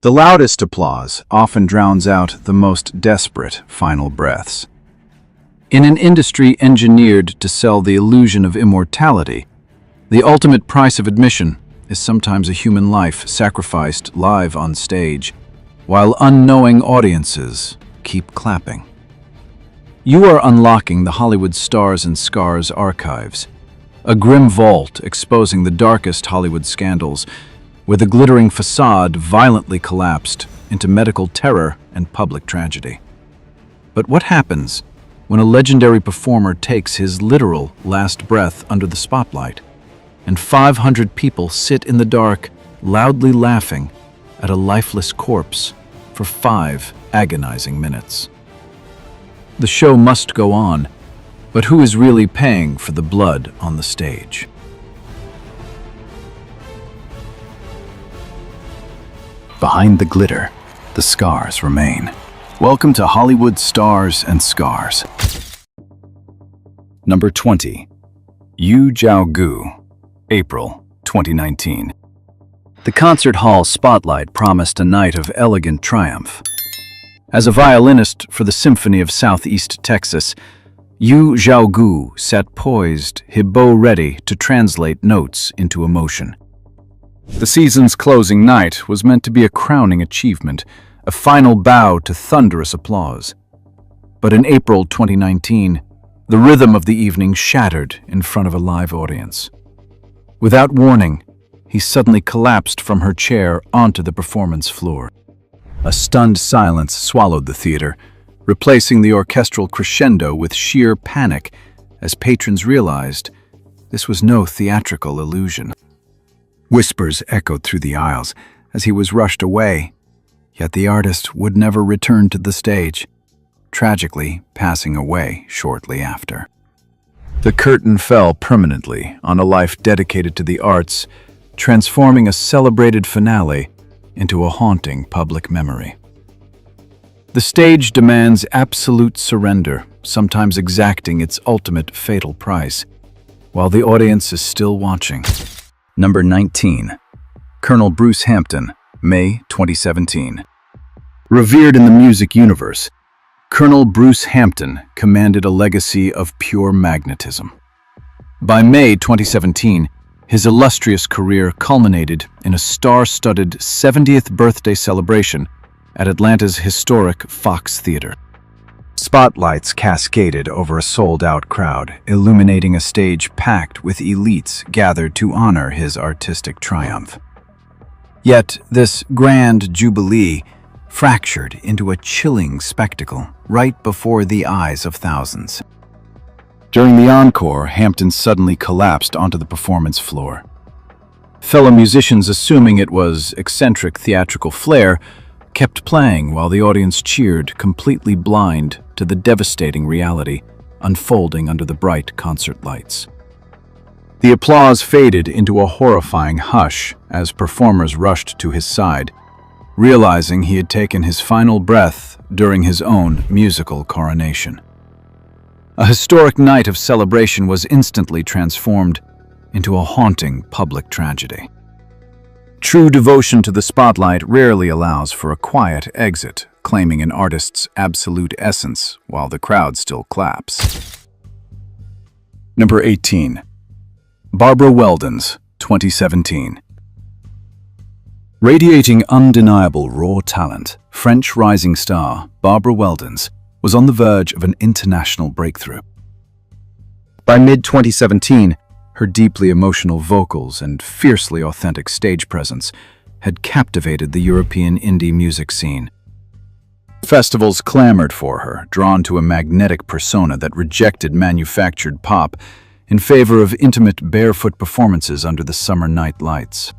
The loudest applause often drowns out the most desperate final breaths. In an industry engineered to sell the illusion of immortality, the ultimate price of admission is sometimes a human life sacrificed live on stage, while unknowing audiences keep clapping. You are unlocking the Hollywood Stars and Scars archives, a grim vault exposing the darkest Hollywood scandals, where the glittering facade violently collapsed into medical terror and public tragedy. But what happens when a legendary performer takes his literal last breath under the spotlight, and 500 people sit in the dark, loudly laughing at a lifeless corpse for 5 agonizing minutes? The show must go on, but who is really paying for the blood on the stage? Behind the glitter, the scars remain. Welcome to Hollywood Stars and Scars. Number 20. Zhao Gu, April 2019. The concert hall spotlight promised a night of elegant triumph. As a violinist for the Symphony of Southeast Texas, Zhao Gu sat poised, Hijo ready to translate notes into emotion. The season's closing night was meant to be a crowning achievement, a final bow to thunderous applause. But in April 2019, the rhythm of the evening shattered in front of a live audience. Without warning, he suddenly collapsed from her chair onto the performance floor. A stunned silence swallowed the theater, replacing the orchestral crescendo with sheer panic as patrons realized this was no theatrical illusion. Whispers echoed through the aisles as he was rushed away, yet the artist would never return to the stage, tragically passing away shortly after. The curtain fell permanently on a life dedicated to the arts, transforming a celebrated finale into a haunting public memory. The stage demands absolute surrender, sometimes exacting its ultimate fatal price, while the audience is still watching. Number 19. Colonel Bruce Hampton, May 2017. Revered in the music universe, Colonel Bruce Hampton commanded a legacy of pure magnetism. By May 2017, his illustrious career culminated in a star-studded 70th birthday celebration at Atlanta's historic Fox Theater. Spotlights cascaded over a sold-out crowd, illuminating a stage packed with elites gathered to honor his artistic triumph. Yet this grand jubilee fractured into a chilling spectacle right before the eyes of thousands. During the encore, Hampton suddenly collapsed onto the performance floor. Fellow musicians, assuming it was eccentric theatrical flair, kept playing while the audience cheered, completely blind to the devastating reality unfolding under the bright concert lights. The applause faded into a horrifying hush as performers rushed to his side, realizing he had taken his final breath during his own musical coronation. A historic night of celebration was instantly transformed into a haunting public tragedy. True devotion to the spotlight rarely allows for a quiet exit, claiming an artist's absolute essence while the crowd still claps. Number 18. Barbara Weldens, 2017. Radiating undeniable raw talent, French rising star Barbara Weldens was on the verge of an international breakthrough. By mid-2017, her deeply emotional vocals and fiercely authentic stage presence had captivated the European indie music scene. Festivals clamored for her, drawn to a magnetic persona that rejected manufactured pop in favor of intimate barefoot performances under the summer night lights.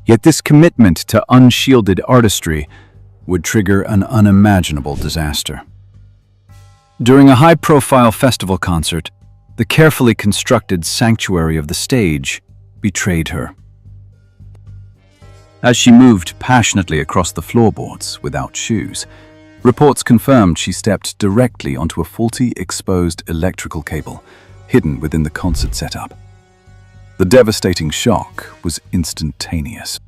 Yet this commitment to unshielded artistry would trigger an unimaginable disaster. During a high-profile festival concert, the carefully constructed sanctuary of the stage betrayed her. As she moved passionately across the floorboards without shoes, reports confirmed she stepped directly onto a faulty exposed electrical cable hidden within the concert setup. The devastating shock was instantaneous.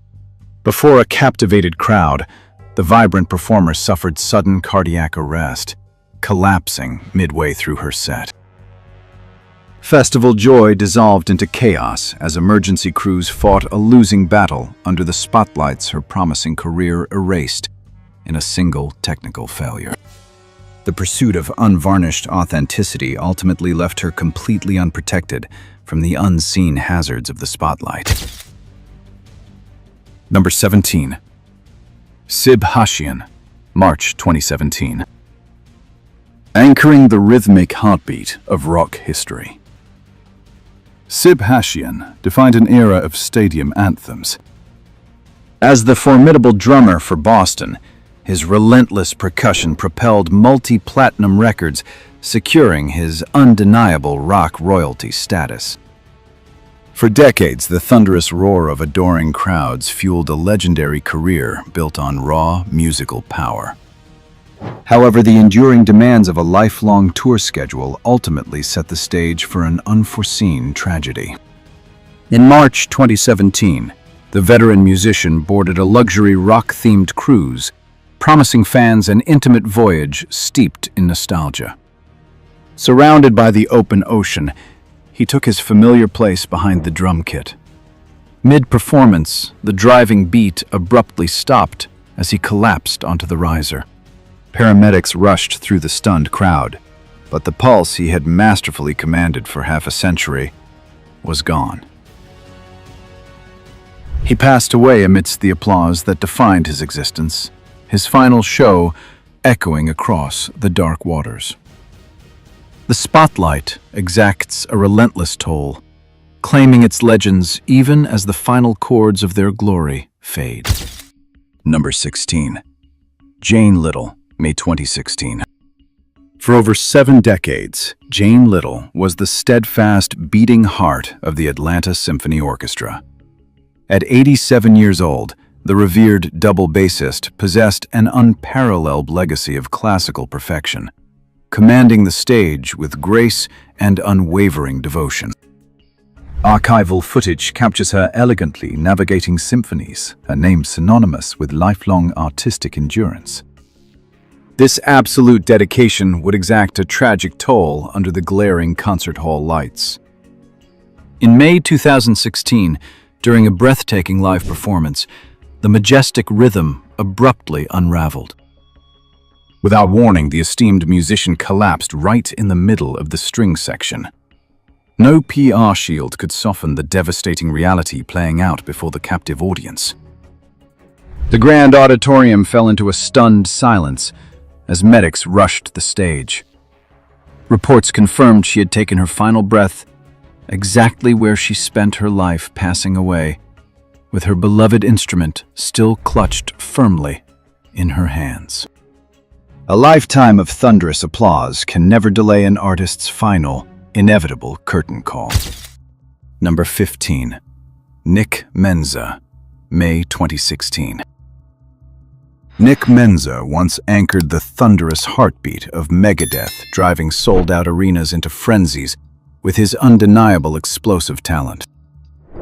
Before a captivated crowd, the vibrant performer suffered sudden cardiac arrest, collapsing midway through her set. Festival joy dissolved into chaos as emergency crews fought a losing battle under the spotlights her promising career erased in a single technical failure. The pursuit of unvarnished authenticity ultimately left her completely unprotected from the unseen hazards of the spotlight. Number 17. Sib Hashian, March 2017. Anchoring the rhythmic heartbeat of rock history. Sib Hashian defined an era of stadium anthems. As the formidable drummer for Boston, his relentless percussion propelled multi-platinum records, securing his undeniable rock royalty status. For decades, the thunderous roar of adoring crowds fueled a legendary career built on raw musical power. However, the enduring demands of a lifelong tour schedule ultimately set the stage for an unforeseen tragedy. In March 2017, the veteran musician boarded a luxury rock-themed cruise, promising fans an intimate voyage steeped in nostalgia. Surrounded by the open ocean, he took his familiar place behind the drum kit. Mid-performance, the driving beat abruptly stopped as he collapsed onto the riser. Paramedics rushed through the stunned crowd, but the pulse he had masterfully commanded for half a century was gone. He passed away amidst the applause that defined his existence, his final show echoing across the dark waters. The spotlight exacts a relentless toll, claiming its legends even as the final chords of their glory fade. Number 16. Jane Little, May 2016. For over 7 decades, Jane Little was the steadfast, beating heart of the Atlanta Symphony Orchestra. At 87 years old, the revered double bassist possessed an unparalleled legacy of classical perfection, commanding the stage with grace and unwavering devotion. Archival footage captures her elegantly navigating symphonies, her name synonymous with lifelong artistic endurance. This absolute dedication would exact a tragic toll under the glaring concert hall lights. In May 2016, during a breathtaking live performance, the majestic rhythm abruptly unraveled. Without warning, the esteemed musician collapsed right in the middle of the string section. No PR shield could soften the devastating reality playing out before the captive audience. The grand auditorium fell into a stunned silence as medics rushed the stage. Reports confirmed she had taken her final breath exactly where she spent her life, passing away, with her beloved instrument still clutched firmly in her hands. A lifetime of thunderous applause can never delay an artist's final, inevitable curtain call. Number 15. Nick Menza, May 2016. Nick Menza once anchored the thunderous heartbeat of Megadeth, driving sold-out arenas into frenzies with his undeniable explosive talent.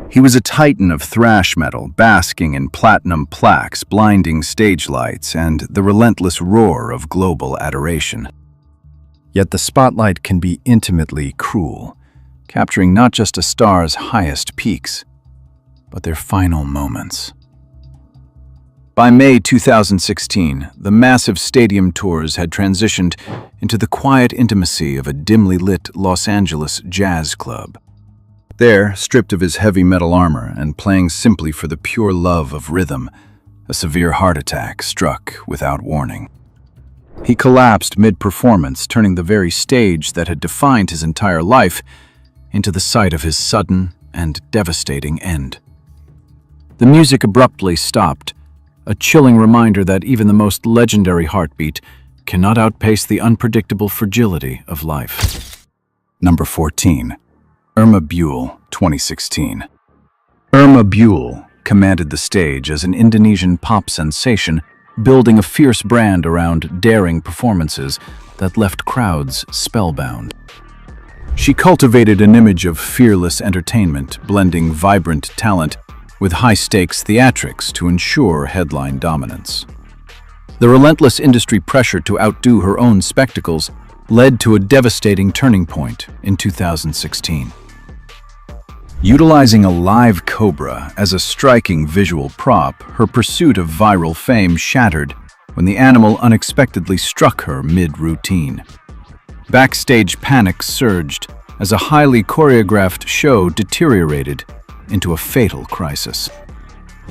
He was a titan of thrash metal, basking in platinum plaques, blinding stage lights, and the relentless roar of global adoration. Yet the spotlight can be intimately cruel, capturing not just a star's highest peaks, but their final moments. By May 2016, the massive stadium tours had transitioned into the quiet intimacy of a dimly lit Los Angeles jazz club. There, stripped of his heavy metal armor and playing simply for the pure love of rhythm, a severe heart attack struck without warning. He collapsed mid-performance, turning the very stage that had defined his entire life into the site of his sudden and devastating end. The music abruptly stopped, a chilling reminder that even the most legendary heartbeat cannot outpace the unpredictable fragility of life. Number 14. Irma Bule, 2016. Irma Bule commanded the stage as an Indonesian pop sensation, building a fierce brand around daring performances that left crowds spellbound. She cultivated an image of fearless entertainment, blending vibrant talent with high-stakes theatrics to ensure headline dominance. The relentless industry pressure to outdo her own spectacles led to a devastating turning point in 2016. Utilizing a live cobra as a striking visual prop, her pursuit of viral fame shattered when the animal unexpectedly struck her mid-routine. Backstage panic surged as a highly choreographed show deteriorated into a fatal crisis.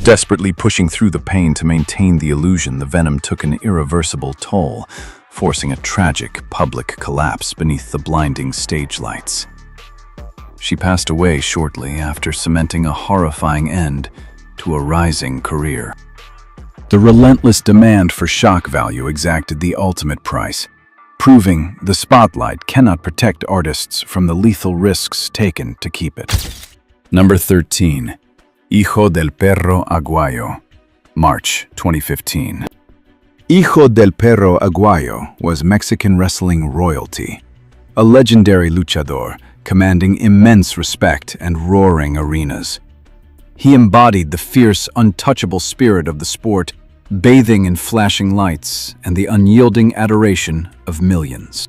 Desperately pushing through the pain to maintain the illusion, the venom took an irreversible toll, forcing a tragic public collapse beneath the blinding stage lights. She passed away shortly after cementing a horrifying end to a rising career. The relentless demand for shock value exacted the ultimate price, proving the spotlight cannot protect artists from the lethal risks taken to keep it. Number 13. Hijo del Perro Aguayo, March 2015. Hijo del Perro Aguayo was Mexican wrestling royalty, a legendary luchador commanding immense respect and roaring arenas. He embodied the fierce, untouchable spirit of the sport, bathing in flashing lights and the unyielding adoration of millions.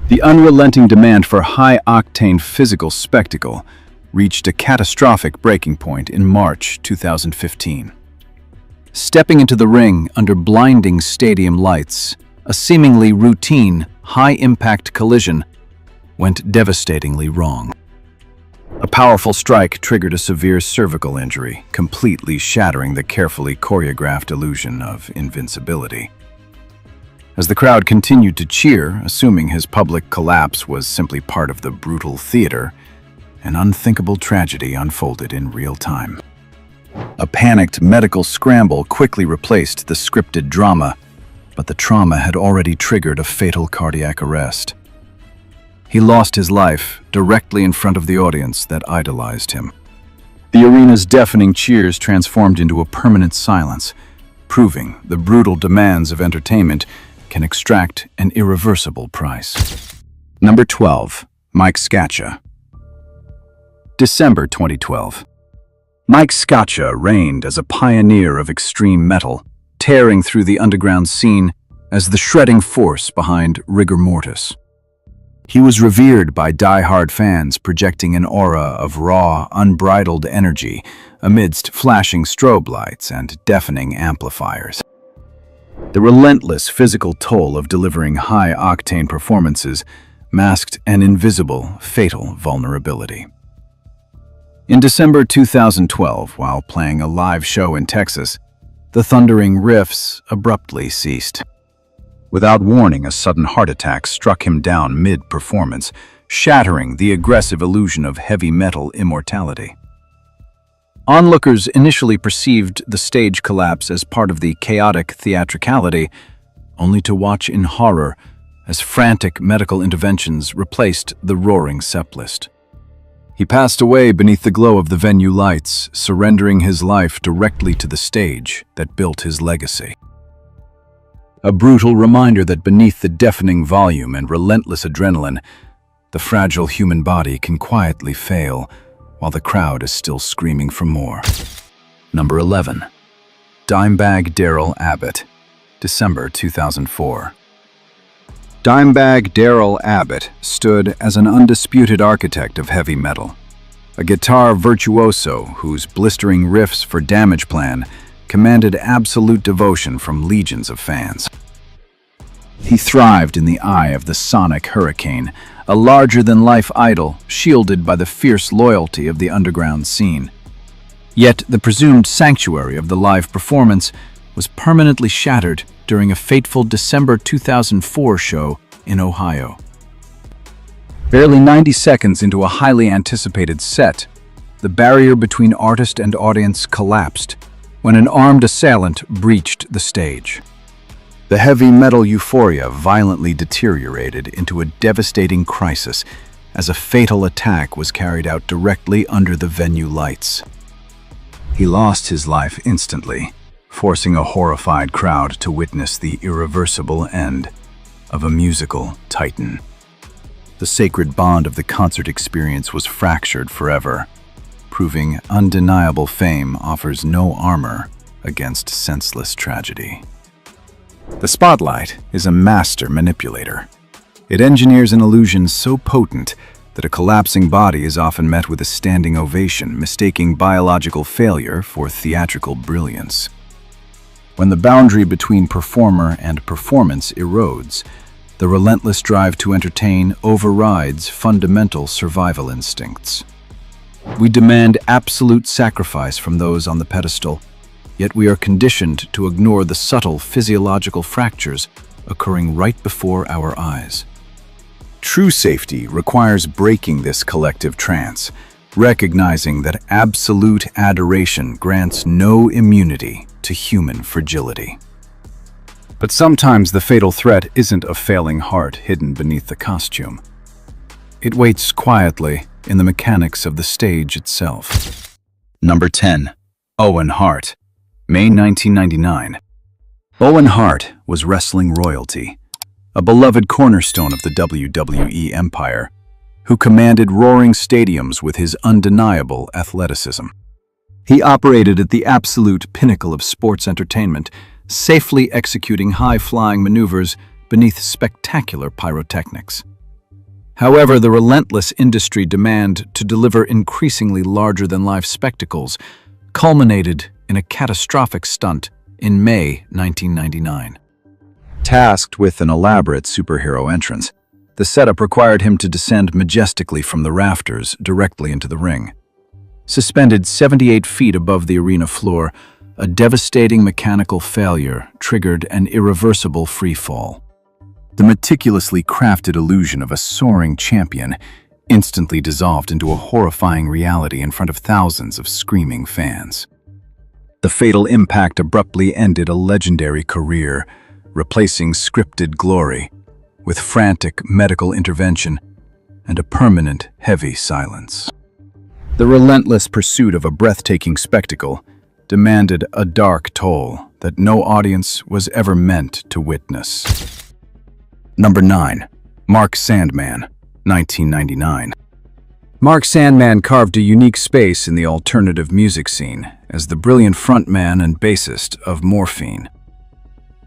The unrelenting demand for high-octane physical spectacle reached a catastrophic breaking point in March 2015. Stepping into the ring under blinding stadium lights, a seemingly routine, high-impact collision went devastatingly wrong. A powerful strike triggered a severe cervical injury, completely shattering the carefully choreographed illusion of invincibility. As the crowd continued to cheer, assuming his public collapse was simply part of the brutal theater, an unthinkable tragedy unfolded in real time. A panicked medical scramble quickly replaced the scripted drama, but the trauma had already triggered a fatal cardiac arrest. He lost his life directly in front of the audience that idolized him. The arena's deafening cheers transformed into a permanent silence, proving the brutal demands of entertainment can extract an irreversible price. Number 12. Mike Scaccia. December 2012. Mike Scaccia reigned as a pioneer of extreme metal, tearing through the underground scene as the shredding force behind rigor mortis. He was revered by die-hard fans, projecting an aura of raw, unbridled energy amidst flashing strobe lights and deafening amplifiers. The relentless physical toll of delivering high-octane performances masked an invisible, fatal vulnerability. In December 2012, while playing a live show in Texas, the thundering riffs abruptly ceased. Without warning, a sudden heart attack struck him down mid-performance, shattering the aggressive illusion of heavy metal immortality. Onlookers initially perceived the stage collapse as part of the chaotic theatricality, only to watch in horror as frantic medical interventions replaced the roaring setlist. He passed away beneath the glow of the venue lights, surrendering his life directly to the stage that built his legacy. A brutal reminder that beneath the deafening volume and relentless adrenaline, the fragile human body can quietly fail while the crowd is still screaming for more. Number 11. Dimebag Daryl Abbott, December 2004. Dimebag Daryl Abbott stood as an undisputed architect of heavy metal, a guitar virtuoso whose blistering riffs for Damageplan commanded absolute devotion from legions of fans. He thrived in the eye of the sonic hurricane, a larger-than-life idol shielded by the fierce loyalty of the underground scene. Yet the presumed sanctuary of the live performance was permanently shattered during a fateful December 2004 show in Ohio. Barely 90 seconds into a highly anticipated set, the barrier between artist and audience collapsed when an armed assailant breached the stage. The heavy metal euphoria violently deteriorated into a devastating crisis as a fatal attack was carried out directly under the venue lights. He lost his life instantly, forcing a horrified crowd to witness the irreversible end of a musical titan. The sacred bond of the concert experience was fractured forever, proving undeniable fame offers no armor against senseless tragedy. The spotlight is a master manipulator. It engineers an illusion so potent that a collapsing body is often met with a standing ovation, mistaking biological failure for theatrical brilliance. When the boundary between performer and performance erodes, the relentless drive to entertain overrides fundamental survival instincts. We demand absolute sacrifice from those on the pedestal, yet we are conditioned to ignore the subtle physiological fractures occurring right before our eyes. True safety requires breaking this collective trance, recognizing that absolute adoration grants no immunity to human fragility. But sometimes the fatal threat isn't a failing heart hidden beneath the costume. It waits quietly in the mechanics of the stage itself. Number 10. Owen Hart, May 1999. Owen Hart was wrestling royalty, a beloved cornerstone of the WWE empire, who commanded roaring stadiums with his undeniable athleticism. He operated at the absolute pinnacle of sports entertainment, safely executing high-flying maneuvers beneath spectacular pyrotechnics. However, the relentless industry demand to deliver increasingly larger-than-life spectacles culminated in a catastrophic stunt in May 1999. Tasked with an elaborate superhero entrance, the setup required him to descend majestically from the rafters directly into the ring. Suspended 78 feet above the arena floor, a devastating mechanical failure triggered an irreversible free fall. The meticulously crafted illusion of a soaring champion instantly dissolved into a horrifying reality in front of thousands of screaming fans. The fatal impact abruptly ended a legendary career, replacing scripted glory with frantic medical intervention and a permanent heavy silence. The relentless pursuit of a breathtaking spectacle demanded a dark toll that no audience was ever meant to witness. Number 9. Mark Sandman, 1999. Mark Sandman carved a unique space in the alternative music scene as the brilliant frontman and bassist of Morphine.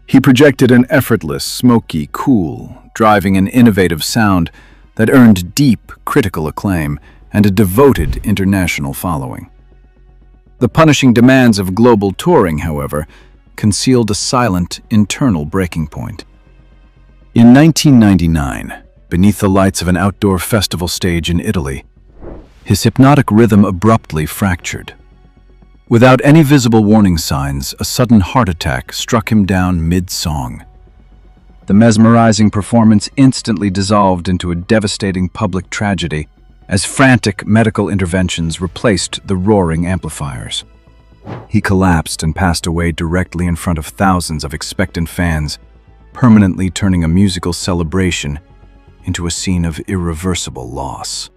He projected an effortless, smoky cool, driving an innovative sound that earned deep critical acclaim and a devoted international following. The punishing demands of global touring, however, concealed a silent internal breaking point. In 1999, beneath the lights of an outdoor festival stage in Italy, his hypnotic rhythm abruptly fractured. Without any visible warning signs, a sudden heart attack struck him down mid-song. The mesmerizing performance instantly dissolved into a devastating public tragedy as frantic medical interventions replaced the roaring amplifiers. He collapsed and passed away directly in front of thousands of expectant fans, permanently turning a musical celebration into a scene of irreversible loss.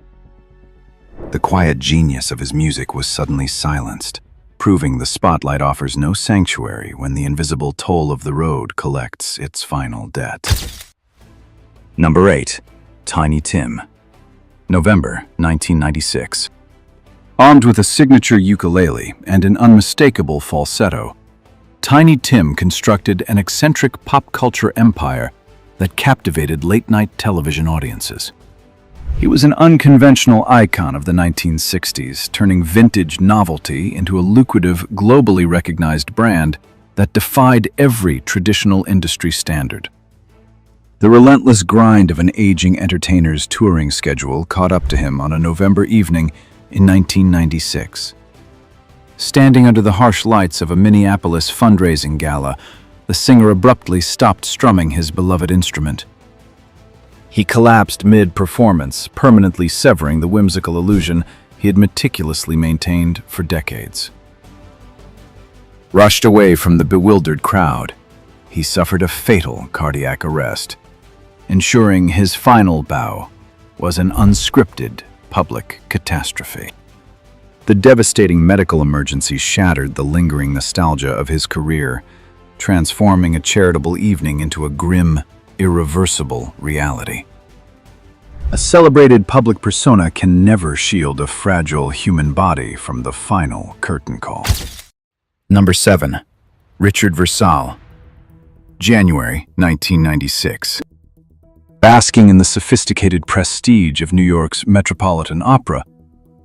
The quiet genius of his music was suddenly silenced, proving the spotlight offers no sanctuary when the invisible toll of the road collects its final debt. Number 8. Tiny Tim, November 1996. Armed with a signature ukulele and an unmistakable falsetto, Tiny Tim constructed an eccentric pop culture empire that captivated late-night television audiences. He was an unconventional icon of the 1960s, turning vintage novelty into a lucrative, globally recognized brand that defied every traditional industry standard. The relentless grind of an aging entertainer's touring schedule caught up to him on a November evening in 1996. Standing under the harsh lights of a Minneapolis fundraising gala, the singer abruptly stopped strumming his beloved instrument. He collapsed mid-performance, permanently severing the whimsical illusion he had meticulously maintained for decades. Rushed away from the bewildered crowd, he suffered a fatal cardiac arrest, ensuring his final bow was an unscripted public catastrophe. The devastating medical emergency shattered the lingering nostalgia of his career, transforming a charitable evening into a grim, irreversible reality. A celebrated public persona can never shield a fragile human body from the final curtain call. Number 7. Richard Versalle. January 1996. Basking in the sophisticated prestige of New York's Metropolitan Opera,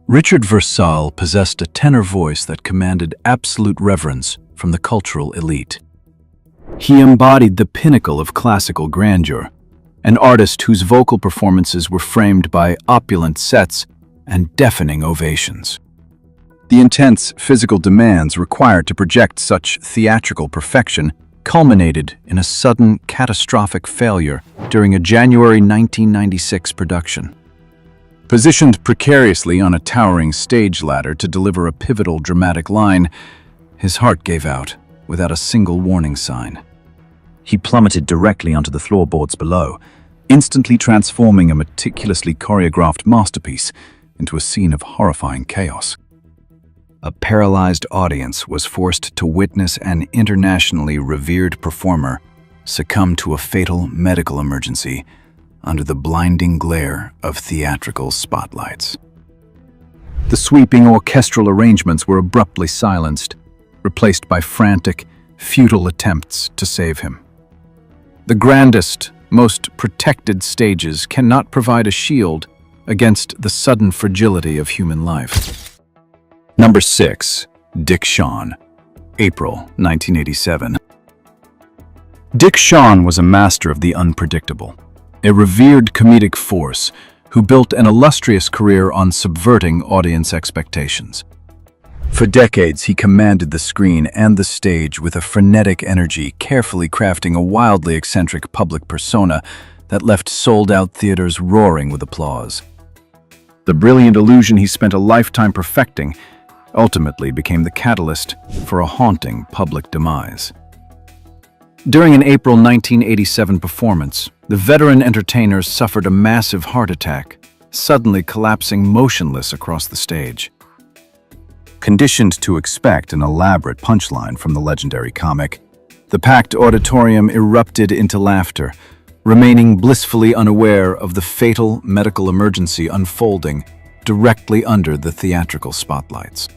Richard Versalle possessed a tenor voice that commanded absolute reverence from the cultural elite. He embodied the pinnacle of classical grandeur, an artist whose vocal performances were framed by opulent sets and deafening ovations. The intense physical demands required to project such theatrical perfection culminated in a sudden, catastrophic failure during a January 1996 production. Positioned precariously on a towering stage ladder to deliver a pivotal dramatic line, his heart gave out without a single warning sign. He plummeted directly onto the floorboards below, instantly transforming a meticulously choreographed masterpiece into a scene of horrifying chaos. A paralyzed audience was forced to witness an internationally revered performer succumb to a fatal medical emergency under the blinding glare of theatrical spotlights. The sweeping orchestral arrangements were abruptly silenced, replaced by frantic, futile attempts to save him. The grandest, most protected stages cannot provide a shield against the sudden fragility of human life. Number 6. Dick Shawn. April 1987. Dick Shawn was a master of the unpredictable, a revered comedic force who built an illustrious career on subverting audience expectations. For decades, he commanded the screen and the stage with a frenetic energy, carefully crafting a wildly eccentric public persona that left sold-out theaters roaring with applause. The brilliant illusion he spent a lifetime perfecting ultimately became the catalyst for a haunting public demise. During an April 1987 performance, the veteran entertainer suffered a massive heart attack, suddenly collapsing motionless across the stage. Conditioned to expect an elaborate punchline from the legendary comic, the packed auditorium erupted into laughter, remaining blissfully unaware of the fatal medical emergency unfolding directly under the theatrical spotlights.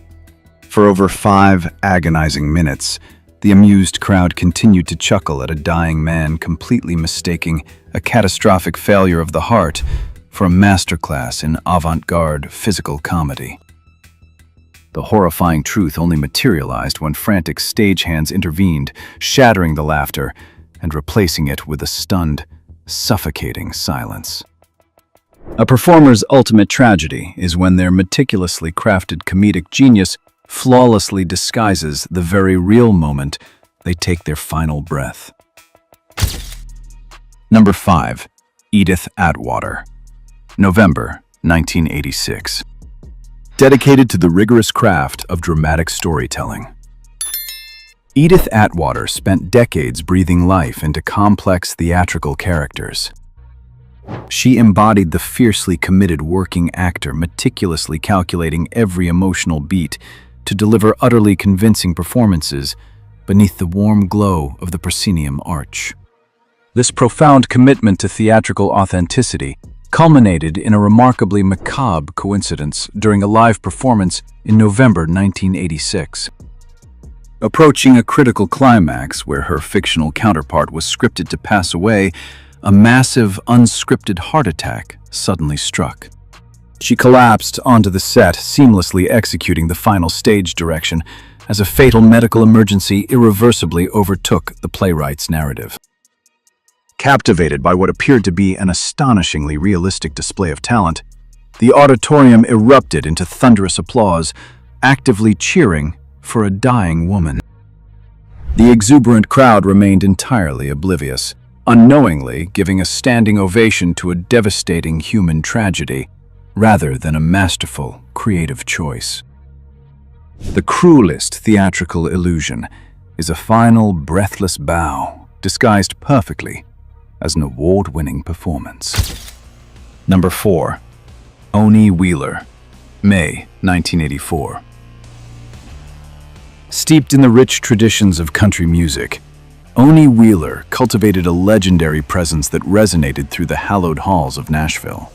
For over 5 agonizing minutes, the amused crowd continued to chuckle at a dying man completely mistaking a catastrophic failure of the heart for a masterclass in avant-garde physical comedy. The horrifying truth only materialized when frantic stagehands intervened, shattering the laughter and replacing it with a stunned, suffocating silence. A performer's ultimate tragedy is when their meticulously crafted comedic genius flawlessly disguises the very real moment they take their final breath. Number 5. Edith Atwater. November 1986. Dedicated to the rigorous craft of dramatic storytelling. Edith Atwater spent decades breathing life into complex theatrical characters. She embodied the fiercely committed working actor, meticulously calculating every emotional beat to deliver utterly convincing performances beneath the warm glow of the proscenium arch. This profound commitment to theatrical authenticity culminated in a remarkably macabre coincidence during a live performance in November 1986. Approaching a critical climax where her fictional counterpart was scripted to pass away, a massive, unscripted heart attack suddenly struck. She collapsed onto the set, seamlessly executing the final stage direction as a fatal medical emergency irreversibly overtook the playwright's narrative. Captivated by what appeared to be an astonishingly realistic display of talent, the auditorium erupted into thunderous applause, actively cheering for a dying woman. The exuberant crowd remained entirely oblivious, unknowingly giving a standing ovation to a devastating human tragedy rather than a masterful, creative choice. The cruelest theatrical illusion is a final, breathless bow disguised perfectly as an award-winning performance. Number 4. Onie Wheeler. May 1984. Steeped in the rich traditions of country music, Onie Wheeler cultivated a legendary presence that resonated through the hallowed halls of Nashville.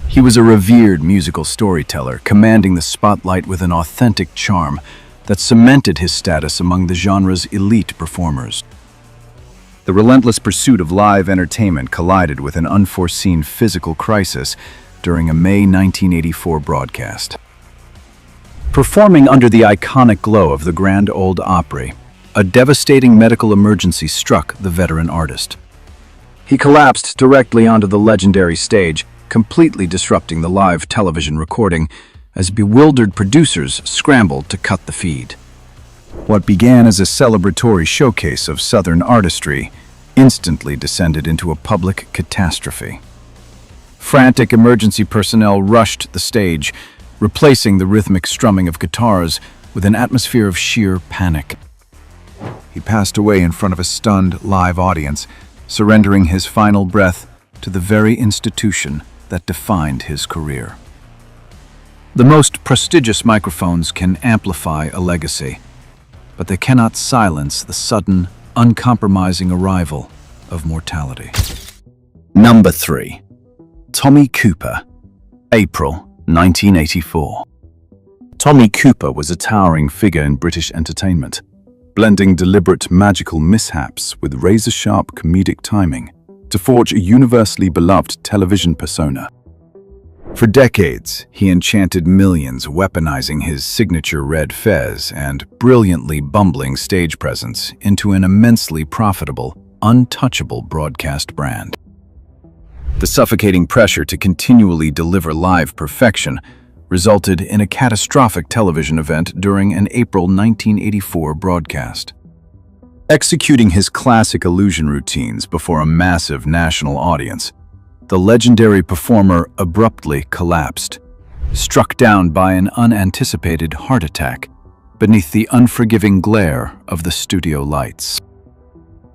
He was a revered musical storyteller, commanding the spotlight with an authentic charm that cemented his status among the genre's elite performers. The relentless pursuit of live entertainment collided with an unforeseen physical crisis during a May 1984 broadcast. Performing under the iconic glow of the Grand Ole Opry, a devastating medical emergency struck the veteran artist. He collapsed directly onto the legendary stage, completely disrupting the live television recording as bewildered producers scrambled to cut the feed. What began as a celebratory showcase of Southern artistry instantly descended into a public catastrophe. Frantic emergency personnel rushed the stage, replacing the rhythmic strumming of guitars with an atmosphere of sheer panic. He passed away in front of a stunned live audience, surrendering his final breath to the very institution that defined his career. The most prestigious microphones can amplify a legacy, but they cannot silence the sudden, uncompromising arrival of mortality. Number 3. Tommy Cooper, April 1984. Tommy Cooper was a towering figure in British entertainment, blending deliberate magical mishaps with razor-sharp comedic timing to forge a universally beloved television persona. For decades, he enchanted millions, weaponizing his signature red fez and brilliantly bumbling stage presence into an immensely profitable, untouchable broadcast brand. The suffocating pressure to continually deliver live perfection resulted in a catastrophic television event during an April 1984 broadcast. Executing his classic illusion routines before a massive national audience, the legendary performer abruptly collapsed, struck down by an unanticipated heart attack beneath the unforgiving glare of the studio lights.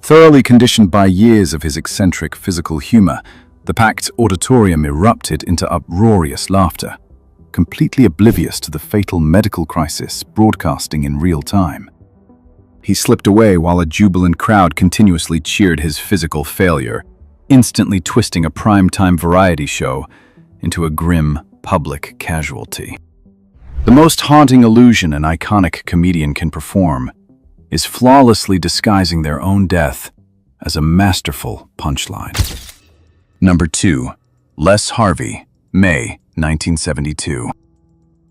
Thoroughly conditioned by years of his eccentric physical humor, the packed auditorium erupted into uproarious laughter, completely oblivious to the fatal medical crisis broadcasting in real time. He slipped away while a jubilant crowd continuously cheered his physical failure, instantly twisting a primetime variety show into a grim public casualty. The most haunting illusion an iconic comedian can perform is flawlessly disguising their own death as a masterful punchline. Number 2. Les Harvey, May 1972.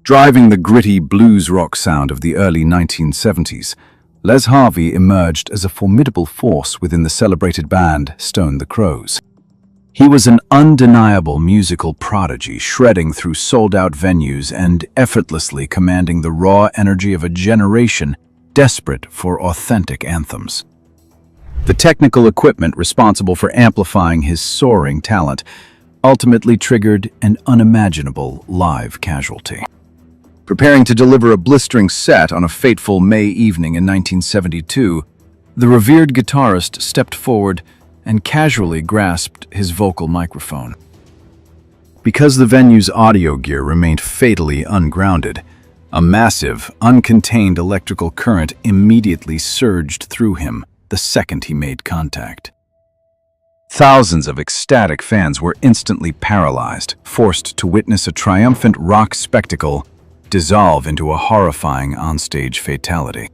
Driving the gritty blues rock sound of the early 1970s, Les Harvey emerged as a formidable force within the celebrated band Stone the Crows. He was an undeniable musical prodigy, shredding through sold-out venues and effortlessly commanding the raw energy of a generation desperate for authentic anthems. The technical equipment responsible for amplifying his soaring talent ultimately triggered an unimaginable live casualty. Preparing to deliver a blistering set on a fateful May evening in 1972, the revered guitarist stepped forward and casually grasped his vocal microphone. Because the venue's audio gear remained fatally ungrounded, a massive, uncontained electrical current immediately surged through him the second he made contact. Thousands of ecstatic fans were instantly paralyzed, forced to witness a triumphant rock spectacle dissolve into a horrifying onstage fatality.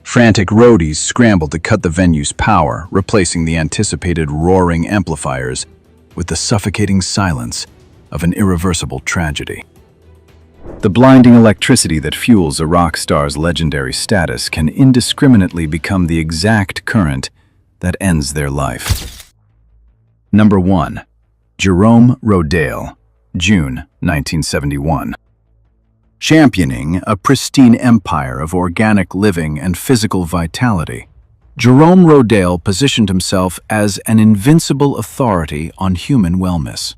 Frantic roadies scrambled to cut the venue's power, replacing the anticipated roaring amplifiers with the suffocating silence of an irreversible tragedy. The blinding electricity that fuels a rock star's legendary status can indiscriminately become the exact current that ends their life. Number 1. Jerome Rodale, June 1971. Championing a pristine empire of organic living and physical vitality, Jerome Rodale positioned himself as an invincible authority on human wellness.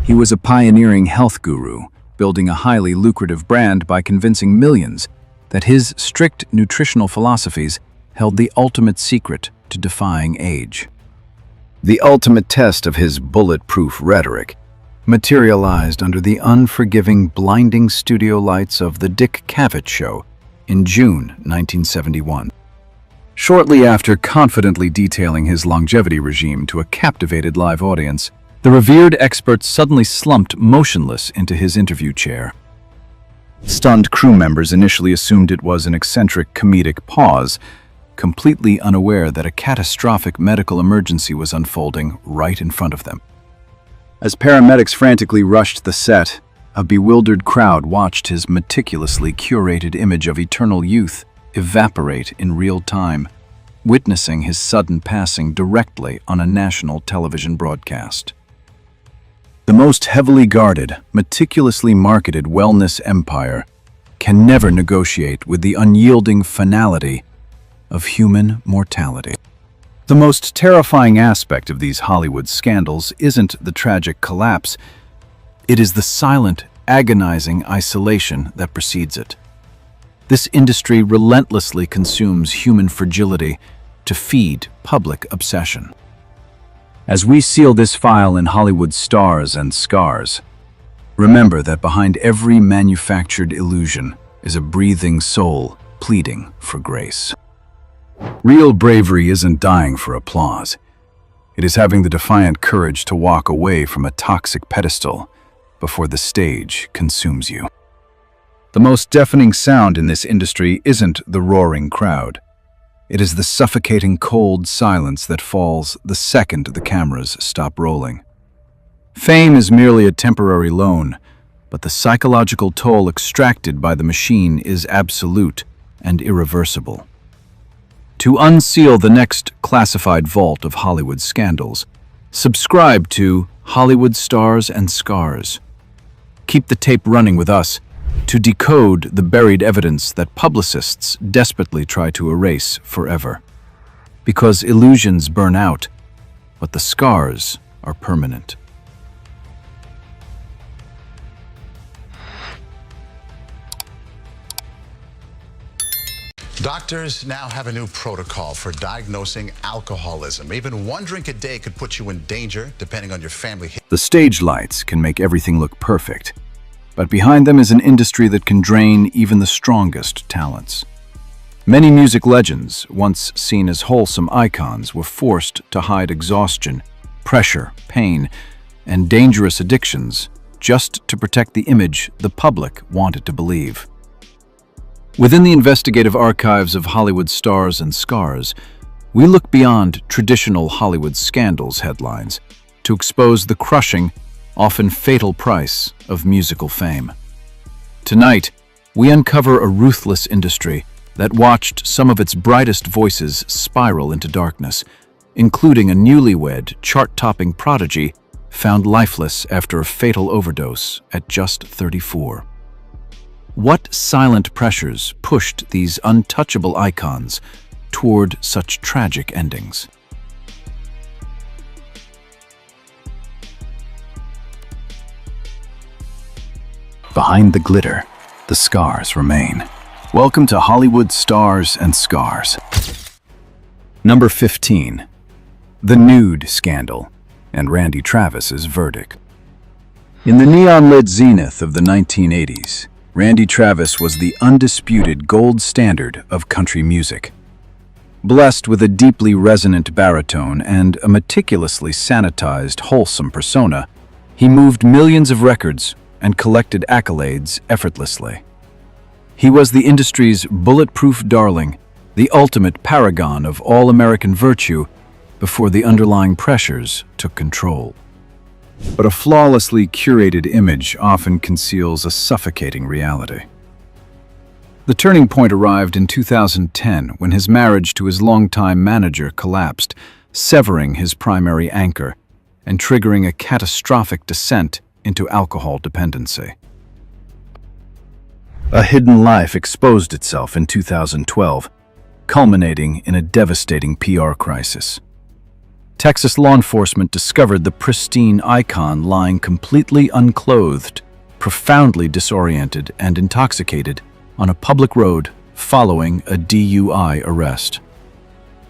He was a pioneering health guru, building a highly lucrative brand by convincing millions that his strict nutritional philosophies held the ultimate secret to defying age. The ultimate test of his bulletproof rhetoric materialized under the unforgiving, blinding studio lights of The Dick Cavett Show in June 1971. Shortly after confidently detailing his longevity regime to a captivated live audience, The revered expert suddenly slumped motionless into his interview chair. Stunned crew members initially assumed it was an eccentric comedic pause, completely unaware that a catastrophic medical emergency was unfolding right in front of them. As paramedics frantically rushed the set, a bewildered crowd watched his meticulously curated image of eternal youth evaporate in real time, witnessing his sudden passing directly on a national television broadcast. The most heavily guarded, meticulously marketed wellness empire can never negotiate with the unyielding finality of human mortality. The most terrifying aspect of these Hollywood scandals isn't the tragic collapse, it is the silent, agonizing isolation that precedes it. This industry relentlessly consumes human fragility to feed public obsession. As we seal this file in Hollywood stars and scars, remember that behind every manufactured illusion is a breathing soul pleading for grace. Real bravery isn't dying for applause. It is having the defiant courage to walk away from a toxic pedestal before the stage consumes you. The most deafening sound in this industry isn't the roaring crowd. It is the suffocating cold silence that falls the second the cameras stop rolling. Fame is merely a temporary loan, but the psychological toll extracted by the machine is absolute and irreversible. To unseal the next classified vault of Hollywood scandals, subscribe to Hollywood Stars and Scars. Keep the tape running with us to decode the buried evidence that publicists desperately try to erase forever. Because illusions burn out, but the scars are permanent. Doctors now have a new protocol for diagnosing alcoholism. Even one drink a day could put you in danger, depending on your family history. The stage lights can make everything look perfect, but behind them is an industry that can drain even the strongest talents. Many music legends, once seen as wholesome icons, were forced to hide exhaustion, pressure, pain, and dangerous addictions just to protect the image the public wanted to believe. Within the investigative archives of Hollywood Stars and Scars, we look beyond traditional Hollywood scandals headlines to expose the crushing, often fatal price of musical fame. Tonight, we uncover a ruthless industry that watched some of its brightest voices spiral into darkness, including a newlywed, chart-topping prodigy found lifeless after a fatal overdose at just 34. What silent pressures pushed these untouchable icons toward such tragic endings? Behind the glitter, the scars remain. Welcome to Hollywood Stars and Scars. Number 15. The Nude Scandal and Randy Travis's Verdict. In the neon-lit zenith of the 1980s, Randy Travis was the undisputed gold standard of country music. Blessed with a deeply resonant baritone and a meticulously sanitized, wholesome persona, he moved millions of records and collected accolades effortlessly. He was the industry's bulletproof darling, the ultimate paragon of all-American virtue before the underlying pressures took control. But a flawlessly curated image often conceals a suffocating reality. The turning point arrived in 2010 when his marriage to his longtime manager collapsed, severing his primary anchor and triggering a catastrophic descent into alcohol dependency. A hidden life exposed itself in 2012, culminating in a devastating PR crisis. Texas law enforcement discovered the pristine icon lying completely unclothed, profoundly disoriented and intoxicated on a public road following a DUI arrest.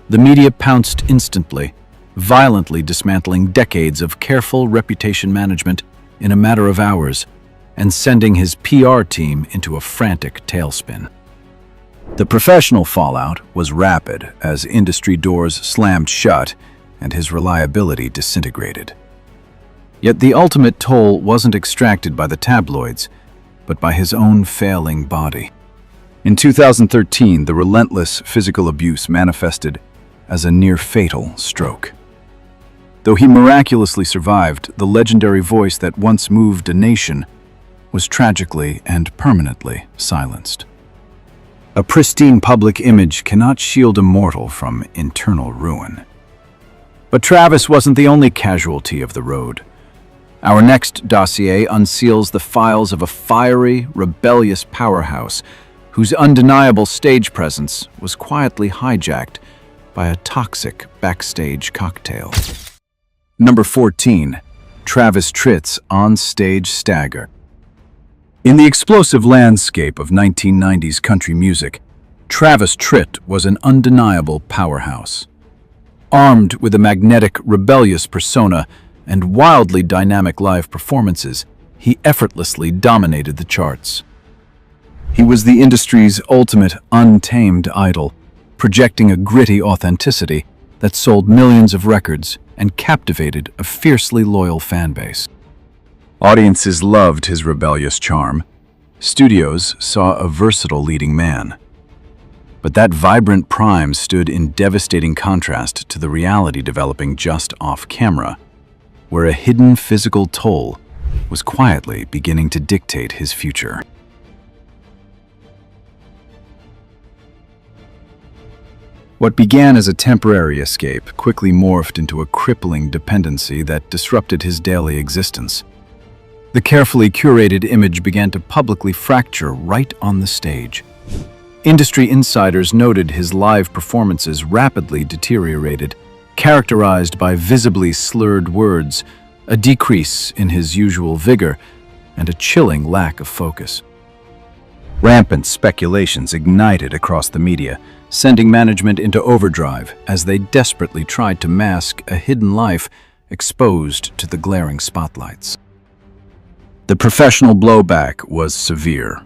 The media pounced instantly, violently dismantling decades of careful reputation management in a matter of hours and sending his PR team into a frantic tailspin. The professional fallout was rapid as industry doors slammed shut and his reliability disintegrated. Yet the ultimate toll wasn't extracted by the tabloids, but by his own failing body. In 2013, the relentless physical abuse manifested as a near-fatal stroke. Though he miraculously survived, the legendary voice that once moved a nation was tragically and permanently silenced. A pristine public image cannot shield a mortal from internal ruin. But Travis wasn't the only casualty of the road. Our next dossier unseals the files of a fiery, rebellious powerhouse whose undeniable stage presence was quietly hijacked by a toxic backstage cocktail. Number 14. Travis Tritt's on-stage stagger. In the explosive landscape of 1990s country music, Travis Tritt was an undeniable powerhouse. Armed with a magnetic, rebellious persona and wildly dynamic live performances, he effortlessly dominated the charts. He was the industry's ultimate untamed idol, projecting a gritty authenticity that sold millions of records and captivated a fiercely loyal fan base. Audiences loved his rebellious charm. Studios saw a versatile leading man. But that vibrant prime stood in devastating contrast to the reality developing just off camera, where a hidden physical toll was quietly beginning to dictate his future. What began as a temporary escape quickly morphed into a crippling dependency that disrupted his daily existence. The carefully curated image began to publicly fracture right on the stage. Industry insiders noted his live performances rapidly deteriorated, characterized by visibly slurred words, a decrease in his usual vigor, and a chilling lack of focus. Rampant speculations ignited across the media, sending management into overdrive as they desperately tried to mask a hidden life exposed to the glaring spotlights. The professional blowback was severe.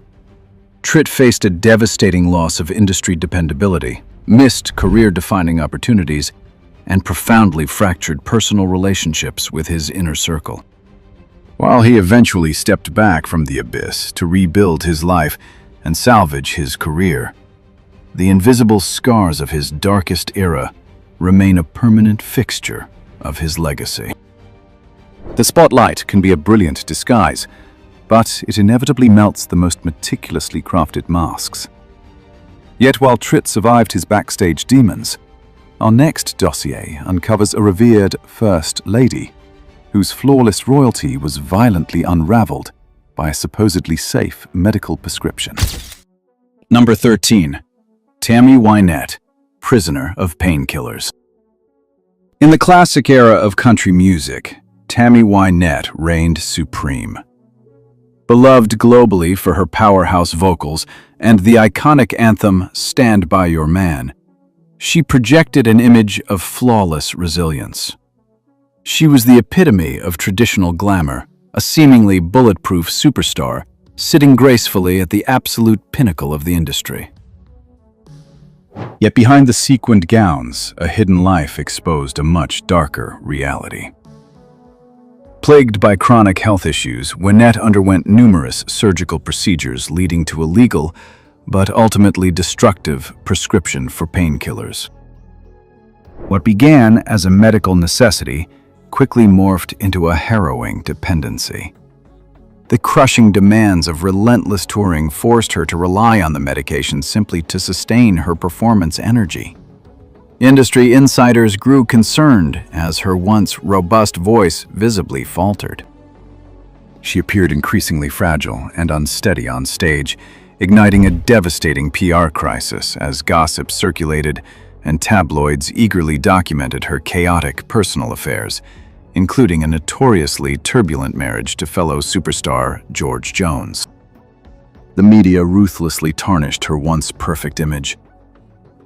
Tritt faced a devastating loss of industry dependability, missed career-defining opportunities, and profoundly fractured personal relationships with his inner circle. While he eventually stepped back from the abyss to rebuild his life and salvage his career, the invisible scars of his darkest era remain a permanent fixture of his legacy. The spotlight can be a brilliant disguise, but it inevitably melts the most meticulously crafted masks. Yet while Tritt survived his backstage demons, our next dossier uncovers a revered First Lady, whose flawless royalty was violently unraveled by a supposedly safe medical prescription. Number 13. Tammy Wynette, prisoner of painkillers. In the classic era of country music, Tammy Wynette reigned supreme. Beloved globally for her powerhouse vocals and the iconic anthem "Stand By Your Man," she projected an image of flawless resilience. She was the epitome of traditional glamour, a seemingly bulletproof superstar, sitting gracefully at the absolute pinnacle of the industry. Yet behind the sequined gowns, a hidden life exposed a much darker reality. Plagued by chronic health issues, Wynette underwent numerous surgical procedures leading to a legal, but ultimately destructive, prescription for painkillers. What began as a medical necessity quickly morphed into a harrowing dependency. The crushing demands of relentless touring forced her to rely on the medication simply to sustain her performance energy. Industry insiders grew concerned as her once robust voice visibly faltered. She appeared increasingly fragile and unsteady on stage, igniting a devastating PR crisis as gossip circulated and tabloids eagerly documented her chaotic personal affairs, including a notoriously turbulent marriage to fellow superstar George Jones. The media ruthlessly tarnished her once perfect image.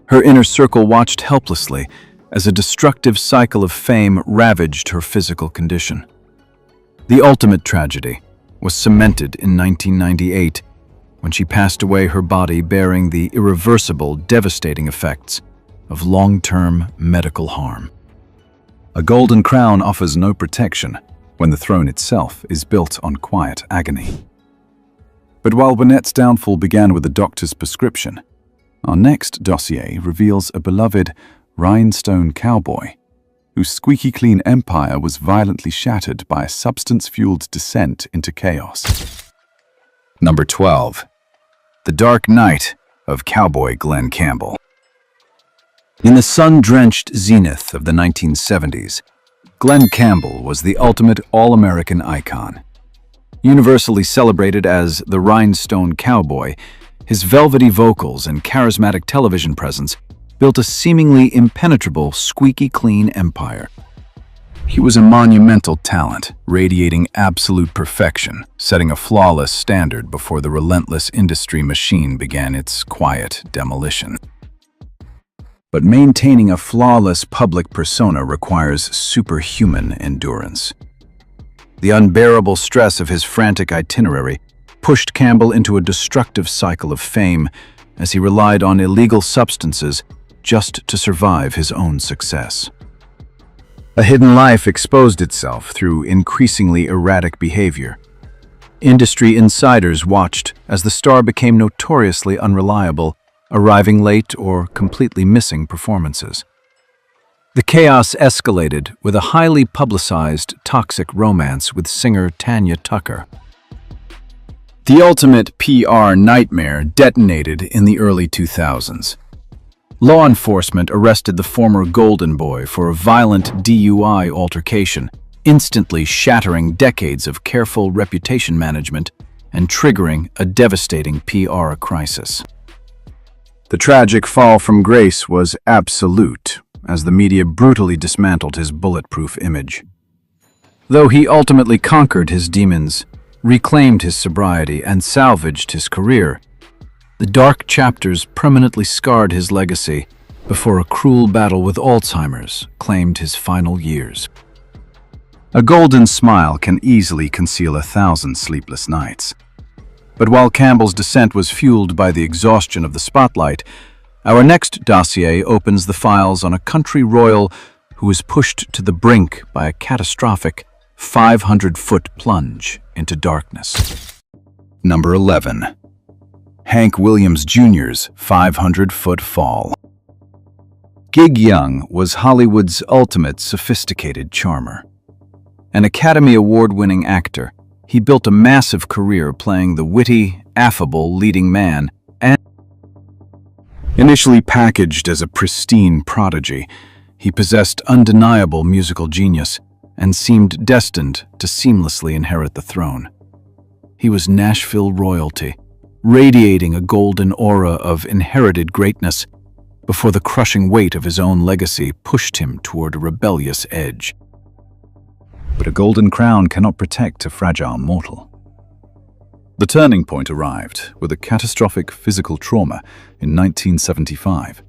Her inner circle watched helplessly as a destructive cycle of fame ravaged her physical condition. The ultimate tragedy was cemented in 1998 when she passed away, her body bearing the irreversible, devastating effects of long-term medical harm. A golden crown offers no protection, when the throne itself is built on quiet agony. But while Burnett's downfall began with a doctor's prescription, our next dossier reveals a beloved rhinestone cowboy whose squeaky clean empire was violently shattered by a substance-fueled descent into chaos. Number 12. The Dark Night of Cowboy Glenn Campbell. In the sun-drenched zenith of the 1970s, Glenn Campbell was the ultimate all-American icon. Universally celebrated as the Rhinestone Cowboy, his velvety vocals and charismatic television presence built a seemingly impenetrable, squeaky-clean empire. He was a monumental talent, radiating absolute perfection, setting a flawless standard before the relentless industry machine began its quiet demolition. But maintaining a flawless public persona requires superhuman endurance. The unbearable stress of his frantic itinerary pushed Campbell into a destructive cycle of fame as he relied on illegal substances just to survive his own success. A hidden life exposed itself through increasingly erratic behavior. Industry insiders watched as the star became notoriously unreliable, arriving late or completely missing performances. The chaos escalated with a highly publicized toxic romance with singer Tanya Tucker. The ultimate PR nightmare detonated in the early 2000s. Law enforcement arrested the former Golden Boy for a violent DUI altercation, instantly shattering decades of careful reputation management and triggering a devastating PR crisis. The tragic fall from grace was absolute, as the media brutally dismantled his bulletproof image. Though he ultimately conquered his demons, reclaimed his sobriety, and salvaged his career, the dark chapters permanently scarred his legacy before a cruel battle with Alzheimer's claimed his final years. A golden smile can easily conceal 1,000 sleepless nights. But while Campbell's descent was fueled by the exhaustion of the spotlight, our next dossier opens the files on a country royal who was pushed to the brink by a catastrophic 500-foot plunge into darkness. Number 11. Hank Williams Jr.'s 500-foot fall. Gig Young was Hollywood's ultimate sophisticated charmer. An Academy Award-winning actor, he built a massive career playing the witty, affable leading man, and initially packaged as a pristine prodigy, he possessed undeniable musical genius and seemed destined to seamlessly inherit the throne. He was Nashville royalty, radiating a golden aura of inherited greatness before the crushing weight of his own legacy pushed him toward a rebellious edge. But a golden crown cannot protect a fragile mortal. The turning point arrived with a catastrophic physical trauma in 1975,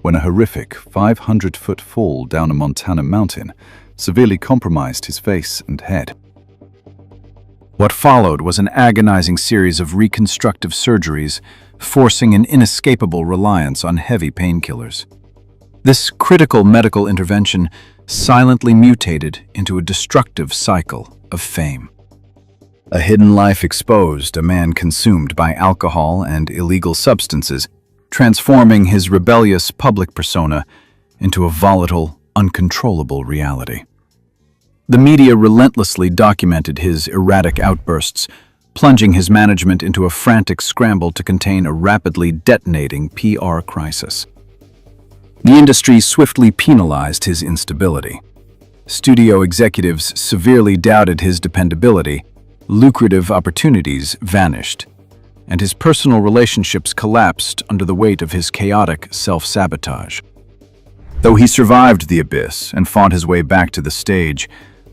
when a horrific 500-foot fall down a Montana mountain severely compromised his face and head. What followed was an agonizing series of reconstructive surgeries, forcing an inescapable reliance on heavy painkillers. This critical medical intervention silently mutated into a destructive cycle of fame. A hidden life exposed, a man consumed by alcohol and illegal substances, transforming his rebellious public persona into a volatile, uncontrollable reality. The media relentlessly documented his erratic outbursts, plunging his management into a frantic scramble to contain a rapidly detonating PR crisis. The industry swiftly penalized his instability. Studio executives severely doubted his dependability, lucrative opportunities vanished, and his personal relationships collapsed under the weight of his chaotic self-sabotage. Though he survived the abyss and fought his way back to the stage,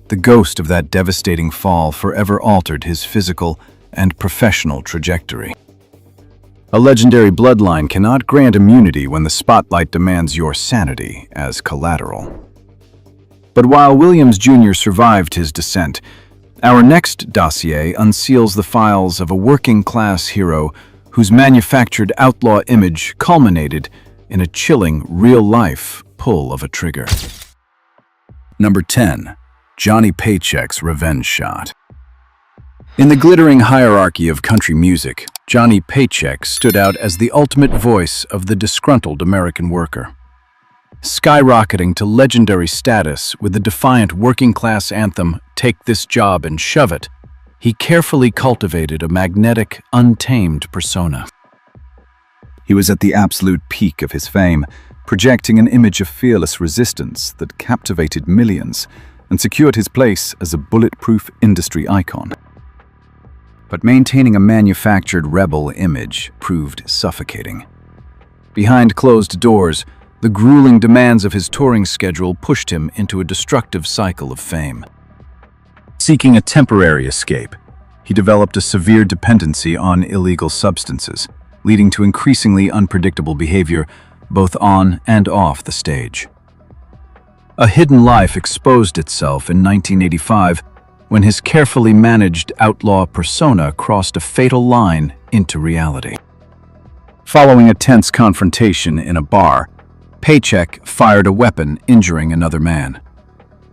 the ghost of that devastating fall forever altered his physical and professional trajectory. A legendary bloodline cannot grant immunity when the spotlight demands your sanity as collateral. But while Williams Jr. survived his descent, our next dossier unseals the files of a working-class hero whose manufactured outlaw image culminated in a chilling, real-life pull of a trigger. Number 10. Johnny Paycheck's revenge shot. In the glittering hierarchy of country music, Johnny Paycheck stood out as the ultimate voice of the disgruntled American worker. Skyrocketing to legendary status with the defiant working-class anthem, "Take This Job and Shove It," he carefully cultivated a magnetic, untamed persona. He was at the absolute peak of his fame, projecting an image of fearless resistance that captivated millions and secured his place as a bulletproof industry icon. But maintaining a manufactured rebel image proved suffocating. Behind closed doors, the grueling demands of his touring schedule pushed him into a destructive cycle of fame. Seeking a temporary escape, he developed a severe dependency on illegal substances, leading to increasingly unpredictable behavior both on and off the stage. A hidden life exposed itself in 1985 when his carefully managed outlaw persona crossed a fatal line into reality. Following a tense confrontation in a bar, Paycheck fired a weapon, injuring another man.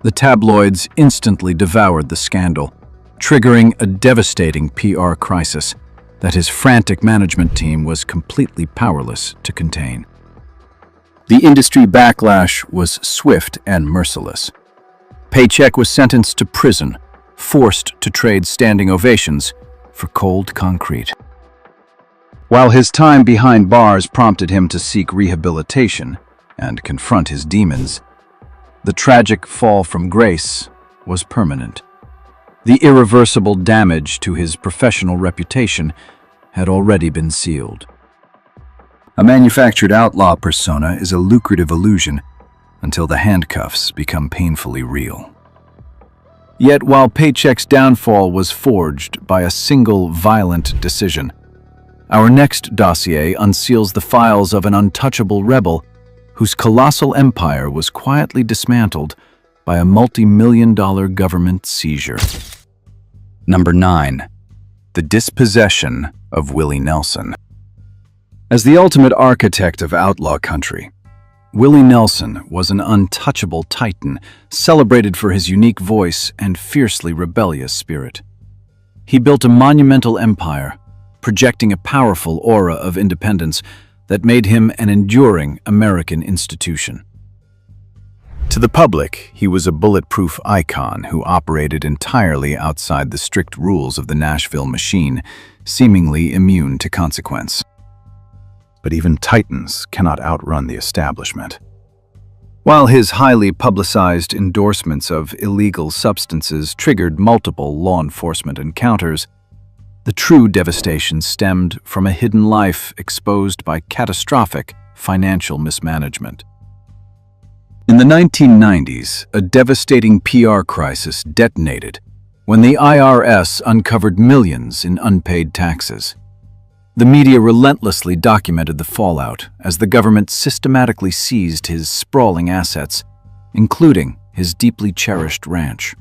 The tabloids instantly devoured the scandal, triggering a devastating PR crisis that his frantic management team was completely powerless to contain. The industry backlash was swift and merciless. Paycheck was sentenced to prison, forced to trade standing ovations for cold concrete. While his time behind bars prompted him to seek rehabilitation and confront his demons, the tragic fall from grace was permanent. The irreversible damage to his professional reputation had already been sealed. A manufactured outlaw persona is a lucrative illusion until the handcuffs become painfully real. Yet while Paycheck's downfall was forged by a single violent decision, our next dossier unseals the files of an untouchable rebel whose colossal empire was quietly dismantled by a multi-million-dollar government seizure. Number 9. The dispossession of Willie Nelson. As the ultimate architect of outlaw country, Willie Nelson was an untouchable titan, celebrated for his unique voice and fiercely rebellious spirit. He built a monumental empire, projecting a powerful aura of independence that made him an enduring American institution. To the public, he was a bulletproof icon who operated entirely outside the strict rules of the Nashville machine, seemingly immune to consequence. But even titans cannot outrun the establishment. While his highly publicized endorsements of illegal substances triggered multiple law enforcement encounters, the true devastation stemmed from a hidden life exposed by catastrophic financial mismanagement. In the 1990s, a devastating PR crisis detonated when the IRS uncovered millions in unpaid taxes. The media relentlessly documented the fallout as the government systematically seized his sprawling assets, including his deeply cherished ranch.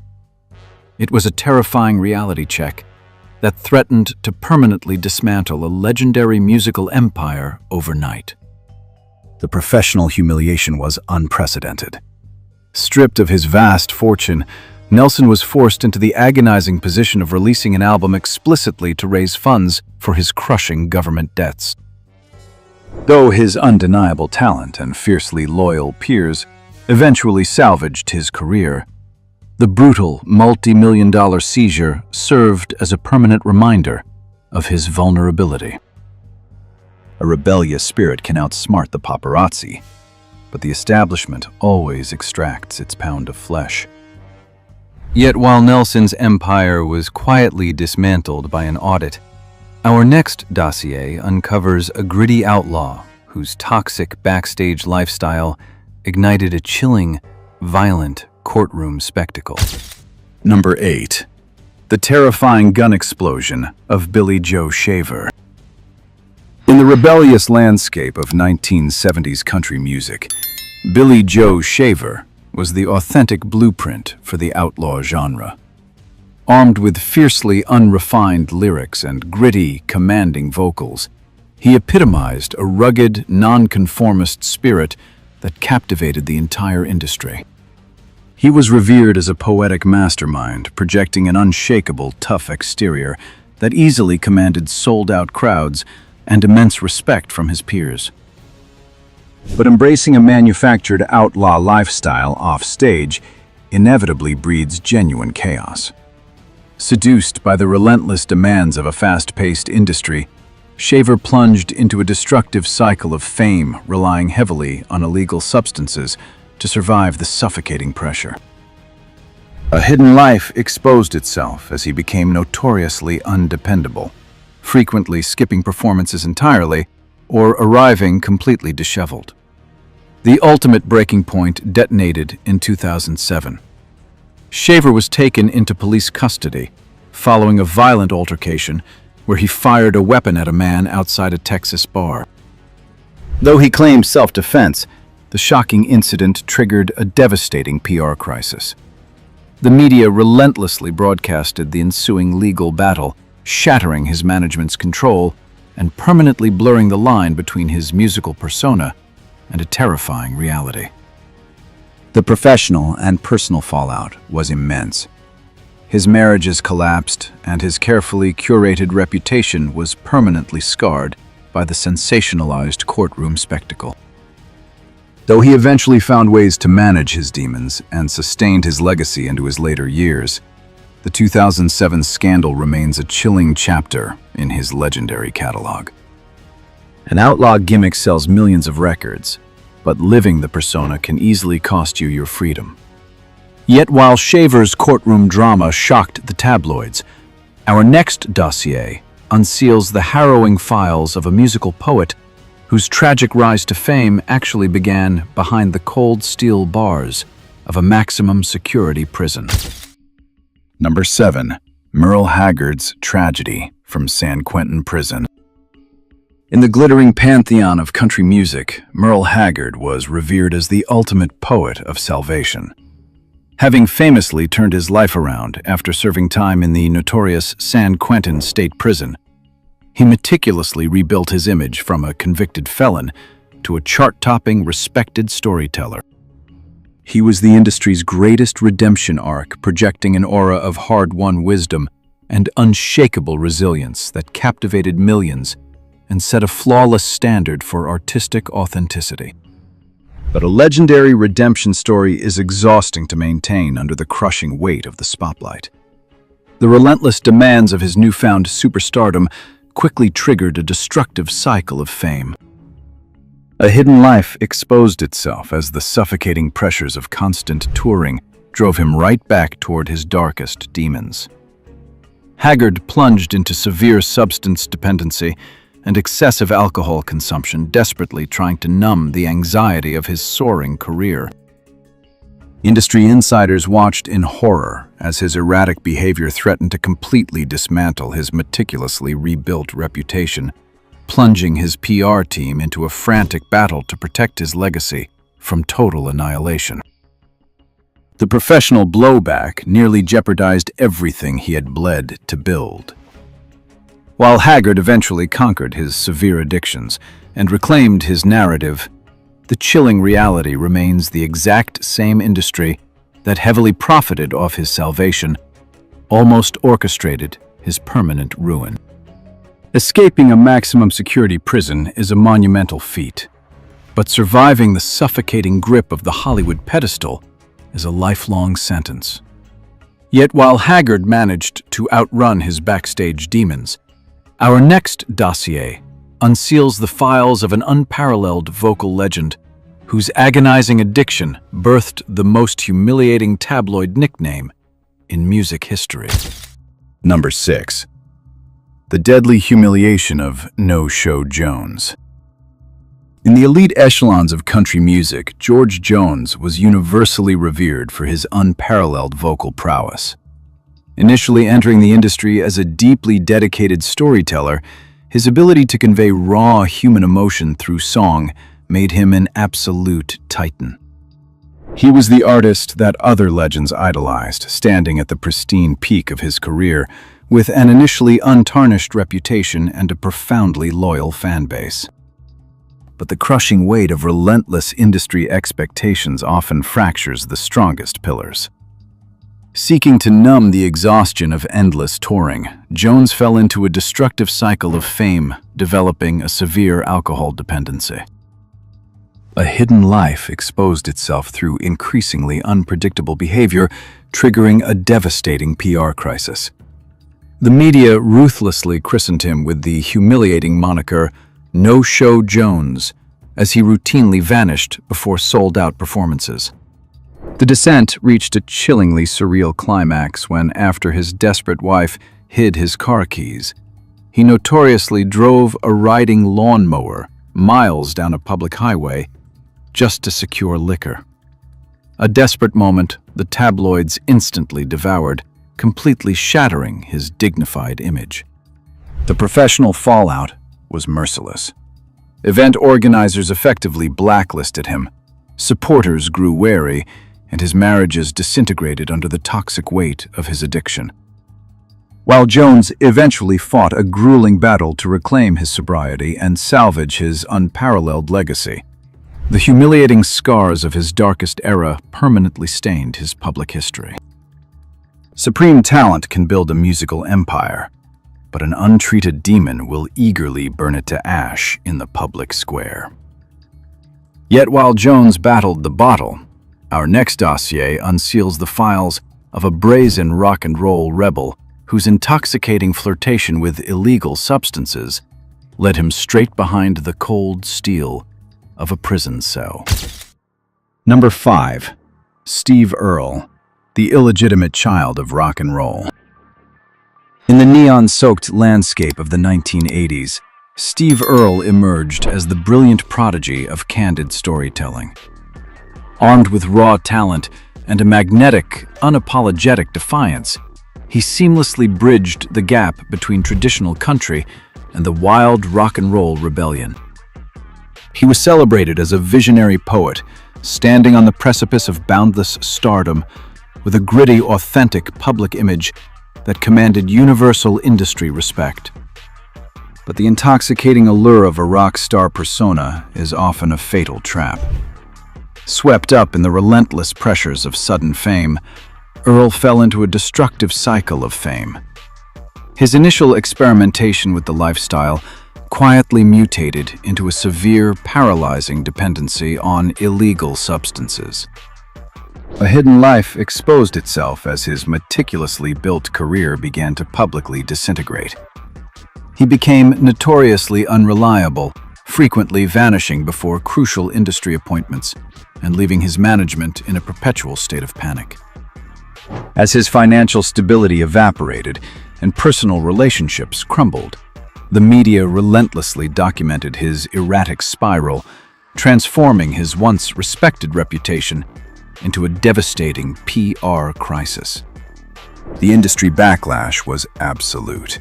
It was a terrifying reality check that threatened to permanently dismantle a legendary musical empire overnight. The professional humiliation was unprecedented. Stripped of his vast fortune, Nelson was forced into the agonizing position of releasing an album explicitly to raise funds for his crushing government debts. Though his undeniable talent and fiercely loyal peers eventually salvaged his career, the brutal multi-million-dollar seizure served as a permanent reminder of his vulnerability. A rebellious spirit can outsmart the paparazzi, but the establishment always extracts its pound of flesh. Yet while Nelson's empire was quietly dismantled by an audit, our next dossier uncovers a gritty outlaw whose toxic backstage lifestyle ignited a chilling, violent courtroom spectacle. Number 8. The terrifying gun explosion of Billy Joe Shaver. In the rebellious landscape of 1970s country music, Billy Joe Shaver was the authentic blueprint for the outlaw genre. Armed with fiercely unrefined lyrics and gritty, commanding vocals, he epitomized a rugged, nonconformist spirit that captivated the entire industry. He was revered as a poetic mastermind, projecting an unshakable, tough exterior that easily commanded sold-out crowds and immense respect from his peers. But embracing a manufactured outlaw lifestyle off-stage inevitably breeds genuine chaos. Seduced by the relentless demands of a fast-paced industry, Shaver plunged into a destructive cycle of fame, relying heavily on illegal substances to survive the suffocating pressure. A hidden life exposed itself as he became notoriously undependable, frequently skipping performances entirely or arriving completely disheveled. The ultimate breaking point detonated in 2007. Shaver was taken into police custody following a violent altercation where he fired a weapon at a man outside a Texas bar. Though he claimed self-defense, the shocking incident triggered a devastating PR crisis. The media relentlessly broadcasted the ensuing legal battle, shattering his management's control and permanently blurring the line between his musical persona and a terrifying reality. The professional and personal fallout was immense. His marriages collapsed, and his carefully curated reputation was permanently scarred by the sensationalized courtroom spectacle. Though he eventually found ways to manage his demons and sustained his legacy into his later years, the 2007 scandal remains a chilling chapter in his legendary catalog. An outlaw gimmick sells millions of records, but living the persona can easily cost you your freedom. Yet while Shaver's courtroom drama shocked the tabloids, our next dossier unseals the harrowing files of a musical poet whose tragic rise to fame actually began behind the cold steel bars of a maximum security prison. Number 7. Merle Haggard's Tragedy from San Quentin Prison. In the glittering pantheon of country music, Merle Haggard was revered as the ultimate poet of salvation. Having famously turned his life around after serving time in the notorious San Quentin State Prison, he meticulously rebuilt his image from a convicted felon to a chart-topping, respected storyteller. He was the industry's greatest redemption arc, projecting an aura of hard-won wisdom and unshakable resilience that captivated millions and set a flawless standard for artistic authenticity. But a legendary redemption story is exhausting to maintain under the crushing weight of the spotlight. The relentless demands of his newfound superstardom quickly triggered a destructive cycle of fame. A hidden life exposed itself as the suffocating pressures of constant touring drove him right back toward his darkest demons. Haggard plunged into severe substance dependency and excessive alcohol consumption, desperately trying to numb the anxiety of his soaring career. Industry insiders watched in horror as his erratic behavior threatened to completely dismantle his meticulously rebuilt reputation, plunging his PR team into a frantic battle to protect his legacy from total annihilation. The professional blowback nearly jeopardized everything he had bled to build. While Haggard eventually conquered his severe addictions and reclaimed his narrative, the chilling reality remains the exact same industry that heavily profited off his salvation, almost orchestrated his permanent ruin. Escaping a maximum security prison is a monumental feat, but surviving the suffocating grip of the Hollywood pedestal is a lifelong sentence. Yet while Haggard managed to outrun his backstage demons, our next dossier unseals the files of an unparalleled vocal legend whose agonizing addiction birthed the most humiliating tabloid nickname in music history. Number 6. The deadly humiliation of No-Show Jones. In the elite echelons of country music, George Jones was universally revered for his unparalleled vocal prowess. Initially entering the industry as a deeply dedicated storyteller, his ability to convey raw human emotion through song made him an absolute titan. He was the artist that other legends idolized, standing at the pristine peak of his career, with an initially untarnished reputation and a profoundly loyal fan base. but the crushing weight of relentless industry expectations often fractures the strongest pillars. Seeking to numb the exhaustion of endless touring, Jones fell into a destructive cycle of fame, developing a severe alcohol dependency. A hidden life exposed itself through increasingly unpredictable behavior, triggering a devastating PR crisis. The media ruthlessly christened him with the humiliating moniker "No-Show Jones," as he routinely vanished before sold-out performances. The descent reached a chillingly surreal climax when, after his desperate wife hid his car keys, he notoriously drove a riding lawnmower miles down a public highway just to secure liquor. A desperate moment the tabloids instantly devoured, completely shattering his dignified image. The professional fallout was merciless. Event organizers effectively blacklisted him, supporters grew wary, and his marriages disintegrated under the toxic weight of his addiction. While Jones eventually fought a grueling battle to reclaim his sobriety and salvage his unparalleled legacy, the humiliating scars of his darkest era permanently stained his public history. Supreme talent can build a musical empire, but an untreated demon will eagerly burn it to ash in the public square. Yet while Jones battled the bottle, our next dossier unseals the files of a brazen rock and roll rebel whose intoxicating flirtation with illegal substances led him straight behind the cold steel of a prison cell. Number 5. Steve Earle, the illegitimate child of rock and roll. In the neon-soaked landscape of the 1980s, Steve Earle emerged as the brilliant prodigy of candid storytelling. Armed with raw talent and a magnetic, unapologetic defiance, he seamlessly bridged the gap between traditional country and the wild rock and roll rebellion. He was celebrated as a visionary poet, standing on the precipice of boundless stardom with a gritty, authentic public image that commanded universal industry respect. But the intoxicating allure of a rock star persona is often a fatal trap. Swept up in the relentless pressures of sudden fame, Earle fell into a destructive cycle of fame. His initial experimentation with the lifestyle quietly mutated into a severe, paralyzing dependency on illegal substances. A hidden life exposed itself as his meticulously built career began to publicly disintegrate. He became notoriously unreliable, frequently vanishing before crucial industry appointments and leaving his management in a perpetual state of panic. As his financial stability evaporated and personal relationships crumbled, the media relentlessly documented his erratic spiral, transforming his once respected reputation into a devastating PR crisis. The industry backlash was absolute.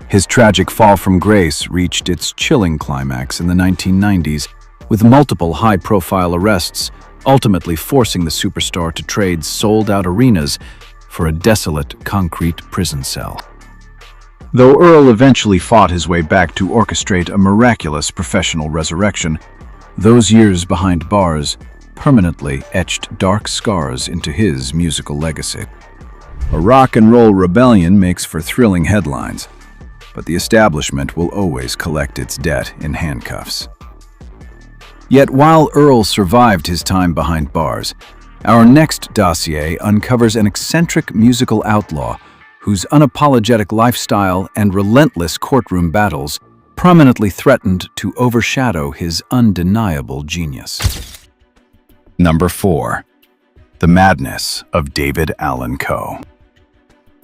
His tragic fall from grace reached its chilling climax in the 1990s, with multiple high-profile arrests ultimately forcing the superstar to trade sold-out arenas for a desolate concrete prison cell. Though Earle eventually fought his way back to orchestrate a miraculous professional resurrection, those years behind bars permanently etched dark scars into his musical legacy. A rock and roll rebellion makes for thrilling headlines, but the establishment will always collect its debt in handcuffs. Yet while Earle survived his time behind bars, our next dossier uncovers an eccentric musical outlaw whose unapologetic lifestyle and relentless courtroom battles prominently threatened to overshadow his undeniable genius. Number 4. The Madness of David Allan Coe.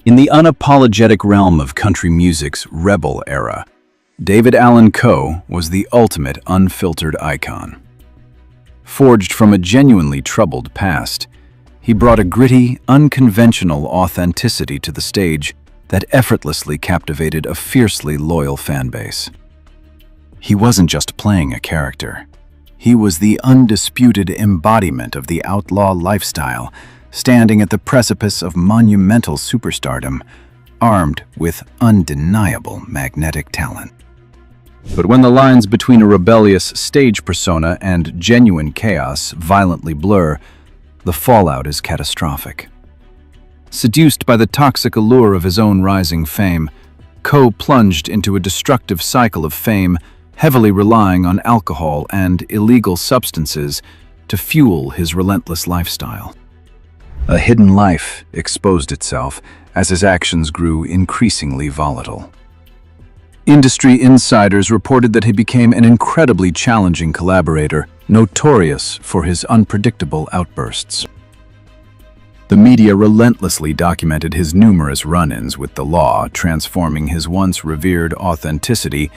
In the unapologetic realm of country music's rebel era, David Allan Coe was the ultimate unfiltered icon. Forged from a genuinely troubled past, he brought a gritty, unconventional authenticity to the stage that effortlessly captivated a fiercely loyal fan base. He wasn't just playing a character. He was the undisputed embodiment of the outlaw lifestyle, standing at the precipice of monumental superstardom, armed with undeniable magnetic talent. But when the lines between a rebellious stage persona and genuine chaos violently blur, the fallout is catastrophic. Seduced by the toxic allure of his own rising fame, Ko plunged into a destructive cycle of fame, heavily relying on alcohol and illegal substances to fuel his relentless lifestyle. A hidden life exposed itself as his actions grew increasingly volatile. Industry insiders reported that he became an incredibly challenging collaborator, notorious for his unpredictable outbursts. The media relentlessly documented his numerous run-ins with the law, transforming his once revered authenticity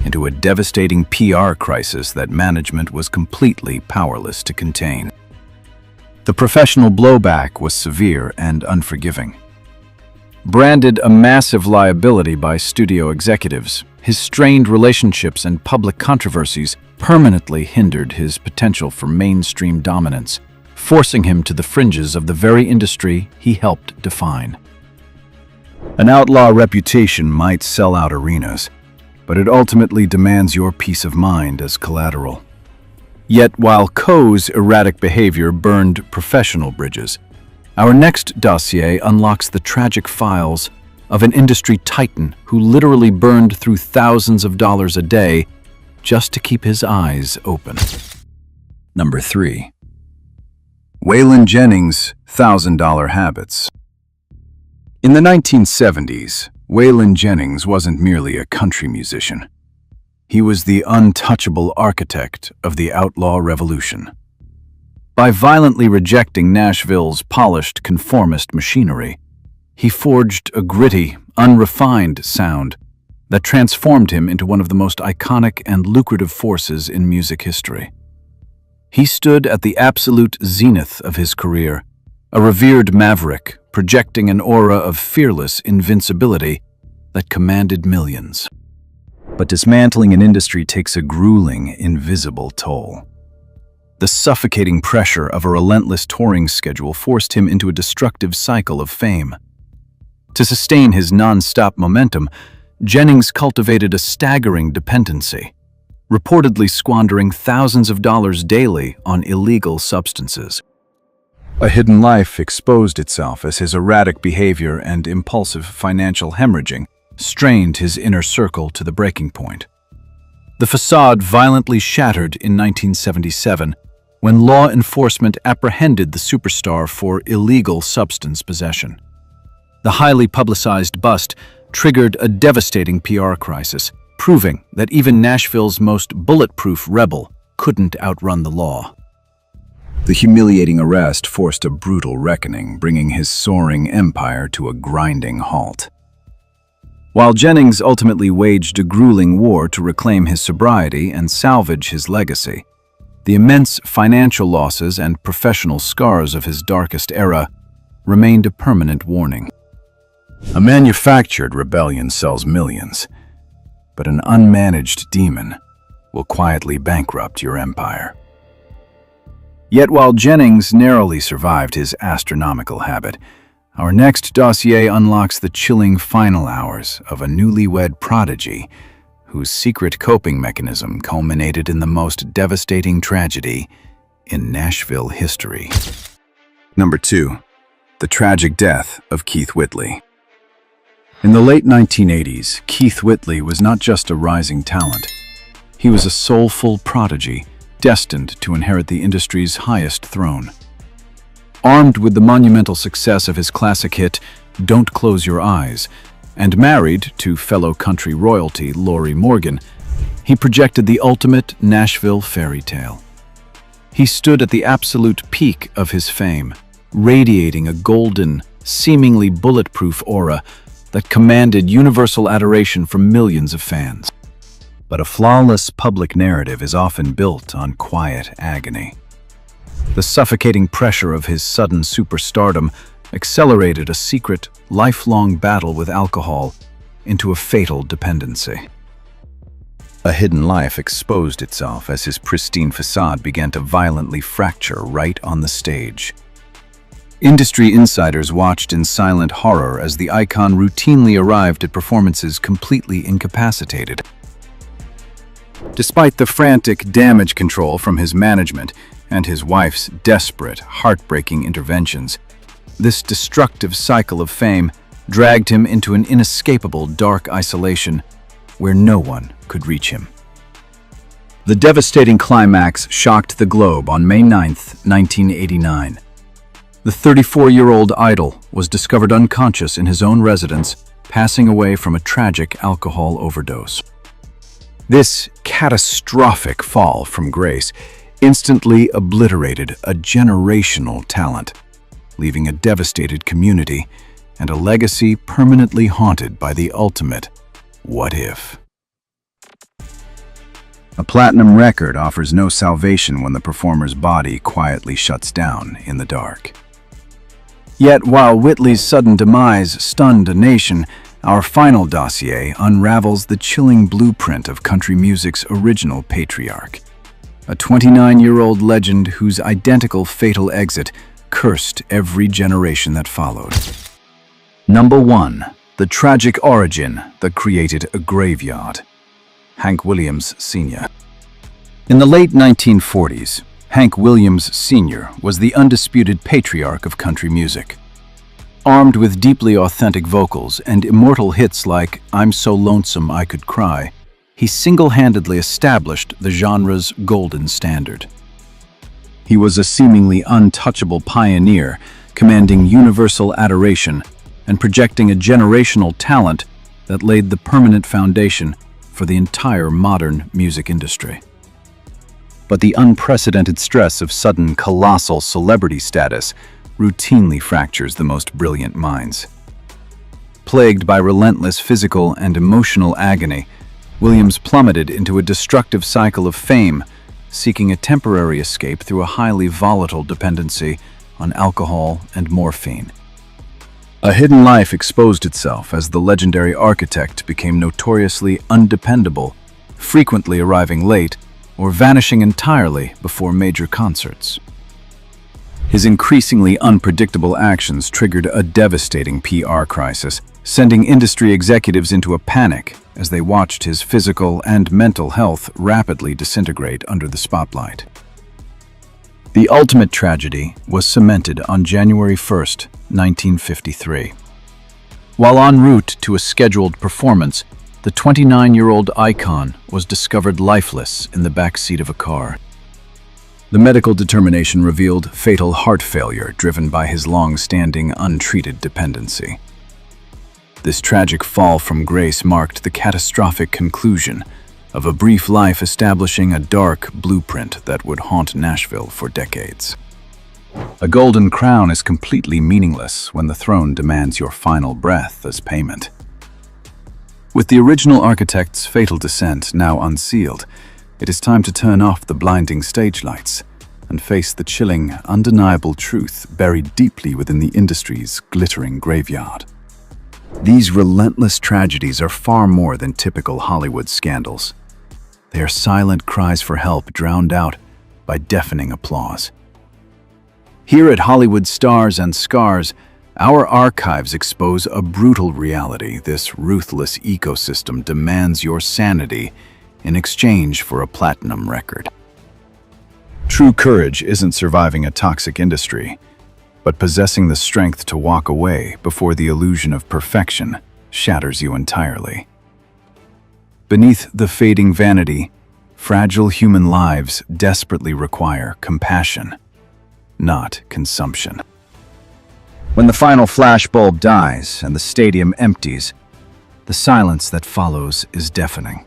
into a devastating PR crisis that management was completely powerless to contain. The professional blowback was severe and unforgiving. Branded a massive liability by studio executives, his strained relationships and public controversies permanently hindered his potential for mainstream dominance, forcing him to the fringes of the very industry he helped define. An outlaw reputation might sell out arenas, but it ultimately demands your peace of mind as collateral. Yet while Ko's erratic behavior burned professional bridges, our next dossier unlocks the tragic files of an industry titan who literally burned through thousands of dollars a day just to keep his eyes open. Number 3. Waylon Jennings' $1,000 habits. In the 1970s, Waylon Jennings wasn't merely a country musician. He was the untouchable architect of the outlaw revolution. By violently rejecting Nashville's polished conformist machinery, he forged a gritty, unrefined sound that transformed him into one of the most iconic and lucrative forces in music history. He stood at the absolute zenith of his career, a revered maverick projecting an aura of fearless invincibility that commanded millions. But dismantling an industry takes a grueling, invisible toll. The suffocating pressure of a relentless touring schedule forced him into a destructive cycle of fame. To sustain his non-stop momentum, Jennings cultivated a staggering dependency, reportedly squandering thousands of dollars daily on illegal substances. A hidden life exposed itself as his erratic behavior and impulsive financial hemorrhaging strained his inner circle to the breaking point. The facade violently shattered in 1977 when law enforcement apprehended the superstar for illegal substance possession. The highly publicized bust triggered a devastating PR crisis, proving that even Nashville's most bulletproof rebel couldn't outrun the law. The humiliating arrest forced a brutal reckoning, bringing his soaring empire to a grinding halt. While Jennings ultimately waged a grueling war to reclaim his sobriety and salvage his legacy, the immense financial losses and professional scars of his darkest era remained a permanent warning. A manufactured rebellion sells millions, but an unmanaged demon will quietly bankrupt your empire. Yet while Jennings narrowly survived his astronomical habit, our next dossier unlocks the chilling final hours of a newlywed prodigy whose secret coping mechanism culminated in the most devastating tragedy in Nashville history. Number 2. The tragic death of Keith Whitley. In the late 1980s, Keith Whitley was not just a rising talent. He was a soulful prodigy, destined to inherit the industry's highest throne. Armed with the monumental success of his classic hit, Don't Close Your Eyes, and married to fellow country royalty Lorrie Morgan, he projected the ultimate Nashville fairy tale. He stood at the absolute peak of his fame, radiating a golden, seemingly bulletproof aura that commanded universal adoration from millions of fans. But a flawless public narrative is often built on quiet agony. The suffocating pressure of his sudden superstardom accelerated a secret, lifelong battle with alcohol into a fatal dependency. A hidden life exposed itself as his pristine facade began to violently fracture right on the stage. Industry insiders watched in silent horror as the icon routinely arrived at performances completely incapacitated. Despite the frantic damage control from his management and his wife's desperate, heartbreaking interventions, this destructive cycle of fame dragged him into an inescapable dark isolation where no one could reach him. The devastating climax shocked the globe on May 9, 1989. The 34-year-old idol was discovered unconscious in his own residence, passing away from a tragic alcohol overdose. This catastrophic fall from grace instantly obliterated a generational talent, leaving a devastated community and a legacy permanently haunted by the ultimate what if. A platinum record offers no salvation when the performer's body quietly shuts down in the dark. Yet while Whitley's sudden demise stunned a nation, our final dossier unravels the chilling blueprint of country music's original patriarch, a 29-year-old legend whose identical fatal exit cursed every generation that followed. Number 1. The tragic origin that created a graveyard. Hank Williams Sr. In the late 1940s, Hank Williams Sr. was the undisputed patriarch of country music. Armed with deeply authentic vocals and immortal hits like "I'm So Lonesome I Could Cry," he single-handedly established the genre's golden standard. He was a seemingly untouchable pioneer, commanding universal adoration and projecting a generational talent that laid the permanent foundation for the entire modern music industry. But the unprecedented stress of sudden colossal celebrity status routinely fractures the most brilliant minds. Plagued by relentless physical and emotional agony, Williams plummeted into a destructive cycle of fame, seeking a temporary escape through a highly volatile dependency on alcohol and morphine. A hidden life exposed itself as the legendary architect became notoriously undependable, frequently arriving late or vanishing entirely before major concerts. His increasingly unpredictable actions triggered a devastating PR crisis, sending industry executives into a panic as they watched his physical and mental health rapidly disintegrate under the spotlight. The ultimate tragedy was cemented on January 1, 1953. While en route to a scheduled performance, the 29-year-old icon was discovered lifeless in the back seat of a car. The medical determination revealed fatal heart failure driven by his long-standing untreated dependency. This tragic fall from grace marked the catastrophic conclusion of a brief life establishing a dark blueprint that would haunt Nashville for decades. A golden crown is completely meaningless when the throne demands your final breath as payment. With the original architect's fatal descent now unsealed, it is time to turn off the blinding stage lights and face the chilling, undeniable truth buried deeply within the industry's glittering graveyard. These relentless tragedies are far more than typical Hollywood scandals. They are silent cries for help drowned out by deafening applause. Here at Hollywood Stars and Scars, our archives expose a brutal reality. This ruthless ecosystem demands your sanity in exchange for a platinum record. True courage isn't surviving a toxic industry, but possessing the strength to walk away before the illusion of perfection shatters you entirely. Beneath the fading vanity, fragile human lives desperately require compassion, not consumption. When the final flashbulb dies and the stadium empties, the silence that follows is deafening.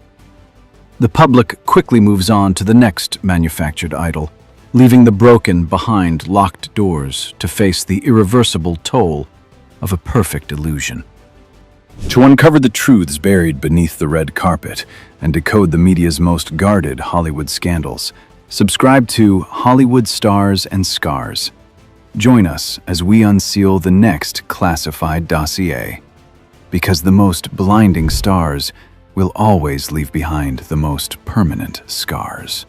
The public quickly moves on to the next manufactured idol, leaving the broken behind locked doors to face the irreversible toll of a perfect illusion. To uncover the truths buried beneath the red carpet and decode the media's most guarded Hollywood scandals, subscribe to Hollywood Stars and Scars. Join us as we unseal the next classified dossier, because the most blinding stars will always leave behind the most permanent scars.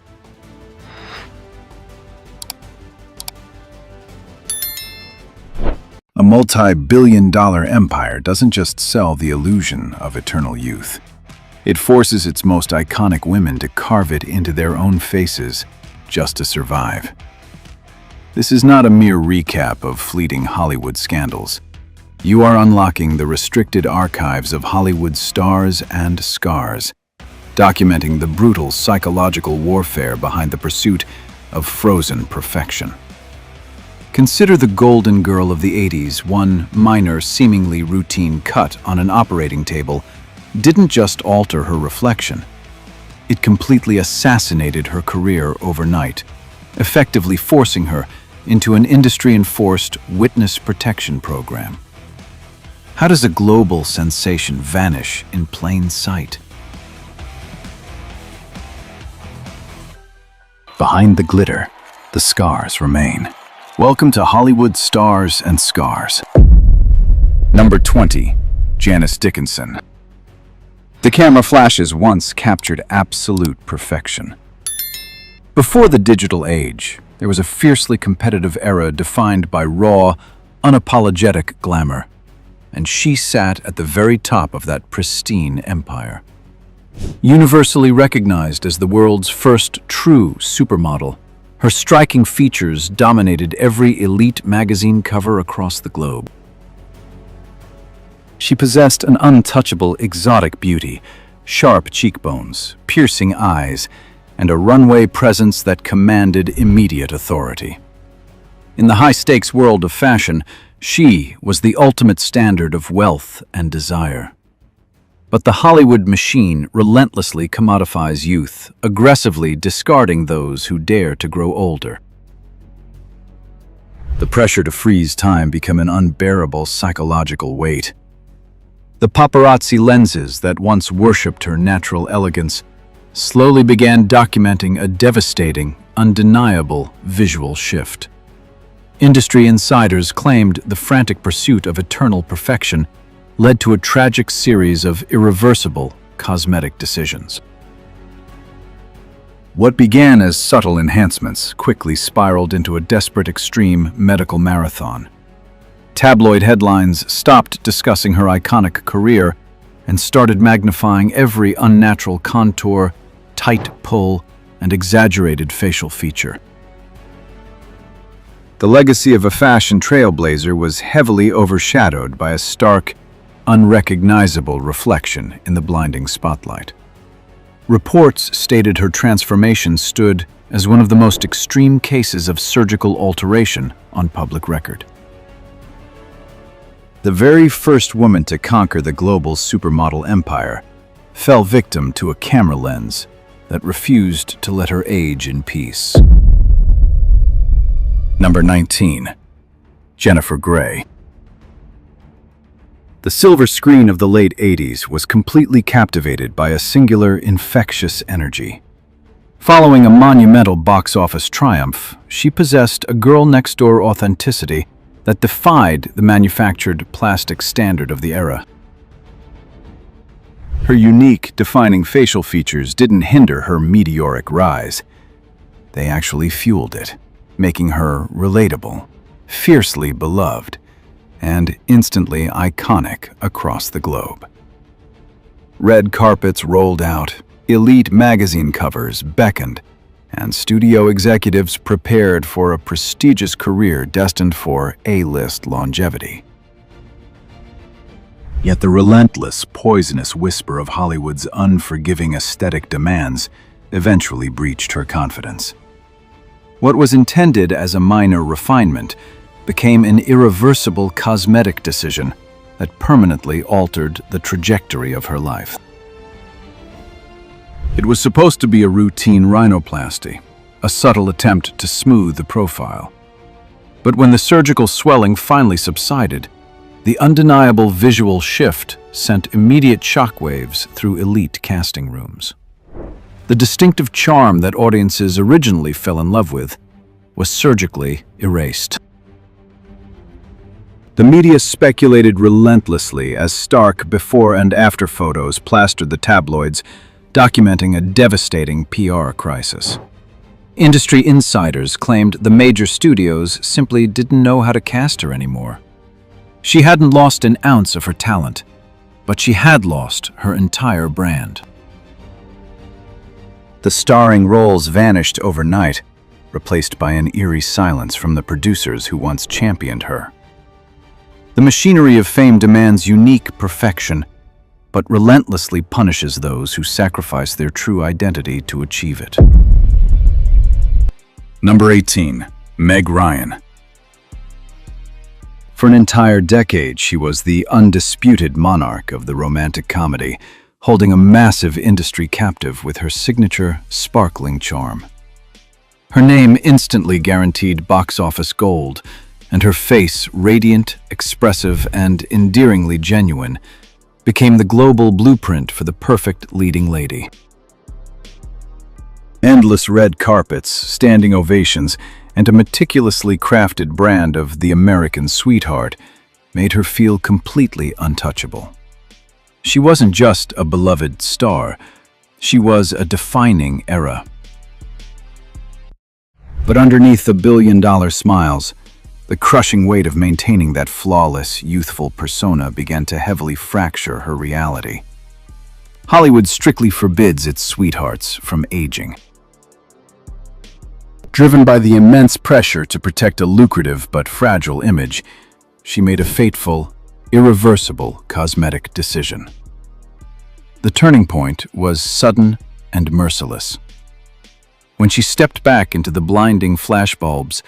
A multi-billion-dollar empire doesn't just sell the illusion of eternal youth. It forces its most iconic women to carve it into their own faces just to survive. This is not a mere recap of fleeting Hollywood scandals. You are unlocking the restricted archives of Hollywood's stars and scars, documenting the brutal psychological warfare behind the pursuit of frozen perfection. Consider the golden girl of the 80s. One minor, seemingly routine cut on an operating table didn't just alter her reflection. It completely assassinated her career overnight, effectively forcing her into an industry-enforced witness protection program. How does a global sensation vanish in plain sight? Behind the glitter, the scars remain. Welcome to Hollywood Stars and Scars. Number 20, Janice Dickinson. The camera flashes once captured absolute perfection. Before the digital age, there was a fiercely competitive era defined by raw, unapologetic glamour, and she sat at the very top of that pristine empire. Universally recognized as the world's first true supermodel, her striking features dominated every elite magazine cover across the globe. She possessed an untouchable exotic beauty, sharp cheekbones, piercing eyes, and a runway presence that commanded immediate authority. In the high-stakes world of fashion, she was the ultimate standard of wealth and desire. But the Hollywood machine relentlessly commodifies youth, aggressively discarding those who dare to grow older. The pressure to freeze time became an unbearable psychological weight. The paparazzi lenses that once worshipped her natural elegance slowly began documenting a devastating, undeniable visual shift. Industry insiders claimed the frantic pursuit of eternal perfection led to a tragic series of irreversible cosmetic decisions. What began as subtle enhancements quickly spiraled into a desperate extreme medical marathon. Tabloid headlines stopped discussing her iconic career and started magnifying every unnatural contour, tight pull, and exaggerated facial feature. The legacy of a fashion trailblazer was heavily overshadowed by a stark, unrecognizable reflection in the blinding spotlight. Reports stated her transformation stood as one of the most extreme cases of surgical alteration on public record. The very first woman to conquer the global supermodel empire fell victim to a camera lens that refused to let her age in peace. Number 19, Jennifer Grey. The silver screen of the late 80s was completely captivated by a singular, infectious energy. Following a monumental box office triumph, she possessed a girl-next-door authenticity that defied the manufactured plastic standard of the era. Her unique, defining facial features didn't hinder her meteoric rise. They actually fueled it, making her relatable, fiercely beloved, and instantly iconic across the globe. Red carpets rolled out, elite magazine covers beckoned, and studio executives prepared for a prestigious career destined for A-list longevity. Yet the relentless, poisonous whisper of Hollywood's unforgiving aesthetic demands eventually breached her confidence. What was intended as a minor refinement became an irreversible cosmetic decision that permanently altered the trajectory of her life. It was supposed to be a routine rhinoplasty, a subtle attempt to smooth the profile. But when the surgical swelling finally subsided, the undeniable visual shift sent immediate shockwaves through elite casting rooms. The distinctive charm that audiences originally fell in love with was surgically erased. The media speculated relentlessly as stark before and after photos plastered the tabloids, documenting a devastating PR crisis. Industry insiders claimed the major studios simply didn't know how to cast her anymore. She hadn't lost an ounce of her talent, but she had lost her entire brand. The starring roles vanished overnight, replaced by an eerie silence from the producers who once championed her. The machinery of fame demands unique perfection, but relentlessly punishes those who sacrifice their true identity to achieve it. Number 18. Meg Ryan. For an entire decade, she was the undisputed monarch of the romantic comedy, holding a massive industry captive with her signature, sparkling charm. Her name instantly guaranteed box office gold, and her face, radiant, expressive, and endearingly genuine, became the global blueprint for the perfect leading lady. Endless red carpets, standing ovations, and a meticulously crafted brand of the American sweetheart made her feel completely untouchable. She wasn't just a beloved star, she was a defining era. But underneath the billion-dollar smiles, the crushing weight of maintaining that flawless, youthful persona began to heavily fracture her reality. Hollywood strictly forbids its sweethearts from aging. Driven by the immense pressure to protect a lucrative but fragile image, she made a fateful, irreversible cosmetic decision. The turning point was sudden and merciless. When she stepped back into the blinding flashbulbs,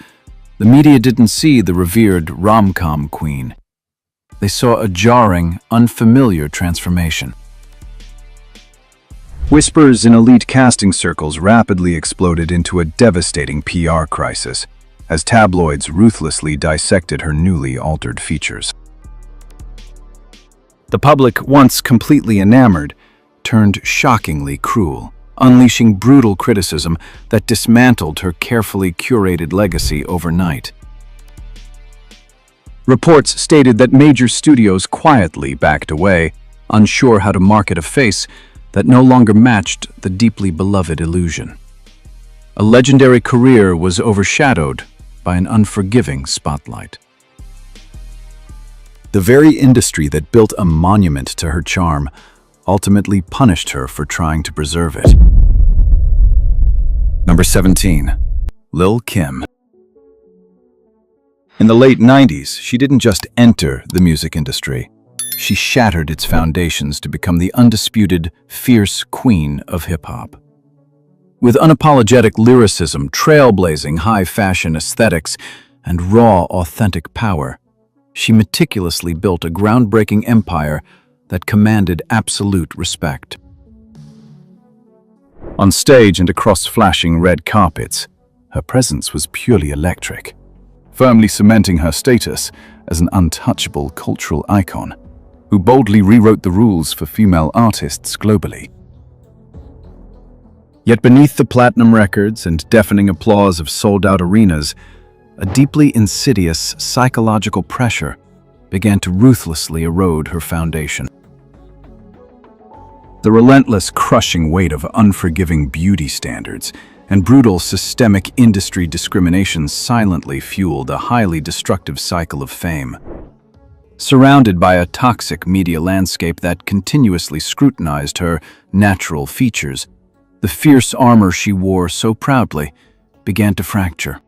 the media didn't see the revered rom-com queen. They saw a jarring, unfamiliar transformation. Whispers in elite casting circles rapidly exploded into a devastating PR crisis as tabloids ruthlessly dissected her newly altered features. The public, once completely enamored, turned shockingly cruel, unleashing brutal criticism that dismantled her carefully curated legacy overnight. Reports stated that major studios quietly backed away, unsure how to market a face that no longer matched the deeply beloved illusion. A legendary career was overshadowed by an unforgiving spotlight. The very industry that built a monument to her charm ultimately punished her for trying to preserve it. Number 17. Lil' Kim. In the late 90s, she didn't just enter the music industry. She shattered its foundations to become the undisputed, fierce queen of hip-hop. With unapologetic lyricism, trailblazing high-fashion aesthetics, and raw, authentic power, she meticulously built a groundbreaking empire that commanded absolute respect. On stage and across flashing red carpets, her presence was purely electric, firmly cementing her status as an untouchable cultural icon who boldly rewrote the rules for female artists globally. Yet beneath the platinum records and deafening applause of sold-out arenas, a deeply insidious psychological pressure began to ruthlessly erode her foundation. The relentless, crushing weight of unforgiving beauty standards and brutal systemic industry discrimination silently fueled a highly destructive cycle of fame. Surrounded by a toxic media landscape that continuously scrutinized her natural features, the fierce armor she wore so proudly began to fracture.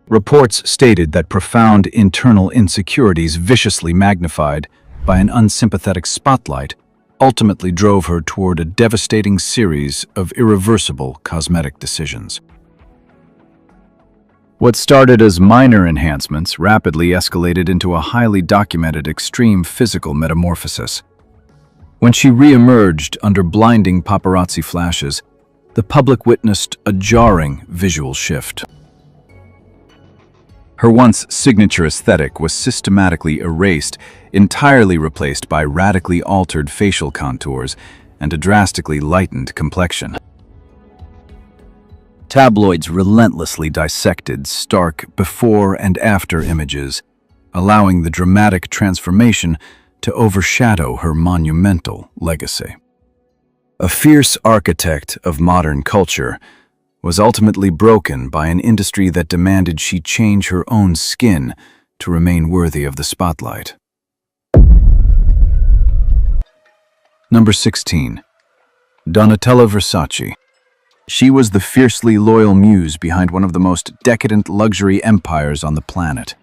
Reports stated that profound internal insecurities viciously magnified by an unsympathetic spotlight ultimately drove her toward a devastating series of irreversible cosmetic decisions. What started as minor enhancements rapidly escalated into a highly documented extreme physical metamorphosis. When she re-emerged under blinding paparazzi flashes, the public witnessed a jarring visual shift. Her once signature aesthetic was systematically erased, entirely replaced by radically altered facial contours and a drastically lightened complexion. Tabloids relentlessly dissected stark before and after images, allowing the dramatic transformation to overshadow her monumental legacy. A fierce architect of modern culture was ultimately broken by an industry that demanded she change her own skin to remain worthy of the spotlight. Number 16. Donatella Versace. She was the fiercely loyal muse behind one of the most decadent luxury empires on the planet.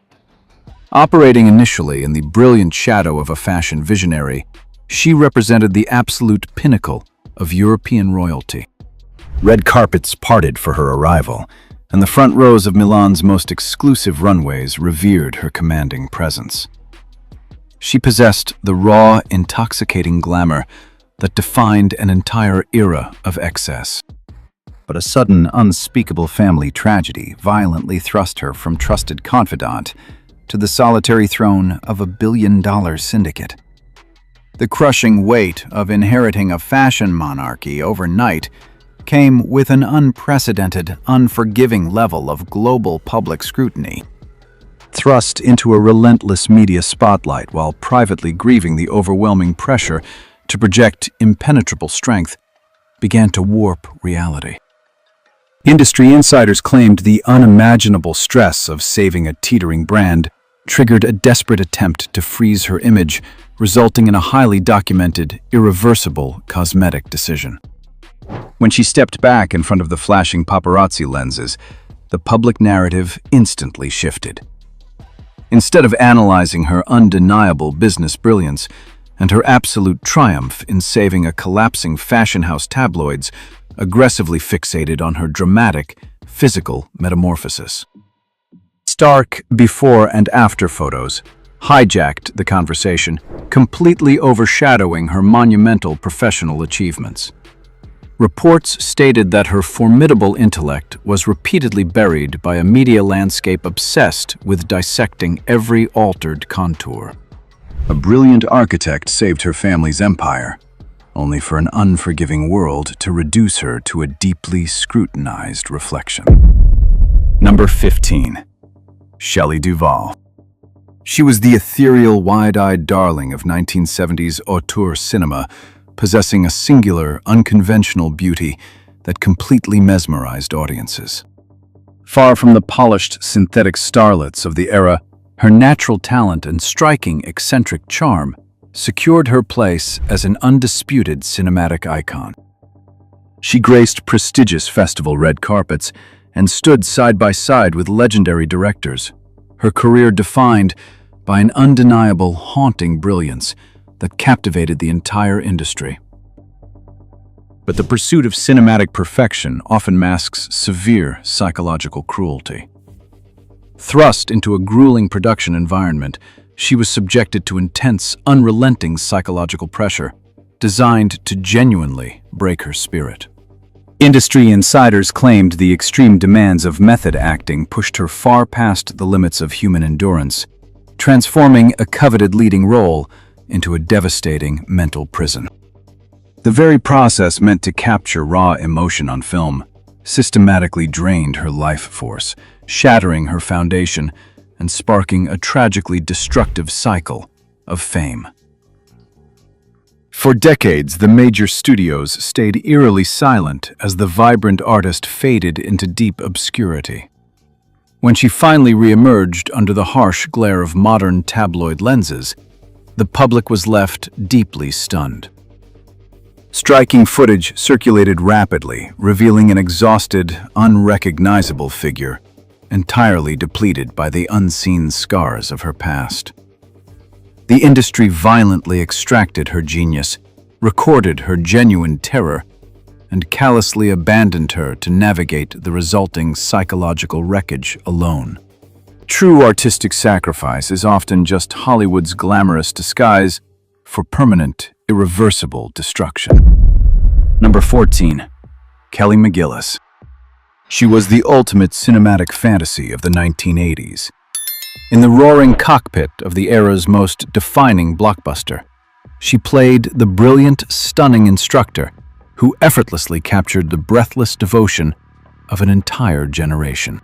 Operating initially in the brilliant shadow of a fashion visionary, she represented the absolute pinnacle of European royalty. Red carpets parted for her arrival, and the front rows of Milan's most exclusive runways revered her commanding presence. She possessed the raw, intoxicating glamour that defined an entire era of excess. But a sudden, unspeakable family tragedy violently thrust her from trusted confidant to the solitary throne of a billion-dollar syndicate. The crushing weight of inheriting a fashion monarchy overnight came with an unprecedented, unforgiving level of global public scrutiny. Thrust into a relentless media spotlight while privately grieving the overwhelming pressure to project impenetrable strength began to warp reality. Industry insiders claimed the unimaginable stress of saving a teetering brand triggered a desperate attempt to freeze her image, resulting in a highly documented, irreversible cosmetic decision. When she stepped back in front of the flashing paparazzi lenses, the public narrative instantly shifted. Instead of analyzing her undeniable business brilliance and her absolute triumph in saving a collapsing fashion house, tabloids aggressively fixated on her dramatic, physical metamorphosis. Stark before and after photos hijacked the conversation, completely overshadowing her monumental professional achievements. Reports stated that her formidable intellect was repeatedly buried by a media landscape obsessed with dissecting every altered contour. A brilliant architect saved her family's empire, only for an unforgiving world to reduce her to a deeply scrutinized reflection. Number 15. Shelley Duvall. She was the ethereal, wide-eyed darling of 1970s auteur cinema, possessing a singular, unconventional beauty that completely mesmerized audiences. Far from the polished, synthetic starlets of the era, her natural talent and striking, eccentric charm secured her place as an undisputed cinematic icon. She graced prestigious festival red carpets and stood side by side with legendary directors, her career defined by an undeniable, haunting brilliance that captivated the entire industry. But the pursuit of cinematic perfection often masks severe psychological cruelty. Thrust into a grueling production environment, she was subjected to intense, unrelenting psychological pressure, designed to genuinely break her spirit. Industry insiders claimed the extreme demands of method acting pushed her far past the limits of human endurance, transforming a coveted leading role into a devastating mental prison. The very process meant to capture raw emotion on film systematically drained her life force, shattering her foundation and sparking a tragically destructive cycle of fame. For decades, the major studios stayed eerily silent as the vibrant artist faded into deep obscurity. When she finally re-emerged under the harsh glare of modern tabloid lenses, the public was left deeply stunned. Striking footage circulated rapidly, revealing an exhausted, unrecognizable figure, entirely depleted by the unseen scars of her past. The industry violently extracted her genius, recorded her genuine terror, and callously abandoned her to navigate the resulting psychological wreckage alone. True artistic sacrifice is often just Hollywood's glamorous disguise for permanent, irreversible destruction. Number 14. Kelly McGillis. She was the ultimate cinematic fantasy of the 1980s. In the roaring cockpit of the era's most defining blockbuster, she played the brilliant, stunning instructor who effortlessly captured the breathless devotion of an entire generation.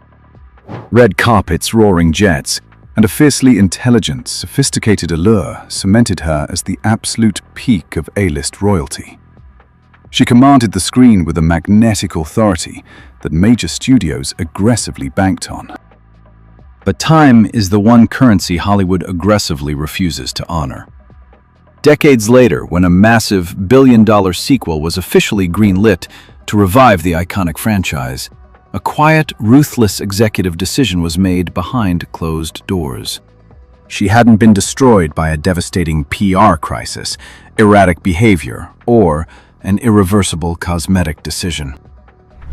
Red carpets, roaring jets, and a fiercely intelligent, sophisticated allure cemented her as the absolute peak of A-list royalty. She commanded the screen with a magnetic authority that major studios aggressively banked on. But time is the one currency Hollywood aggressively refuses to honor. Decades later, when a massive billion-dollar sequel was officially greenlit to revive the iconic franchise, a quiet, ruthless executive decision was made behind closed doors. She hadn't been destroyed by a devastating PR crisis, erratic behavior, or an irreversible cosmetic decision.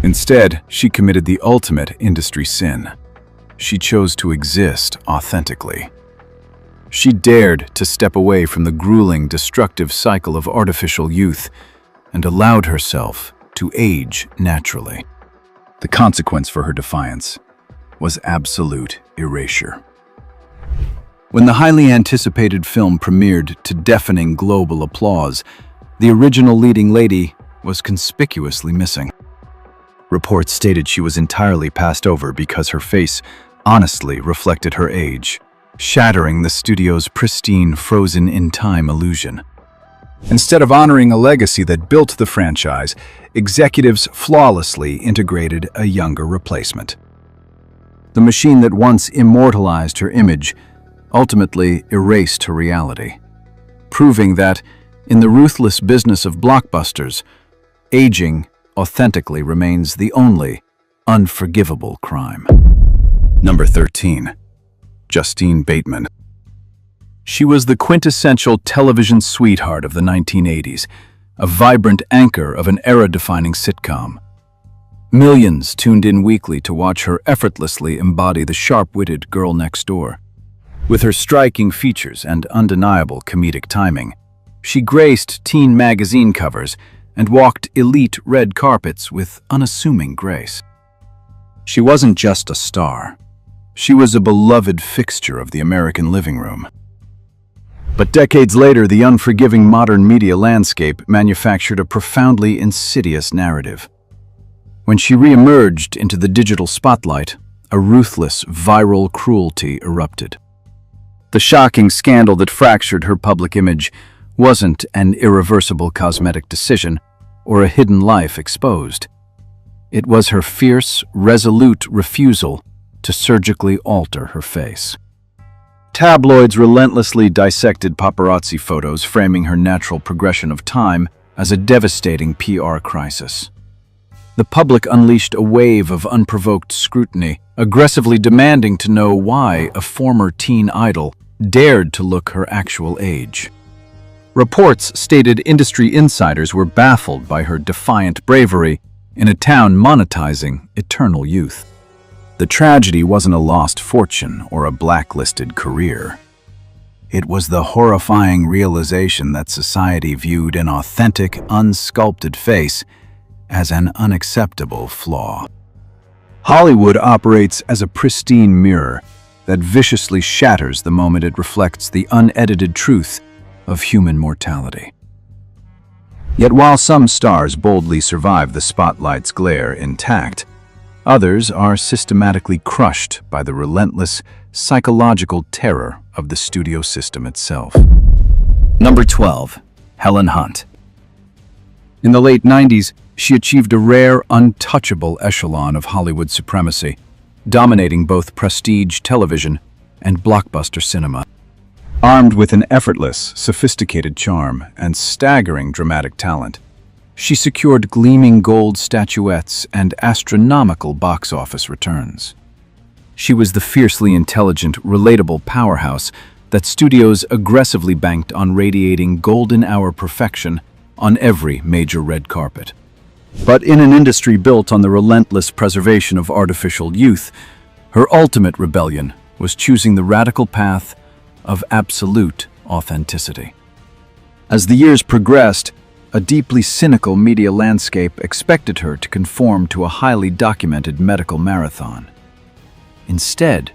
Instead, she committed the ultimate industry sin. She chose to exist authentically. She dared to step away from the grueling, destructive cycle of artificial youth and allowed herself to age naturally. The consequence for her defiance was absolute erasure. When the highly anticipated film premiered to deafening global applause, the original leading lady was conspicuously missing. Reports stated she was entirely passed over because her face honestly reflected her age, shattering the studio's pristine frozen-in-time illusion. Instead of honoring a legacy that built the franchise, executives flawlessly integrated a younger replacement. The machine that once immortalized her image ultimately erased her reality, proving that, in the ruthless business of blockbusters, aging authentically remains the only unforgivable crime. Number 13. Justine Bateman. She was the quintessential television sweetheart of the 1980s, a vibrant anchor of an era-defining sitcom. Millions tuned in weekly to watch her effortlessly embody the sharp-witted girl next door. With her striking features and undeniable comedic timing, she graced teen magazine covers and walked elite red carpets with unassuming grace. She wasn't just a star. She was a beloved fixture of the American living room. But decades later, the unforgiving modern media landscape manufactured a profoundly insidious narrative. When she re-emerged into the digital spotlight, a ruthless, viral cruelty erupted. The shocking scandal that fractured her public image wasn't an irreversible cosmetic decision or a hidden life exposed. It was her fierce, resolute refusal to surgically alter her face. Tabloids relentlessly dissected paparazzi photos, framing her natural progression of time as a devastating PR crisis. The public unleashed a wave of unprovoked scrutiny, aggressively demanding to know why a former teen idol dared to look her actual age. Reports stated industry insiders were baffled by her defiant bravery in a town monetizing eternal youth. The tragedy wasn't a lost fortune or a blacklisted career. It was the horrifying realization that society viewed an authentic, unsculpted face as an unacceptable flaw. Hollywood operates as a pristine mirror that viciously shatters the moment it reflects the unedited truth of human mortality. Yet while some stars boldly survive the spotlight's glare intact, others are systematically crushed by the relentless psychological terror of the studio system itself. Number 12. Helen Hunt. In the late 90s, she achieved a rare, untouchable echelon of Hollywood supremacy, dominating both prestige television and blockbuster cinema. Armed with an effortless, sophisticated charm and staggering dramatic talent, she secured gleaming gold statuettes and astronomical box office returns. She was the fiercely intelligent, relatable powerhouse that studios aggressively banked on radiating golden-hour perfection on every major red carpet. But in an industry built on the relentless preservation of artificial youth, her ultimate rebellion was choosing the radical path of absolute authenticity. As the years progressed, a deeply cynical media landscape expected her to conform to a highly documented medical marathon. Instead,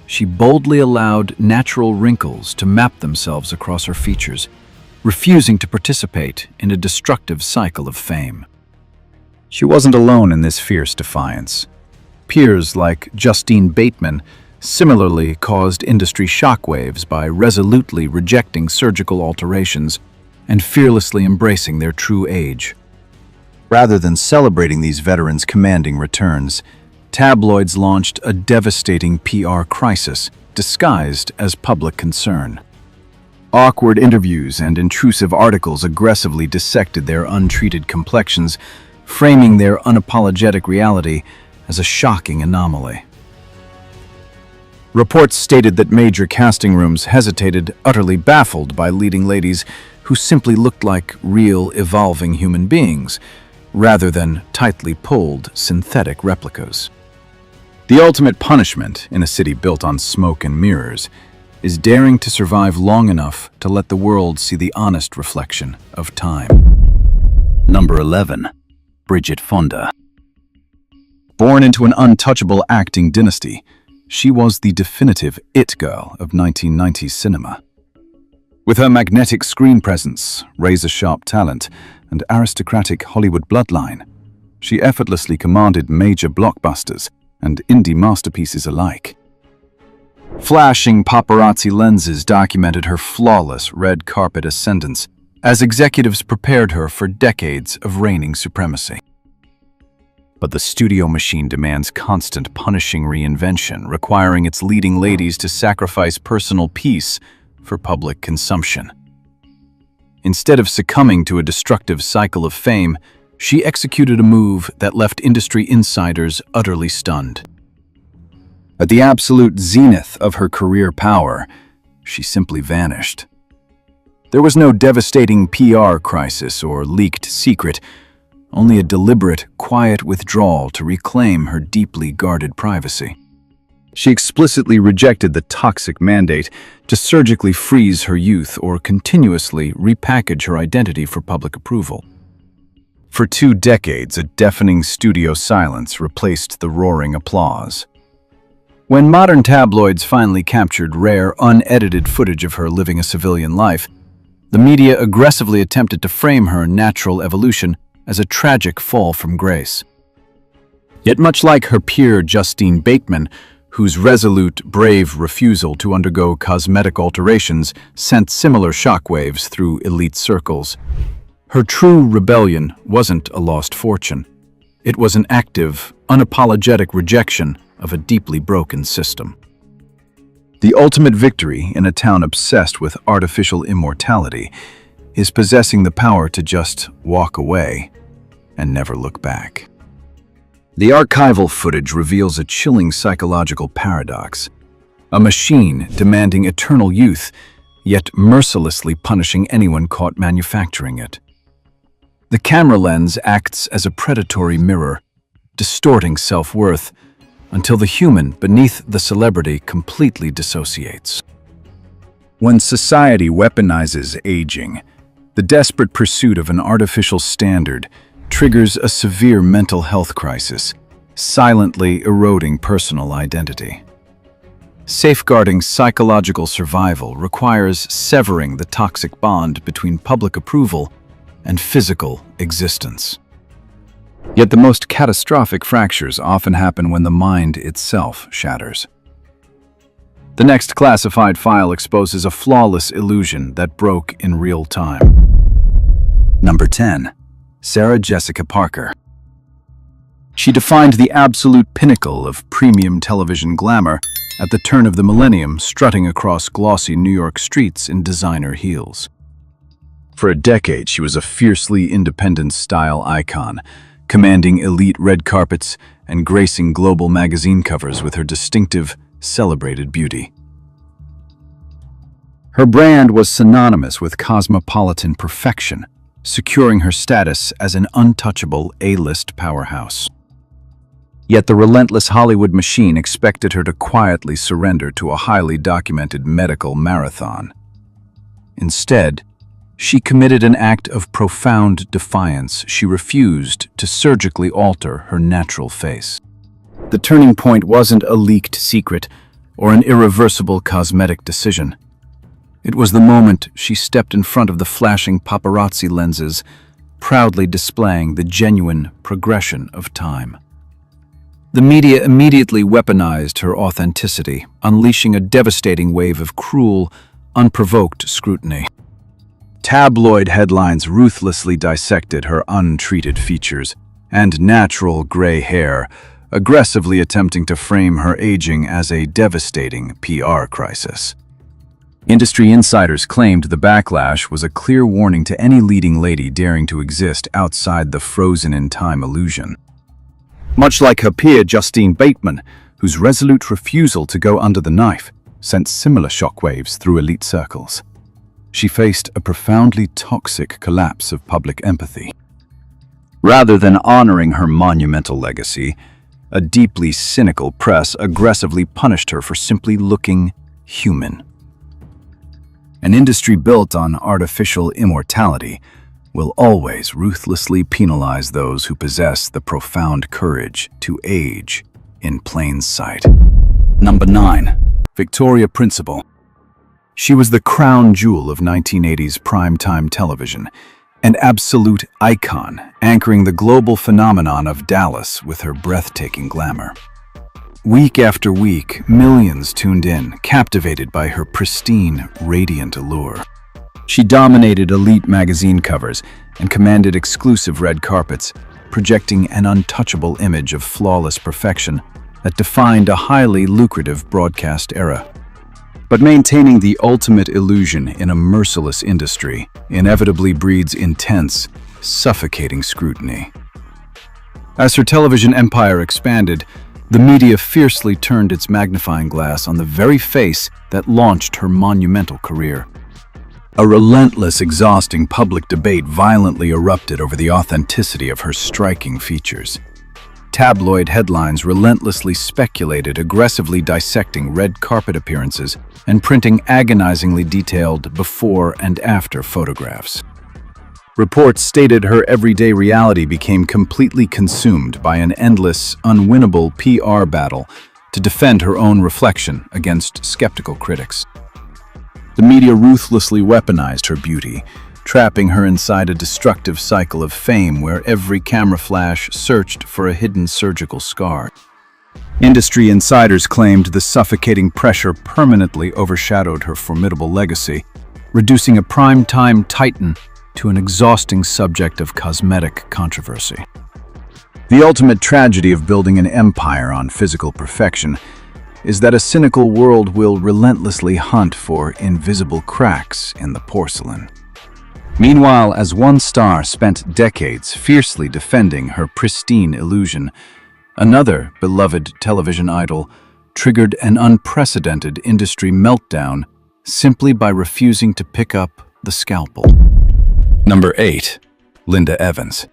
she boldly allowed natural wrinkles to map themselves across her features, refusing to participate in a destructive cycle of fame. She wasn't alone in this fierce defiance. Peers like Justine Bateman similarly caused industry shockwaves by resolutely rejecting surgical alterations and fearlessly embracing their true age. Rather than celebrating these veterans' commanding returns, tabloids launched a devastating PR crisis disguised as public concern. Awkward interviews and intrusive articles aggressively dissected their untreated complexions, framing their unapologetic reality as a shocking anomaly. Reports stated that major casting rooms hesitated, utterly baffled by leading ladies who simply looked like real, evolving human beings, rather than tightly pulled synthetic replicas. The ultimate punishment in a city built on smoke and mirrors is daring to survive long enough to let the world see the honest reflection of time. Number 11. Bridget Fonda. Born into an untouchable acting dynasty, she was the definitive it girl of 1990s cinema. With her magnetic screen presence, razor-sharp talent, and aristocratic Hollywood bloodline, she effortlessly commanded major blockbusters and indie masterpieces alike. Flashing paparazzi lenses documented her flawless red carpet ascendance as executives prepared her for decades of reigning supremacy. But the studio machine demands constant punishing reinvention, requiring its leading ladies to sacrifice personal peace for public consumption. Instead of succumbing to a destructive cycle of fame, she executed a move that left industry insiders utterly stunned. At the absolute zenith of her career power, she simply vanished. There was no devastating PR crisis or leaked secret, only a deliberate, quiet withdrawal to reclaim her deeply guarded privacy. She explicitly rejected the toxic mandate to surgically freeze her youth or continuously repackage her identity for public approval. For 2 decades, a deafening studio silence replaced the roaring applause. When modern tabloids finally captured rare, unedited footage of her living a civilian life, the media aggressively attempted to frame her natural evolution as a tragic fall from grace. Yet much like her peer Justine Bateman, whose resolute, brave refusal to undergo cosmetic alterations sent similar shockwaves through elite circles, her true rebellion wasn't a lost fortune. It was an active, unapologetic rejection of a deeply broken system. The ultimate victory in a town obsessed with artificial immortality is possessing the power to just walk away and never look back. The archival footage reveals a chilling psychological paradox. A machine demanding eternal youth, yet mercilessly punishing anyone caught manufacturing it. The camera lens acts as a predatory mirror, distorting self-worth until the human beneath the celebrity completely dissociates. When society weaponizes aging, the desperate pursuit of an artificial standard triggers a severe mental health crisis, silently eroding personal identity. Safeguarding psychological survival requires severing the toxic bond between public approval and physical existence. Yet the most catastrophic fractures often happen when the mind itself shatters. The next classified file exposes a flawless illusion that broke in real time. Number 10. Sarah Jessica Parker. She defined the absolute pinnacle of premium television glamour at the turn of the millennium, strutting across glossy New York streets in designer heels. For a decade, she was a fiercely independent style icon, commanding elite red carpets and gracing global magazine covers with her distinctive, celebrated beauty. Her brand was synonymous with cosmopolitan perfection, securing her status as an untouchable A-list powerhouse. Yet the relentless Hollywood machine expected her to quietly surrender to a highly documented medical marathon. Instead, she committed an act of profound defiance. She refused to surgically alter her natural face. The turning point wasn't a leaked secret or an irreversible cosmetic decision. It was the moment she stepped in front of the flashing paparazzi lenses, proudly displaying the genuine progression of time. The media immediately weaponized her authenticity, unleashing a devastating wave of cruel, unprovoked scrutiny. Tabloid headlines ruthlessly dissected her untreated features and natural gray hair, aggressively attempting to frame her aging as a devastating PR crisis. Industry insiders claimed the backlash was a clear warning to any leading lady daring to exist outside the frozen-in-time illusion. Much like her peer Justine Bateman, whose resolute refusal to go under the knife sent similar shockwaves through elite circles. She faced a profoundly toxic collapse of public empathy. Rather than honoring her monumental legacy, a deeply cynical press aggressively punished her for simply looking human. An industry built on artificial immortality will always ruthlessly penalize those who possess the profound courage to age in plain sight. Number 9. Victoria Principal. She was the crown jewel of 1980s primetime television, an absolute icon anchoring the global phenomenon of Dallas with her breathtaking glamour. Week after week, millions tuned in, captivated by her pristine, radiant allure. She dominated elite magazine covers and commanded exclusive red carpets, projecting an untouchable image of flawless perfection that defined a highly lucrative broadcast era. But maintaining the ultimate illusion in a merciless industry inevitably breeds intense, suffocating scrutiny. As her television empire expanded, the media fiercely turned its magnifying glass on the very face that launched her monumental career. A relentless, exhausting public debate violently erupted over the authenticity of her striking features. Tabloid headlines relentlessly speculated, aggressively dissecting red carpet appearances and printing agonizingly detailed before and after photographs. Reports stated her everyday reality became completely consumed by an endless, unwinnable PR battle to defend her own reflection against skeptical critics. The media ruthlessly weaponized her beauty, trapping her inside a destructive cycle of fame where every camera flash searched for a hidden surgical scar. Industry insiders claimed the suffocating pressure permanently overshadowed her formidable legacy, reducing a prime-time titan to an exhausting subject of cosmetic controversy. The ultimate tragedy of building an empire on physical perfection is that a cynical world will relentlessly hunt for invisible cracks in the porcelain. Meanwhile, as one star spent decades fiercely defending her pristine illusion, another beloved television idol triggered an unprecedented industry meltdown simply by refusing to pick up the scalpel. Number 8. Linda Evans.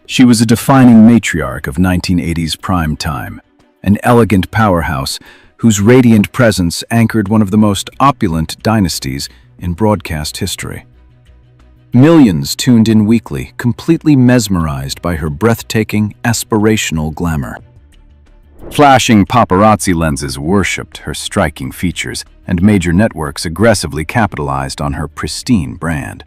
She was a defining matriarch of 1980s prime time, an elegant powerhouse whose radiant presence anchored one of the most opulent dynasties in broadcast history. Millions tuned in weekly, completely mesmerized by her breathtaking, aspirational glamour. Flashing paparazzi lenses worshipped her striking features, and major networks aggressively capitalized on her pristine brand.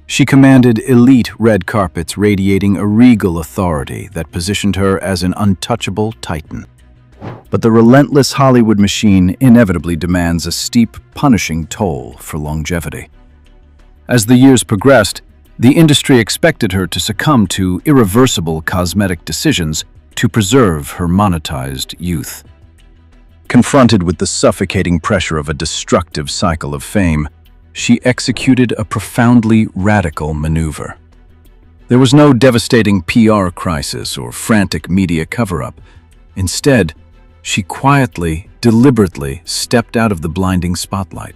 She commanded elite red carpets radiating a regal authority that positioned her as an untouchable titan. But the relentless Hollywood machine inevitably demands a steep, punishing toll for longevity. As the years progressed, the industry expected her to succumb to irreversible cosmetic decisions to preserve her monetized youth. Confronted with the suffocating pressure of a destructive cycle of fame, she executed a profoundly radical maneuver. There was no devastating PR crisis or frantic media cover-up. Instead, she quietly, deliberately stepped out of the blinding spotlight.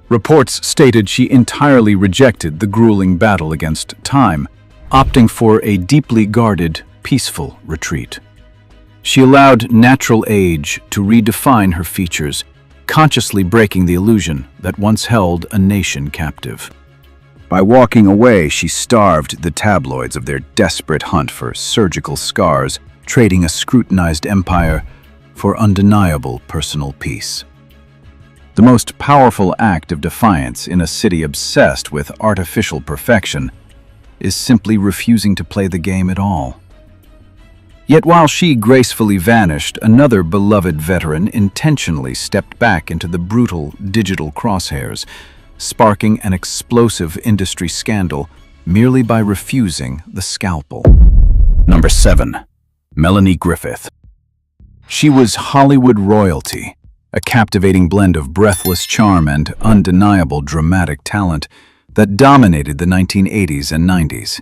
Reports stated she entirely rejected the grueling battle against time, opting for a deeply guarded, peaceful retreat. She allowed natural age to redefine her features, consciously breaking the illusion that once held a nation captive. By walking away, she starved the tabloids of their desperate hunt for surgical scars, trading a scrutinized empire for undeniable personal peace. The most powerful act of defiance in a city obsessed with artificial perfection is simply refusing to play the game at all. Yet while she gracefully vanished, another beloved veteran intentionally stepped back into the brutal digital crosshairs, sparking an explosive industry scandal merely by refusing the scalpel. Number 7. Melanie Griffith. She was Hollywood royalty, a captivating blend of breathless charm and undeniable dramatic talent that dominated the 1980s and 90s.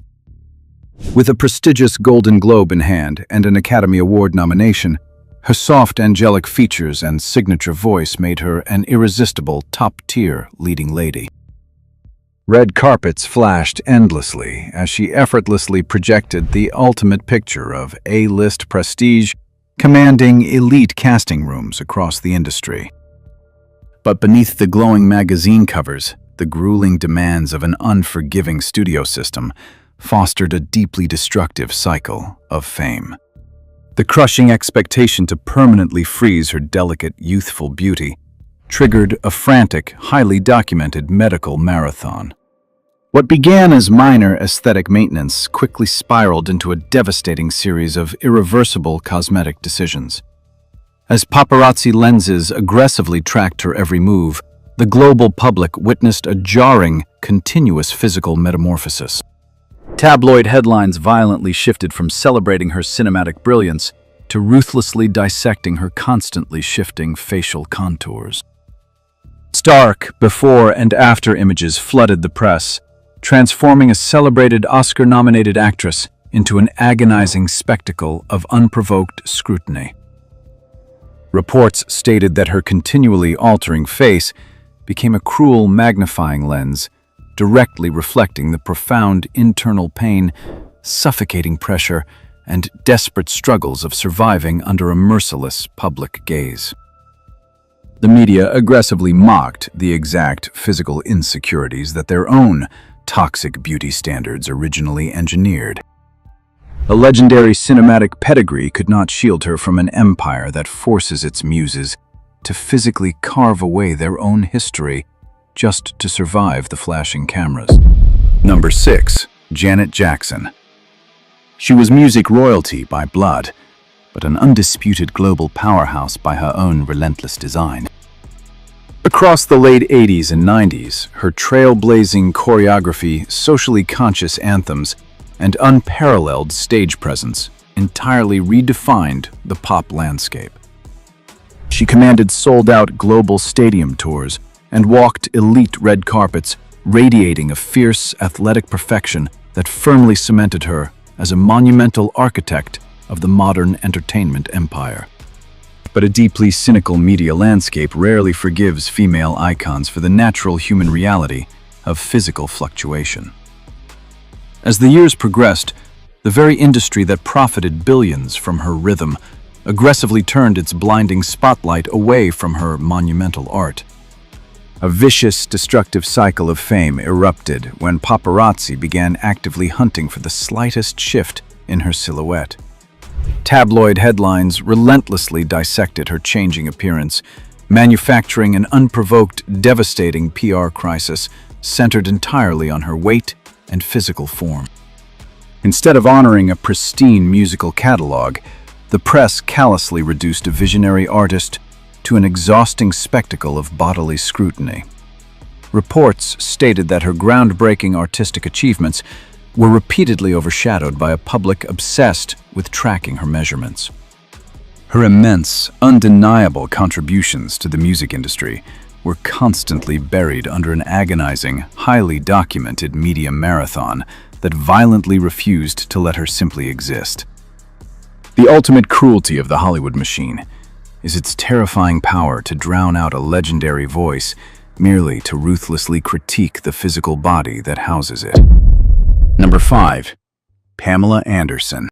With a prestigious Golden Globe in hand and an Academy Award nomination, her soft angelic features and signature voice made her an irresistible top-tier leading lady. Red carpets flashed endlessly as she effortlessly projected the ultimate picture of A-list prestige, commanding elite casting rooms across the industry. But beneath the glowing magazine covers, the grueling demands of an unforgiving studio system fostered a deeply destructive cycle of fame. The crushing expectation to permanently freeze her delicate, youthful beauty triggered a frantic, highly documented medical marathon. What began as minor aesthetic maintenance quickly spiraled into a devastating series of irreversible cosmetic decisions. As paparazzi lenses aggressively tracked her every move, the global public witnessed a jarring, continuous physical metamorphosis. Tabloid headlines violently shifted from celebrating her cinematic brilliance to ruthlessly dissecting her constantly shifting facial contours. Stark before and after images flooded the press, transforming a celebrated Oscar-nominated actress into an agonizing spectacle of unprovoked scrutiny. Reports stated that her continually altering face became a cruel magnifying lens, directly reflecting the profound internal pain, suffocating pressure, and desperate struggles of surviving under a merciless public gaze. The media aggressively mocked the exact physical insecurities that their own toxic beauty standards originally engineered. A legendary cinematic pedigree could not shield her from an empire that forces its muses to physically carve away their own history just to survive the flashing cameras. Number 6. Janet Jackson. She was music royalty by blood, but an undisputed global powerhouse by her own relentless design. Across the late 80s and 90s, her trailblazing choreography, socially conscious anthems, and unparalleled stage presence entirely redefined the pop landscape. She commanded sold-out global stadium tours and walked elite red carpets, radiating a fierce, athletic perfection that firmly cemented her as a monumental architect of the modern entertainment empire. But a deeply cynical media landscape rarely forgives female icons for the natural human reality of physical fluctuation. As the years progressed, the very industry that profited billions from her rhythm aggressively turned its blinding spotlight away from her monumental art. A vicious, destructive cycle of fame erupted when paparazzi began actively hunting for the slightest shift in her silhouette. Tabloid headlines relentlessly dissected her changing appearance, manufacturing an unprovoked, devastating PR crisis centered entirely on her weight and physical form. Instead of honoring a pristine musical catalog, the press callously reduced a visionary artist to an exhausting spectacle of bodily scrutiny. Reports stated that her groundbreaking artistic achievements were repeatedly overshadowed by a public obsessed with tracking her measurements. Her immense, undeniable contributions to the music industry were constantly buried under an agonizing, highly documented media marathon that violently refused to let her simply exist. The ultimate cruelty of the Hollywood machine is its terrifying power to drown out a legendary voice merely to ruthlessly critique the physical body that houses it. Number 5. Pamela Anderson.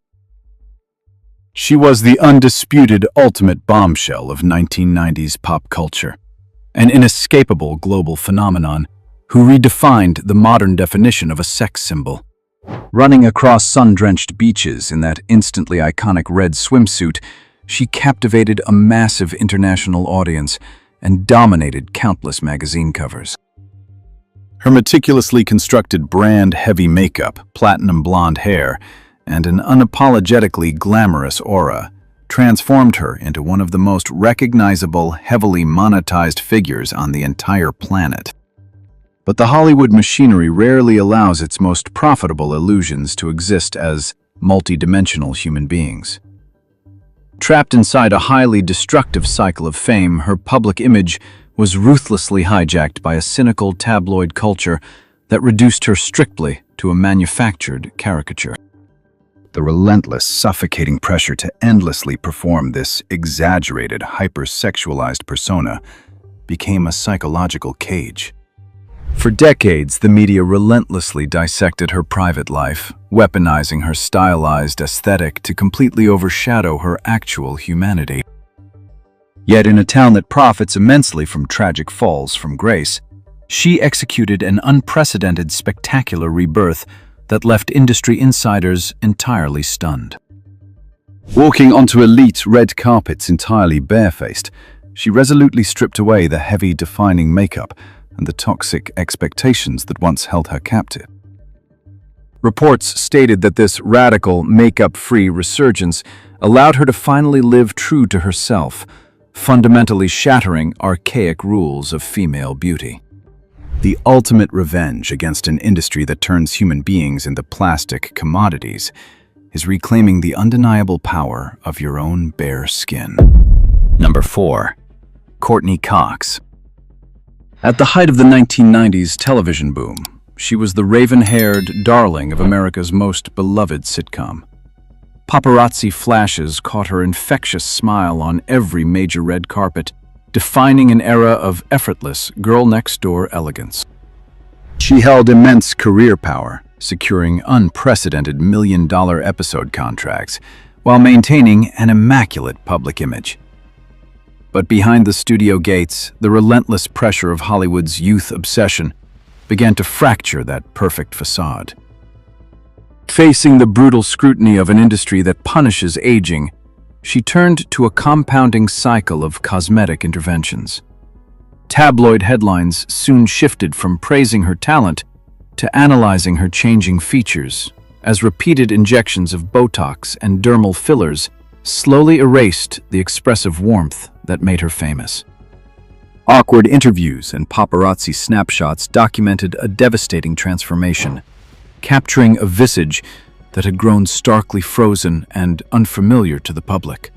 She was the undisputed ultimate bombshell of 1990s pop culture, an inescapable global phenomenon who redefined the modern definition of a sex symbol. Running across sun-drenched beaches in that instantly iconic red swimsuit, she captivated a massive international audience and dominated countless magazine covers. Her meticulously constructed brand-heavy makeup, platinum blonde hair, and an unapologetically glamorous aura transformed her into one of the most recognizable, heavily monetized figures on the entire planet. But the Hollywood machinery rarely allows its most profitable illusions to exist as multidimensional human beings. Trapped inside a highly destructive cycle of fame, her public image was ruthlessly hijacked by a cynical tabloid culture that reduced her strictly to a manufactured caricature. The relentless, suffocating pressure to endlessly perform this exaggerated, hypersexualized persona became a psychological cage. For decades, the media relentlessly dissected her private life, weaponizing her stylized aesthetic to completely overshadow her actual humanity. Yet in a town that profits immensely from tragic falls from grace, she executed an unprecedented, spectacular rebirth that left industry insiders entirely stunned. Walking onto elite red carpets entirely barefaced, she resolutely stripped away the heavy, defining makeup and the toxic expectations that once held her captive. Reports stated that this radical, makeup-free resurgence allowed her to finally live true to herself, fundamentally shattering archaic rules of female beauty. The ultimate revenge against an industry that turns human beings into plastic commodities is reclaiming the undeniable power of your own bare skin. Number 4. Courtney Cox. At the height of the 1990s television boom, she was the raven-haired darling of America's most beloved sitcom. Paparazzi flashes caught her infectious smile on every major red carpet, defining an era of effortless girl-next-door elegance. She held immense career power, securing unprecedented million-dollar episode contracts, while maintaining an immaculate public image. But behind the studio gates, the relentless pressure of Hollywood's youth obsession began to fracture that perfect facade. Facing the brutal scrutiny of an industry that punishes aging, she turned to a compounding cycle of cosmetic interventions. Tabloid headlines soon shifted from praising her talent to analyzing her changing features, as repeated injections of Botox and dermal fillers slowly erased the expressive warmth that made her famous. Awkward interviews and paparazzi snapshots documented a devastating transformation, capturing a visage that had grown starkly frozen and unfamiliar to the public.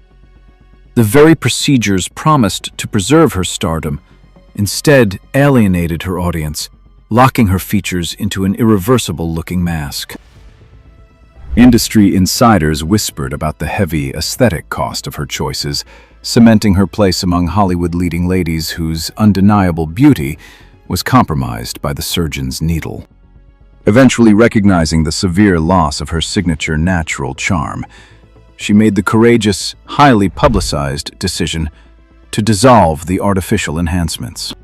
The very procedures promised to preserve her stardom instead alienated her audience, locking her features into an irreversible-looking mask. Industry insiders whispered about the heavy aesthetic cost of her choices, cementing her place among Hollywood leading ladies whose undeniable beauty was compromised by the surgeon's needle. Eventually recognizing the severe loss of her signature natural charm, she made the courageous, highly publicized decision to dissolve the artificial enhancements.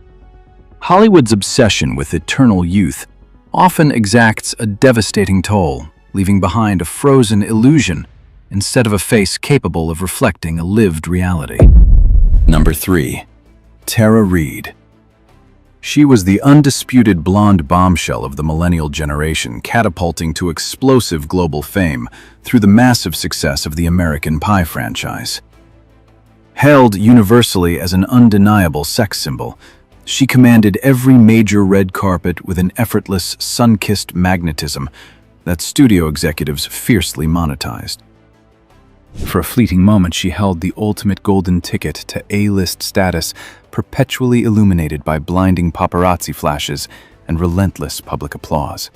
Hollywood's obsession with eternal youth often exacts a devastating toll, leaving behind a frozen illusion instead of a face capable of reflecting a lived reality. Number 3. Tara Reid. She was the undisputed blonde bombshell of the millennial generation, catapulting to explosive global fame through the massive success of the American Pie franchise. Hailed universally as an undeniable sex symbol, she commanded every major red carpet with an effortless, sun-kissed magnetism that studio executives fiercely monetized. For a fleeting moment, she held the ultimate golden ticket to A-list status, perpetually illuminated by blinding paparazzi flashes and relentless public applause.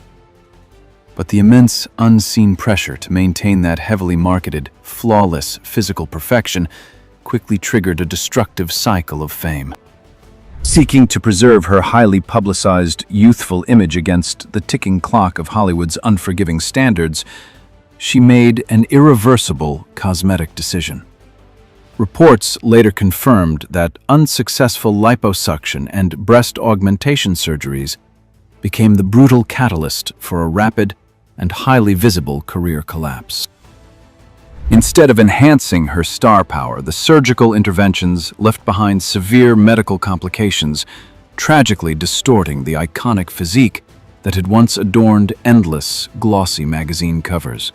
But the immense, unseen pressure to maintain that heavily marketed, flawless physical perfection quickly triggered a destructive cycle of fame. Seeking to preserve her highly publicized, youthful image against the ticking clock of Hollywood's unforgiving standards, she made an irreversible cosmetic decision. Reports later confirmed that unsuccessful liposuction and breast augmentation surgeries became the brutal catalyst for a rapid and highly visible career collapse. Instead of enhancing her star power, the surgical interventions left behind severe medical complications, tragically distorting the iconic physique that had once adorned endless, glossy magazine covers.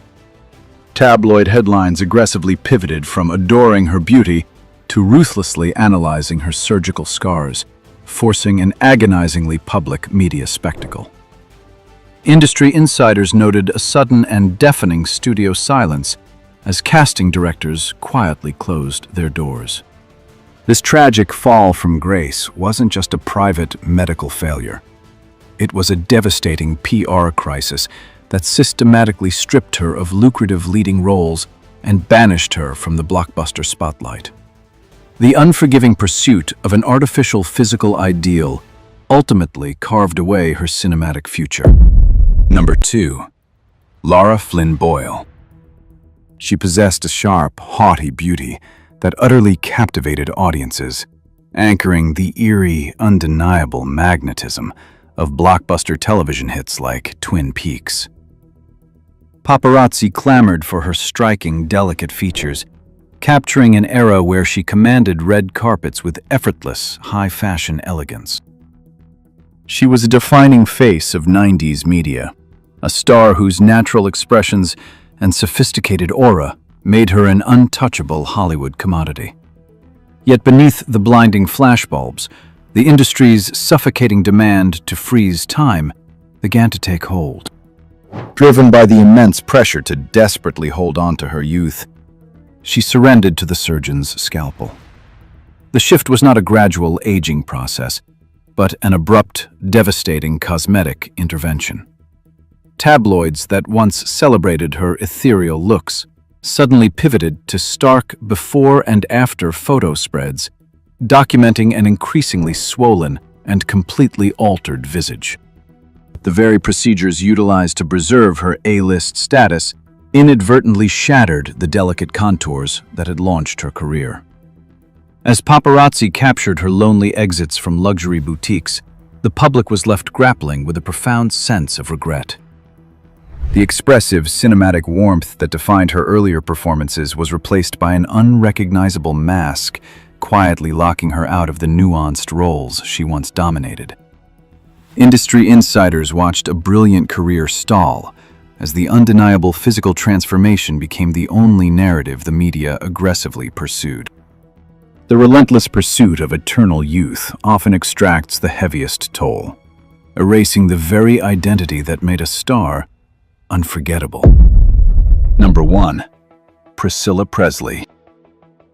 Tabloid headlines aggressively pivoted from adoring her beauty to ruthlessly analyzing her surgical scars, forcing an agonizingly public media spectacle. Industry insiders noted a sudden and deafening studio silence as casting directors quietly closed their doors. This tragic fall from grace wasn't just a private medical failure. It was a devastating PR crisis that systematically stripped her of lucrative leading roles and banished her from the blockbuster spotlight. The unforgiving pursuit of an artificial physical ideal ultimately carved away her cinematic future. Number 2. Lara Flynn Boyle. She possessed a sharp, haughty beauty that utterly captivated audiences, anchoring the eerie, undeniable magnetism of blockbuster television hits like Twin Peaks. Paparazzi clamored for her striking, delicate features, capturing an era where she commanded red carpets with effortless, high-fashion elegance. She was a defining face of 90s media, a star whose natural expressions and sophisticated aura made her an untouchable Hollywood commodity. Yet beneath the blinding flashbulbs, the industry's suffocating demand to freeze time began to take hold. Driven by the immense pressure to desperately hold on to her youth, she surrendered to the surgeon's scalpel. The shift was not a gradual aging process, but an abrupt, devastating cosmetic intervention. Tabloids that once celebrated her ethereal looks suddenly pivoted to stark before and after photo spreads, documenting an increasingly swollen and completely altered visage. The very procedures utilized to preserve her A-list status inadvertently shattered the delicate contours that had launched her career. As paparazzi captured her lonely exits from luxury boutiques, the public was left grappling with a profound sense of regret. The expressive cinematic warmth that defined her earlier performances was replaced by an unrecognizable mask, quietly locking her out of the nuanced roles she once dominated. Industry insiders watched a brilliant career stall, as the undeniable physical transformation became the only narrative the media aggressively pursued. The relentless pursuit of eternal youth often extracts the heaviest toll, erasing the very identity that made a star unforgettable. Number 1. Priscilla Presley.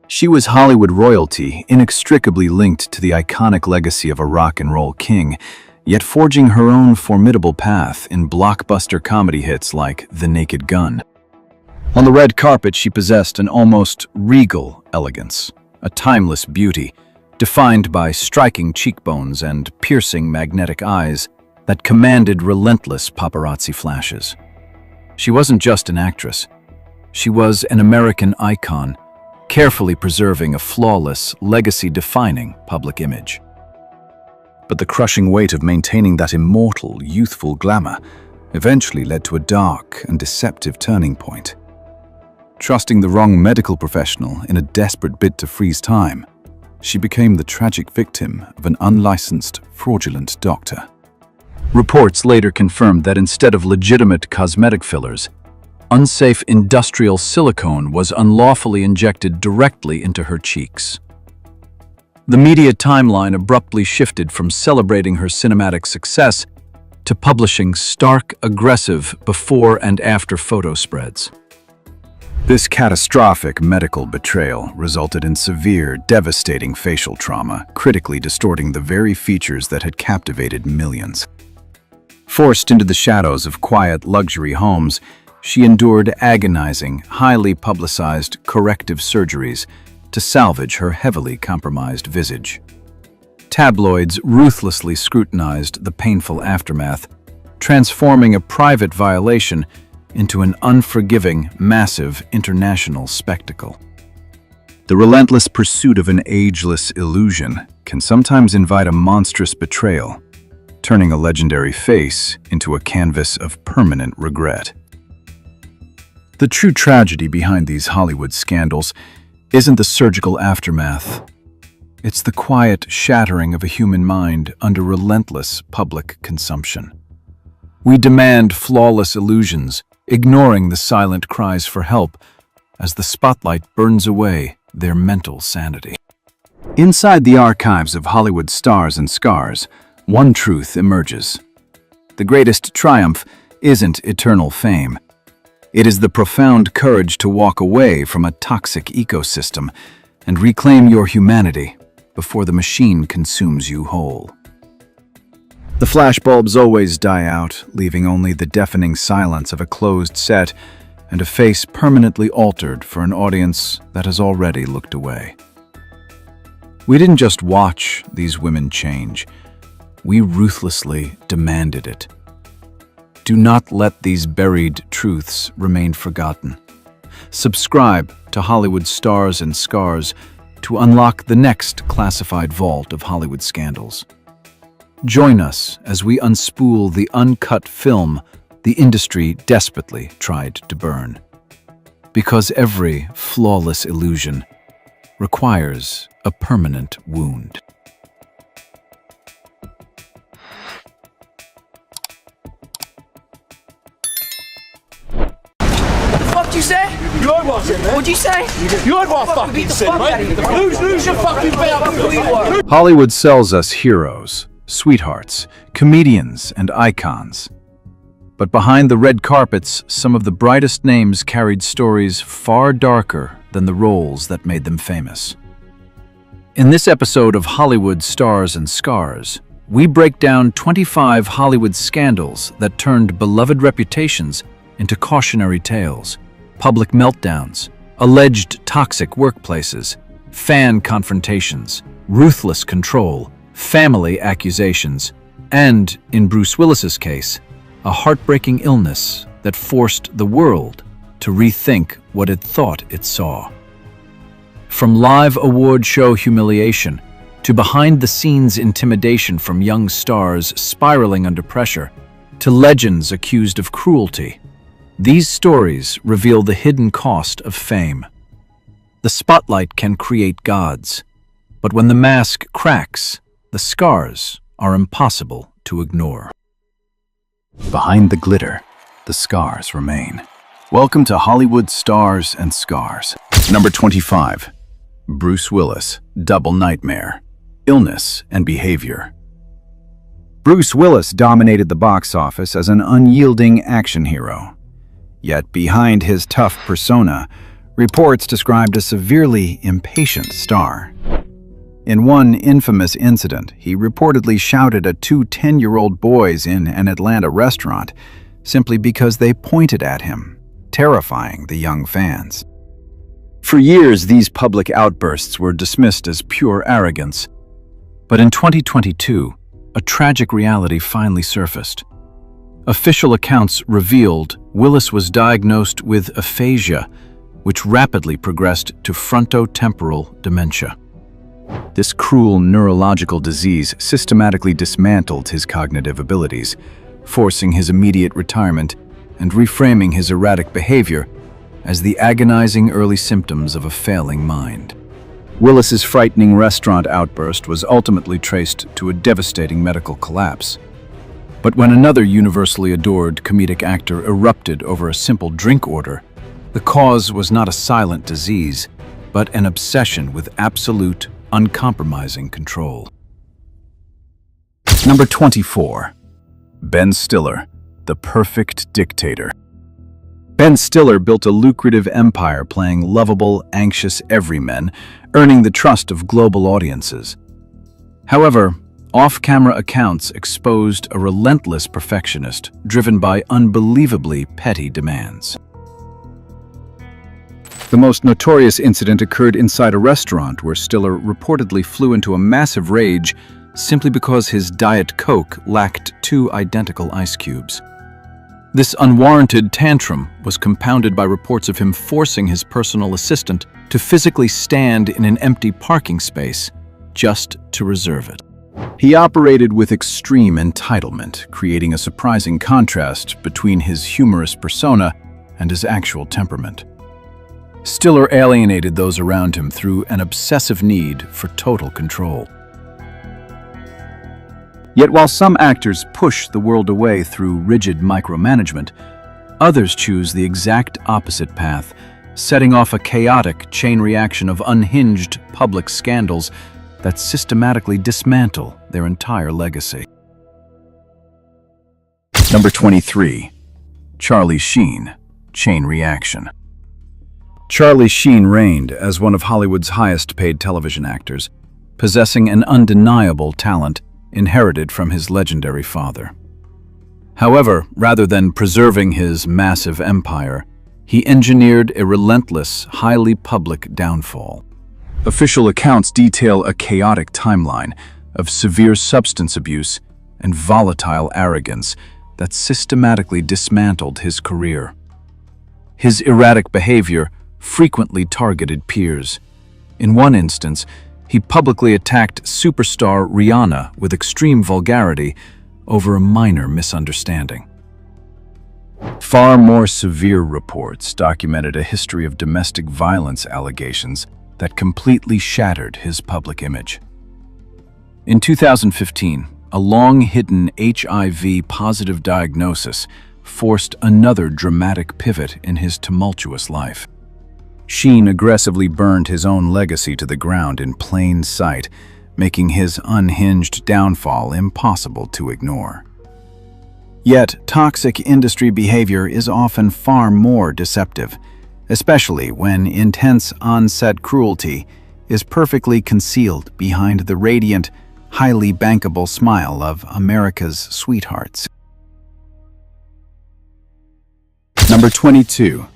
She was Hollywood royalty, inextricably linked to the iconic legacy of a rock and roll king, yet forging her own formidable path in blockbuster comedy hits like The Naked Gun. On the red carpet, she possessed an almost regal elegance, a timeless beauty, defined by striking cheekbones and piercing magnetic eyes that commanded relentless paparazzi flashes. She wasn't just an actress. She was an American icon, carefully preserving a flawless, legacy-defining public image. But the crushing weight of maintaining that immortal, youthful glamour eventually led to a dark and deceptive turning point. Trusting the wrong medical professional in a desperate bid to freeze time, she became the tragic victim of an unlicensed, fraudulent doctor. Reports later confirmed that instead of legitimate cosmetic fillers, unsafe industrial silicone was unlawfully injected directly into her cheeks. The media timeline abruptly shifted from celebrating her cinematic success to publishing stark, aggressive before and after photo spreads. This catastrophic medical betrayal resulted in severe, devastating facial trauma, critically distorting the very features that had captivated millions. Forced into the shadows of quiet luxury homes, she endured agonizing, highly publicized corrective surgeries to salvage her heavily compromised visage. Tabloids ruthlessly scrutinized the painful aftermath, transforming a private violation into an unforgiving, massive international spectacle. The relentless pursuit of an ageless illusion can sometimes invite a monstrous betrayal, turning a legendary face into a canvas of permanent regret. The true tragedy behind these Hollywood scandals isn't the surgical aftermath. It's the quiet shattering of a human mind under relentless public consumption. We demand flawless illusions, ignoring the silent cries for help as the spotlight burns away their mental sanity. Inside the archives of Hollywood stars and scars, one truth emerges. The greatest triumph isn't eternal fame. It is the profound courage to walk away from a toxic ecosystem and reclaim your humanity before the machine consumes you whole. The flashbulbs always die out, leaving only the deafening silence of a closed set and a face permanently altered for an audience that has already looked away. We didn't just watch these women change. We ruthlessly demanded it. Do not let these buried truths remain forgotten. Subscribe to Hollywood Stars and Scars to unlock the next classified vault of Hollywood scandals. Join us as we unspool the uncut film the industry desperately tried to burn. Because every flawless illusion requires a permanent wound. What'd you say? You heard what I said, man? What'd you say? You heard what I fucking said, mate? Lose your fucking belt. Hollywood sells us heroes, sweethearts, comedians, and icons. But behind the red carpets, some of the brightest names carried stories far darker than the roles that made them famous. In this episode of Hollywood Stars and Scars, we break down 25 Hollywood scandals that turned beloved reputations into cautionary tales, public meltdowns, alleged toxic workplaces, fan confrontations, ruthless control, family accusations, and, in Bruce Willis's case, a heartbreaking illness that forced the world to rethink what it thought it saw. From live award show humiliation to behind-the-scenes intimidation from young stars spiraling under pressure to legends accused of cruelty, these stories reveal the hidden cost of fame. The spotlight can create gods, but when the mask cracks, the scars are impossible to ignore. Behind the glitter, the scars remain. Welcome to Hollywood Stars and Scars. Number 25. Bruce Willis, Double Nightmare, Illness and Behavior. Bruce Willis dominated the box office as an unyielding action hero. Yet behind his tough persona, reports described a severely impatient star. In one infamous incident, he reportedly shouted at two 10-year-old boys in an Atlanta restaurant simply because they pointed at him, terrifying the young fans. For years, these public outbursts were dismissed as pure arrogance. But in 2022, a tragic reality finally surfaced. Official accounts revealed Willis was diagnosed with aphasia, which rapidly progressed to frontotemporal dementia. This cruel neurological disease systematically dismantled his cognitive abilities, forcing his immediate retirement and reframing his erratic behavior as the agonizing early symptoms of a failing mind. Willis's frightening restaurant outburst was ultimately traced to a devastating medical collapse. But when another universally adored comedic actor erupted over a simple drink order, the cause was not a silent disease, but an obsession with absolute, uncompromising control. Number 24. Ben Stiller, the perfect dictator. Ben Stiller built a lucrative empire playing lovable, anxious everymen, earning the trust of global audiences. However, off-camera accounts exposed a relentless perfectionist driven by unbelievably petty demands. The most notorious incident occurred inside a restaurant where Stiller reportedly flew into a massive rage simply because his Diet Coke lacked 2 identical ice cubes. This unwarranted tantrum was compounded by reports of him forcing his personal assistant to physically stand in an empty parking space just to reserve it. He operated with extreme entitlement, creating a surprising contrast between his humorous persona and his actual temperament. Stiller alienated those around him through an obsessive need for total control. Yet while some actors push the world away through rigid micromanagement, others choose the exact opposite path, setting off a chaotic chain reaction of unhinged public scandals that systematically dismantle their entire legacy. Number 23. Charlie Sheen, chain reaction. Charlie Sheen reigned as one of Hollywood's highest-paid television actors, possessing an undeniable talent inherited from his legendary father. However, rather than preserving his massive empire, he engineered a relentless, highly public downfall. Official accounts detail a chaotic timeline of severe substance abuse and volatile arrogance that systematically dismantled his career. His erratic behavior frequently targeted peers. In one instance, he publicly attacked superstar Rihanna with extreme vulgarity over a minor misunderstanding. Far more severe reports documented a history of domestic violence allegations that completely shattered his public image. In 2015, a long-hidden HIV-positive diagnosis forced another dramatic pivot in his tumultuous life. Sheen aggressively burned his own legacy to the ground in plain sight, making his unhinged downfall impossible to ignore. Yet, toxic industry behavior is often far more deceptive, especially when intense on-set cruelty is perfectly concealed behind the radiant, highly bankable smile of America's sweethearts. Number 22.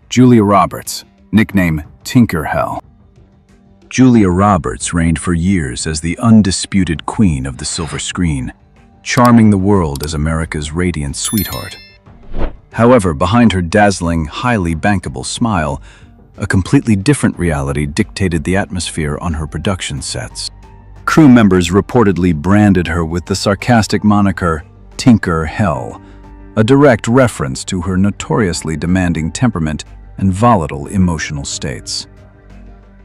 Julia Roberts, nickname Tinker Hell. Julia Roberts reigned for years as the undisputed queen of the silver screen, charming the world as America's radiant sweetheart. However, behind her dazzling, highly bankable smile, a completely different reality dictated the atmosphere on her production sets. Crew members reportedly branded her with the sarcastic moniker Tinker Hell, a direct reference to her notoriously demanding temperament and volatile emotional states.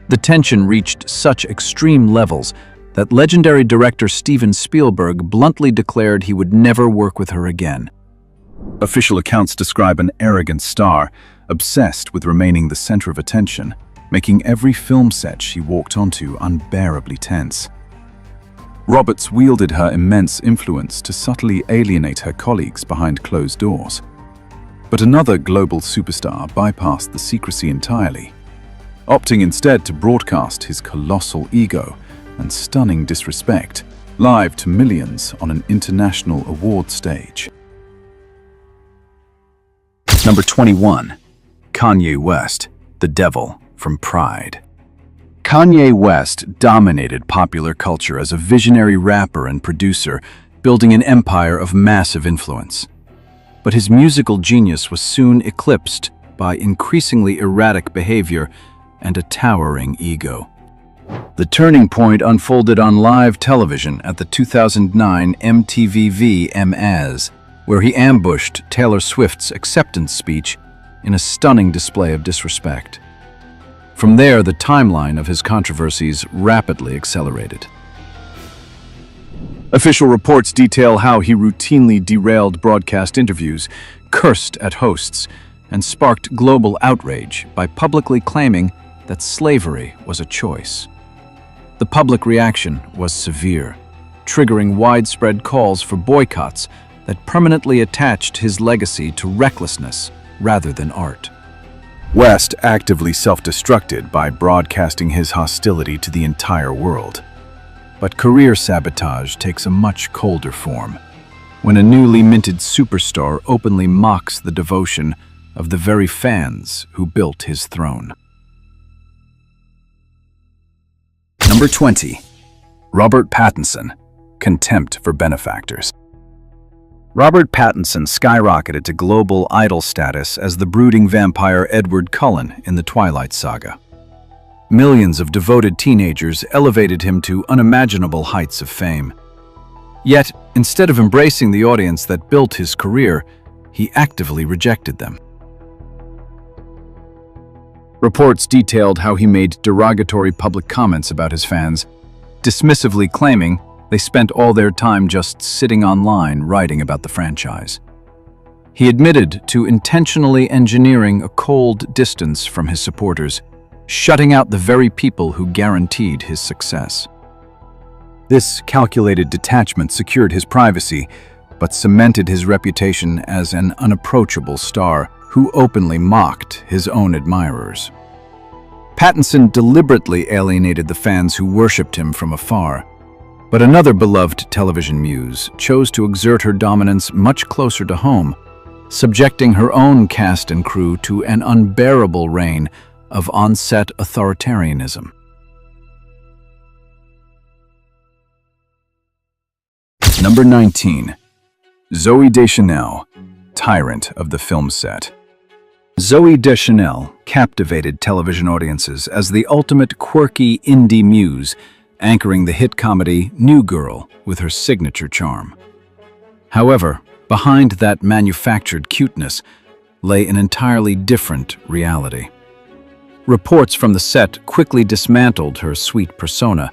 The tension reached such extreme levels that legendary director Steven Spielberg bluntly declared he would never work with her again. Official accounts describe an arrogant star, obsessed with remaining the center of attention, making every film set she walked onto unbearably tense. Roberts wielded her immense influence to subtly alienate her colleagues behind closed doors. But another global superstar bypassed the secrecy entirely, opting instead to broadcast his colossal ego and stunning disrespect live to millions on an international award stage. Number 21. Kanye West, the Devil from Pride. Kanye West dominated popular culture as a visionary rapper and producer, building an empire of massive influence. But his musical genius was soon eclipsed by increasingly erratic behavior and a towering ego. The turning point unfolded on live television at the 2009 MTV VMAs, where he ambushed Taylor Swift's acceptance speech in a stunning display of disrespect. From there, the timeline of his controversies rapidly accelerated. Official reports detail how he routinely derailed broadcast interviews, cursed at hosts, and sparked global outrage by publicly claiming that slavery was a choice. The public reaction was severe, triggering widespread calls for boycotts that permanently attached his legacy to recklessness rather than art. West actively self-destructed by broadcasting his hostility to the entire world. But career sabotage takes a much colder form, when a newly minted superstar openly mocks the devotion of the very fans who built his throne. Number 20. Robert Pattinson, Contempt for Benefactors. Robert Pattinson skyrocketed to global idol status as the brooding vampire Edward Cullen in the Twilight Saga. Millions of devoted teenagers elevated him to unimaginable heights of fame. Yet, instead of embracing the audience that built his career, he actively rejected them. Reports detailed how he made derogatory public comments about his fans, dismissively claiming they spent all their time just sitting online writing about the franchise. He admitted to intentionally engineering a cold distance from his supporters, shutting out the very people who guaranteed his success. This calculated detachment secured his privacy, but cemented his reputation as an unapproachable star who openly mocked his own admirers. Pattinson deliberately alienated the fans who worshipped him from afar, but another beloved television muse chose to exert her dominance much closer to home, subjecting her own cast and crew to an unbearable reign of on-set authoritarianism. Number 19. Zooey Deschanel, tyrant of the film set. Zooey Deschanel captivated television audiences as the ultimate quirky indie muse, anchoring the hit comedy New Girl with her signature charm. However, behind that manufactured cuteness lay an entirely different reality. Reports from the set quickly dismantled her sweet persona,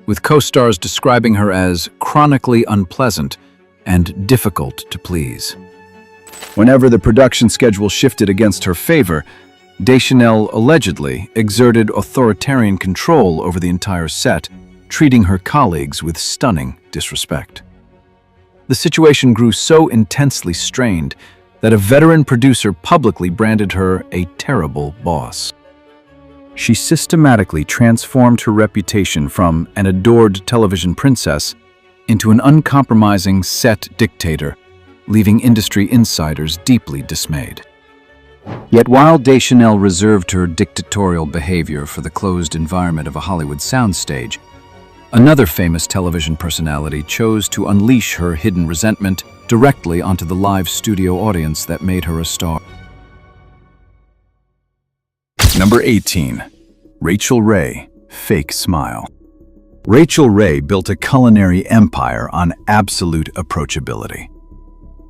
with co-stars describing her as chronically unpleasant and difficult to please. Whenever the production schedule shifted against her favor, Deschanel allegedly exerted authoritarian control over the entire set, treating her colleagues with stunning disrespect. The situation grew so intensely strained that a veteran producer publicly branded her a terrible boss. She systematically transformed her reputation from an adored television princess into an uncompromising set dictator, leaving industry insiders deeply dismayed. Yet while Deschanel reserved her dictatorial behavior for the closed environment of a Hollywood soundstage, another famous television personality chose to unleash her hidden resentment directly onto the live studio audience that made her a star. Number 18. Rachel Ray, fake smile. Rachel Ray built a culinary empire on absolute approachability.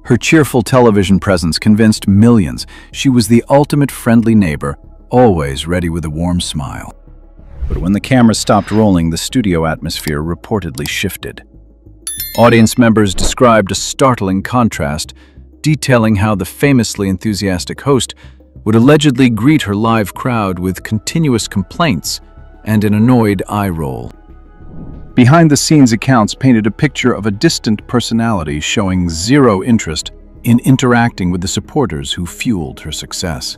Her cheerful television presence convinced millions she was the ultimate friendly neighbor, always ready with a warm smile. But when the camera stopped rolling, the studio atmosphere reportedly shifted. Audience members described a startling contrast, detailing how the famously enthusiastic host would allegedly greet her live crowd with continuous complaints and an annoyed eye roll. Behind-the-scenes accounts painted a picture of a distant personality showing zero interest in interacting with the supporters who fueled her success.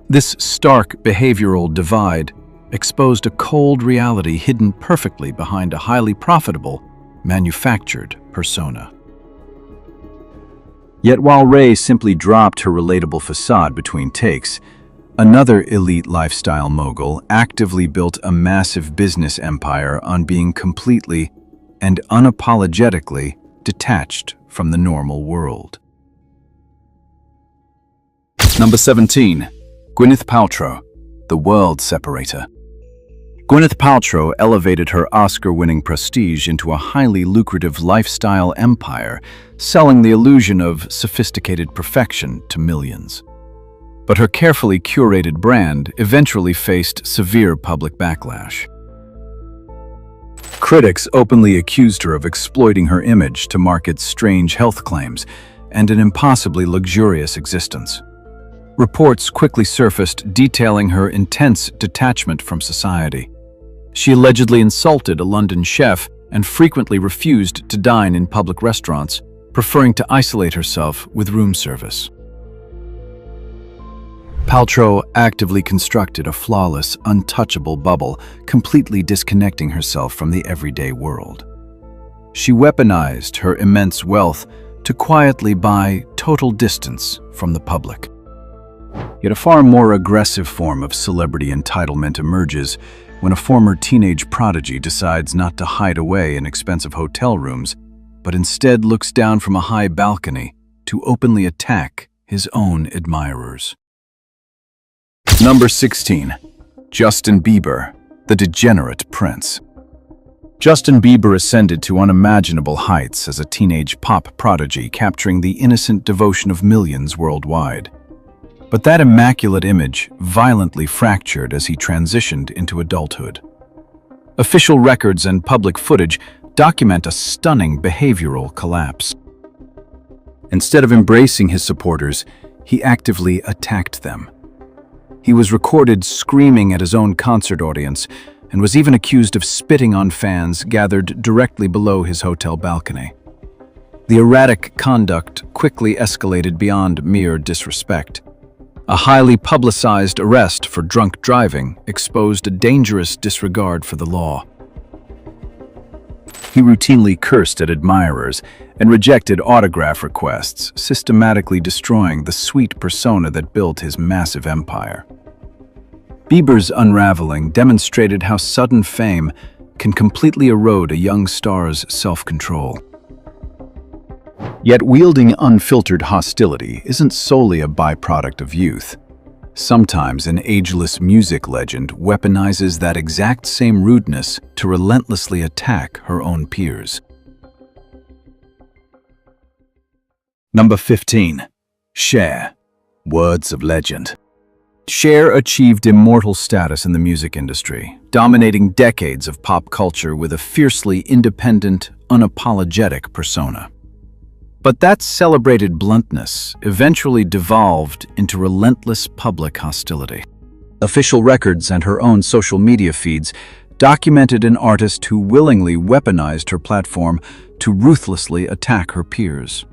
This stark behavioral divide exposed a cold reality hidden perfectly behind a highly profitable, manufactured persona. Yet while Ray simply dropped her relatable facade between takes, another elite lifestyle mogul actively built a massive business empire on being completely and unapologetically detached from the normal world. Number 17. Gwyneth Paltrow, the world separator. Gwyneth Paltrow elevated her Oscar-winning prestige into a highly lucrative lifestyle empire, selling the illusion of sophisticated perfection to millions. But her carefully curated brand eventually faced severe public backlash. Critics openly accused her of exploiting her image to market strange health claims and an impossibly luxurious existence. Reports quickly surfaced detailing her intense detachment from society. She allegedly insulted a London chef and frequently refused to dine in public restaurants, preferring to isolate herself with room service. Paltrow actively constructed a flawless, untouchable bubble, completely disconnecting herself from the everyday world. She weaponized her immense wealth to quietly buy total distance from the public. Yet a far more aggressive form of celebrity entitlement emerges when a former teenage prodigy decides not to hide away in expensive hotel rooms, but instead looks down from a high balcony to openly attack his own admirers. Number 16. Justin Bieber, the degenerate prince. Justin Bieber ascended to unimaginable heights as a teenage pop prodigy, capturing the innocent devotion of millions worldwide. But that immaculate image violently fractured as he transitioned into adulthood. Official records and public footage document a stunning behavioral collapse. Instead of embracing his supporters, he actively attacked them. He was recorded screaming at his own concert audience and was even accused of spitting on fans gathered directly below his hotel balcony. The erratic conduct quickly escalated beyond mere disrespect. A highly publicized arrest for drunk driving exposed a dangerous disregard for the law. He routinely cursed at admirers and rejected autograph requests, systematically destroying the sweet persona that built his massive empire. Bieber's unraveling demonstrated how sudden fame can completely erode a young star's self-control. Yet wielding unfiltered hostility isn't solely a byproduct of youth. Sometimes an ageless music legend weaponizes that exact same rudeness to relentlessly attack her own peers. Number 15. Cher. Words of legend. Cher achieved immortal status in the music industry, dominating decades of pop culture with a fiercely independent, unapologetic persona. But that celebrated bluntness eventually devolved into relentless public hostility. Official records and her own social media feeds documented an artist who willingly weaponized her platform to ruthlessly attack her peers.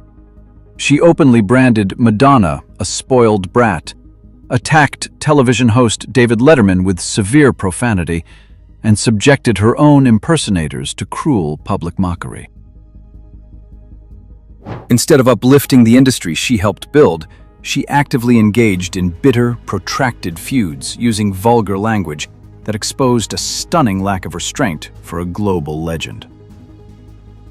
She openly branded Madonna a spoiled brat, attacked television host David Letterman with severe profanity, and subjected her own impersonators to cruel public mockery. Instead of uplifting the industry she helped build, she actively engaged in bitter, protracted feuds using vulgar language that exposed a stunning lack of restraint for a global legend.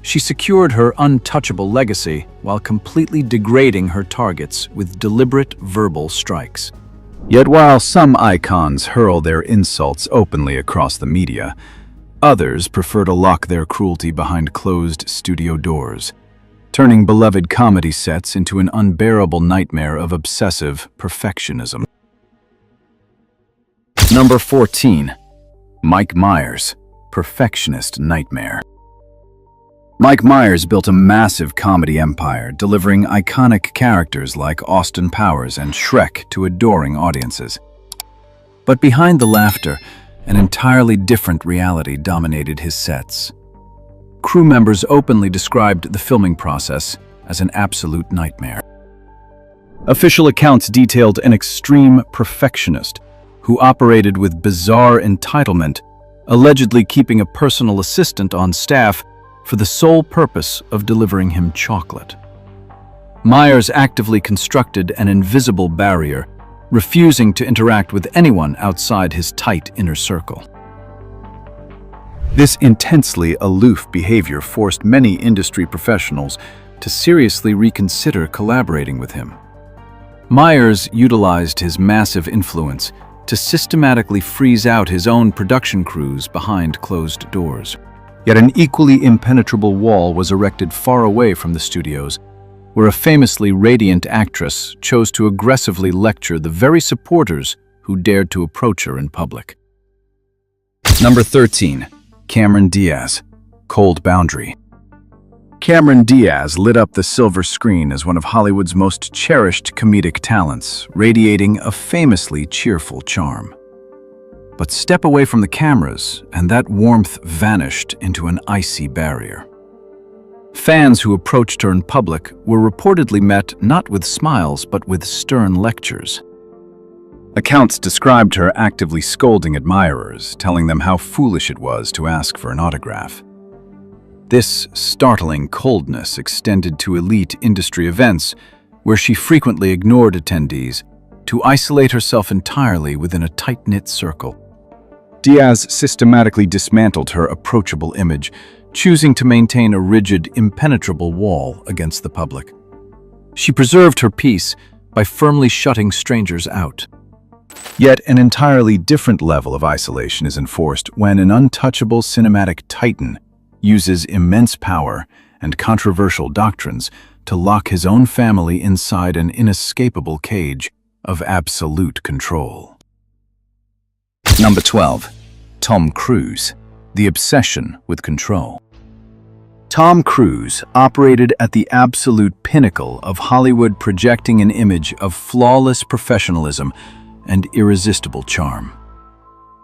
She secured her untouchable legacy while completely degrading her targets with deliberate verbal strikes. Yet while some icons hurl their insults openly across the media, others prefer to lock their cruelty behind closed studio doors, turning beloved comedy sets into an unbearable nightmare of obsessive perfectionism. Number 14. Mike Myers, Perfectionist Nightmare. Mike Myers built a massive comedy empire, delivering iconic characters like Austin Powers and Shrek to adoring audiences. But behind the laughter, an entirely different reality dominated his sets. Crew members openly described the filming process as an absolute nightmare. Official accounts detailed an extreme perfectionist who operated with bizarre entitlement, allegedly keeping a personal assistant on staff for the sole purpose of delivering him chocolate. Myers actively constructed an invisible barrier, refusing to interact with anyone outside his tight inner circle. This intensely aloof behavior forced many industry professionals to seriously reconsider collaborating with him. Myers utilized his massive influence to systematically freeze out his own production crews behind closed doors. Yet an equally impenetrable wall was erected far away from the studios, where a famously radiant actress chose to aggressively lecture the very supporters who dared to approach her in public. Number 13. Cameron Diaz, Cold Boundary. Cameron Diaz lit up the silver screen as one of Hollywood's most cherished comedic talents, radiating a famously cheerful charm. But step away from the cameras, and that warmth vanished into an icy barrier. Fans who approached her in public were reportedly met not with smiles but with stern lectures. Accounts described her actively scolding admirers, telling them how foolish it was to ask for an autograph. This startling coldness extended to elite industry events, where she frequently ignored attendees to isolate herself entirely within a tight-knit circle. Diaz systematically dismantled her approachable image, choosing to maintain a rigid, impenetrable wall against the public. She preserved her peace by firmly shutting strangers out. Yet an entirely different level of isolation is enforced when an untouchable cinematic titan uses immense power and controversial doctrines to lock his own family inside an inescapable cage of absolute control. Number 12. Tom Cruise, The Obsession with Control. Tom Cruise operated at the absolute pinnacle of Hollywood, projecting an image of flawless professionalism and irresistible charm.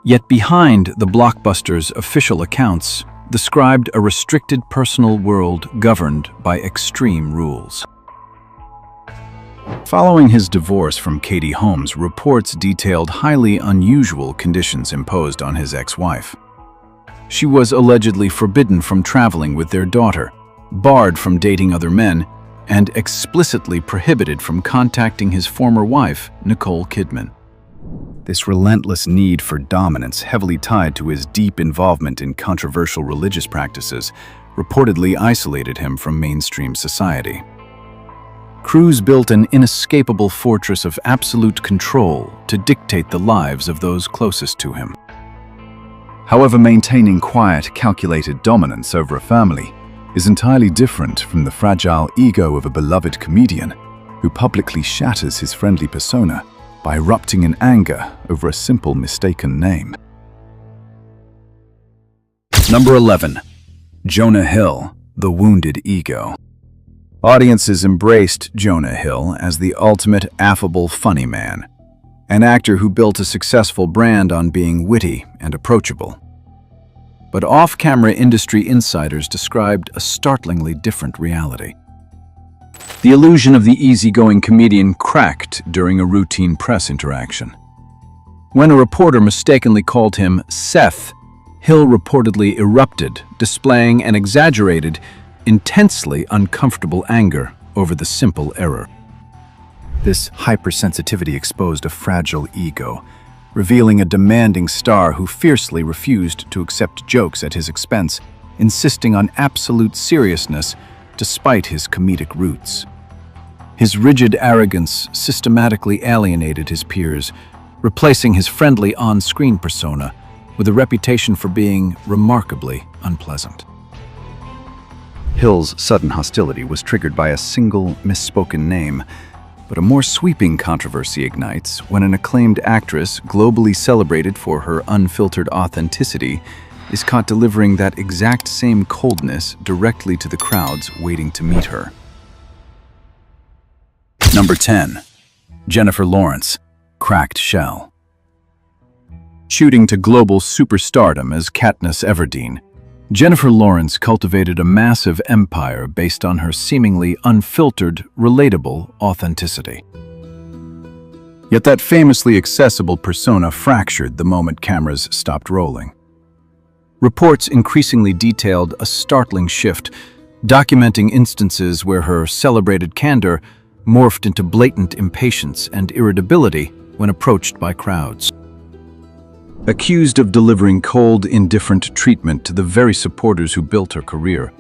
Yet behind the blockbuster's official accounts described a restricted personal world governed by extreme rules. Following his divorce from Katie Holmes, reports detailed highly unusual conditions imposed on his ex-wife. She was allegedly forbidden from traveling with their daughter, barred from dating other men, and explicitly prohibited from contacting his former wife, Nicole Kidman. This relentless need for dominance, heavily tied to his deep involvement in controversial religious practices, reportedly isolated him from mainstream society. Cruz built an inescapable fortress of absolute control to dictate the lives of those closest to him. However, maintaining quiet, calculated dominance over a family is entirely different from the fragile ego of a beloved comedian who publicly shatters his friendly persona by erupting in anger over a simple mistaken name. Number 11. Jonah Hill, the wounded ego. Audiences embraced Jonah Hill as the ultimate affable funny man, an actor who built a successful brand on being witty and approachable. But off-camera industry insiders described a startlingly different reality. The illusion of the easygoing comedian cracked during a routine press interaction. When a reporter mistakenly called him Seth, Hill reportedly erupted, displaying an exaggerated, intensely uncomfortable anger over the simple error. This hypersensitivity exposed a fragile ego, revealing a demanding star who fiercely refused to accept jokes at his expense, insisting on absolute seriousness despite his comedic roots. His rigid arrogance systematically alienated his peers, replacing his friendly on-screen persona with a reputation for being remarkably unpleasant. Hill's sudden hostility was triggered by a single misspoken name, but a more sweeping controversy ignites when an acclaimed actress, globally celebrated for her unfiltered authenticity, is caught delivering that exact same coldness directly to the crowds waiting to meet her. Number 10. Jennifer Lawrence, cracked shell. Shooting to global superstardom as Katniss Everdeen, Jennifer Lawrence cultivated a massive empire based on her seemingly unfiltered, relatable authenticity. Yet that famously accessible persona fractured the moment cameras stopped rolling. Reports increasingly detailed a startling shift, documenting instances where her celebrated candor morphed into blatant impatience and irritability when approached by crowds. Accused of delivering cold, indifferent treatment to the very supporters who built her career,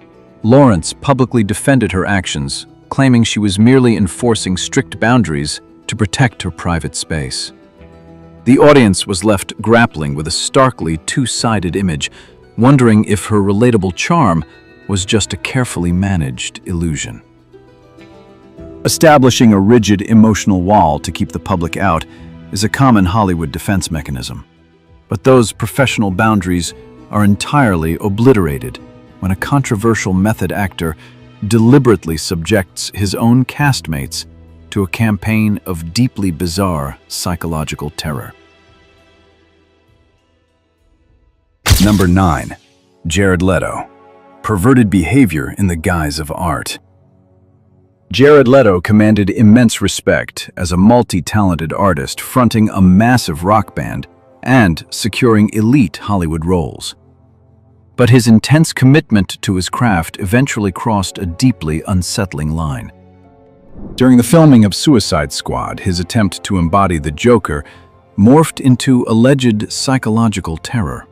Lawrence publicly defended her actions, claiming she was merely enforcing strict boundaries to protect her private space. The audience was left grappling with a starkly two-sided image, wondering if her relatable charm was just a carefully managed illusion. Establishing a rigid emotional wall to keep the public out is a common Hollywood defense mechanism. But those professional boundaries are entirely obliterated when a controversial method actor deliberately subjects his own castmates to a campaign of deeply bizarre psychological terror. Number 9. Jared Leto, perverted behavior in the guise of art. Jared Leto commanded immense respect as a multi-talented artist fronting a massive rock band and securing elite Hollywood roles. But his intense commitment to his craft eventually crossed a deeply unsettling line. During the filming of Suicide Squad, his attempt to embody the Joker morphed into alleged psychological terror.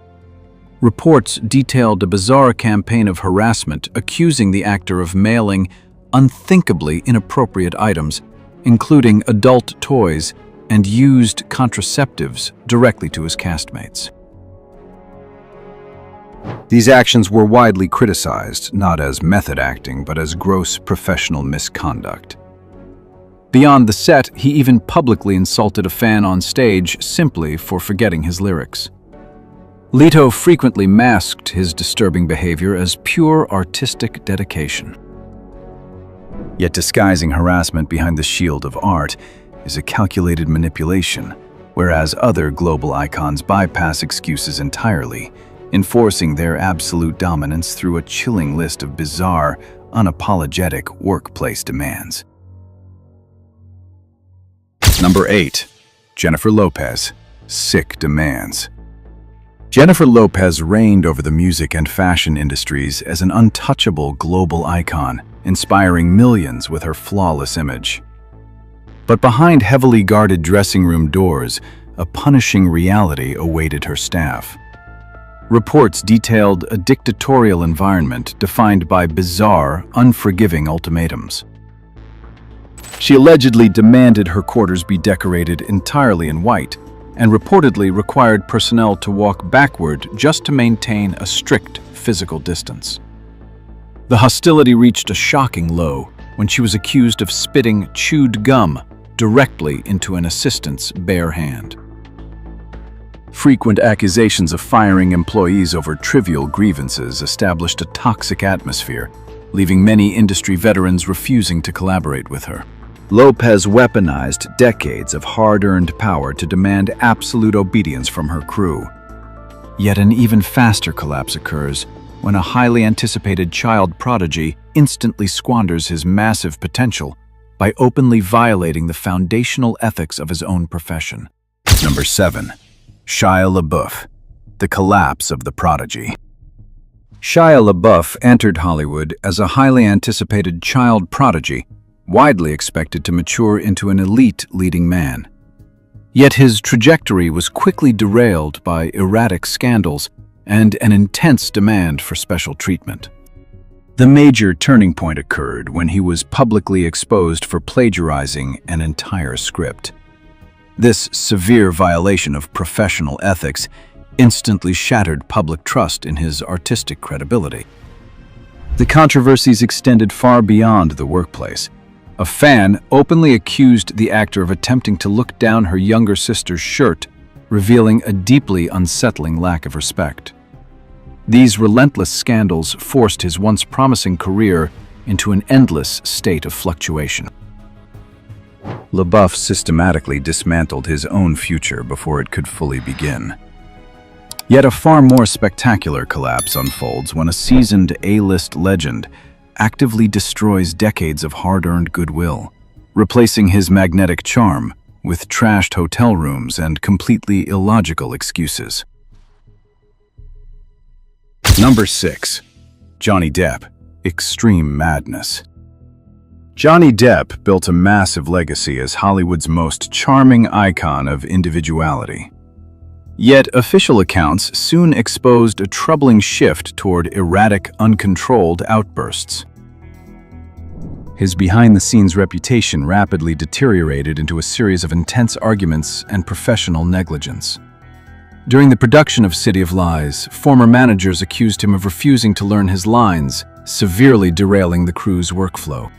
Reports detailed a bizarre campaign of harassment accusing the actor of mailing unthinkably inappropriate items, including adult toys and used contraceptives directly to his castmates. These actions were widely criticized, not as method acting, but as gross professional misconduct. Beyond the set, he even publicly insulted a fan on stage simply for forgetting his lyrics. Leto frequently masked his disturbing behavior as pure artistic dedication. Yet disguising harassment behind the shield of art is a calculated manipulation, whereas other global icons bypass excuses entirely, enforcing their absolute dominance through a chilling list of bizarre, unapologetic workplace demands. Number 8. Jennifer Lopez. Sick Demands. Jennifer Lopez reigned over the music and fashion industries as an untouchable global icon, inspiring millions with her flawless image. But behind heavily guarded dressing room doors, a punishing reality awaited her staff. Reports detailed a dictatorial environment defined by bizarre, unforgiving ultimatums. She allegedly demanded her quarters be decorated entirely in white, and reportedly required personnel to walk backward just to maintain a strict physical distance. The hostility reached a shocking low when she was accused of spitting chewed gum directly into an assistant's bare hand. Frequent accusations of firing employees over trivial grievances established a toxic atmosphere, leaving many industry veterans refusing to collaborate with her. Lopez weaponized decades of hard-earned power to demand absolute obedience from her crew. Yet an even faster collapse occurs when a highly anticipated child prodigy instantly squanders his massive potential by openly violating the foundational ethics of his own profession. Number 7. Shia LaBeouf. The collapse of the prodigy. Shia LaBeouf entered Hollywood as a highly anticipated child prodigy, widely expected to mature into an elite leading man. Yet his trajectory was quickly derailed by erratic scandals and an intense demand for special treatment. The major turning point occurred when he was publicly exposed for plagiarizing an entire script. This severe violation of professional ethics instantly shattered public trust in his artistic credibility. The controversies extended far beyond the workplace. A fan openly accused the actor of attempting to look down her younger sister's shirt, revealing a deeply unsettling lack of respect. These relentless scandals forced his once promising career into an endless state of fluctuation. LaBeouf systematically dismantled his own future before it could fully begin. Yet a far more spectacular collapse unfolds when a seasoned A-list legend actively destroys decades of hard-earned goodwill, replacing his magnetic charm with trashed hotel rooms and completely illogical excuses. Number 6. Johnny Depp. Extreme madness. Johnny Depp built a massive legacy as Hollywood's most charming icon of individuality. Yet official accounts soon exposed a troubling shift toward erratic, uncontrolled outbursts. His behind-the-scenes reputation rapidly deteriorated into a series of intense arguments and professional negligence. During the production of City of Lies, former managers accused him of refusing to learn his lines, severely derailing the crew's workflow.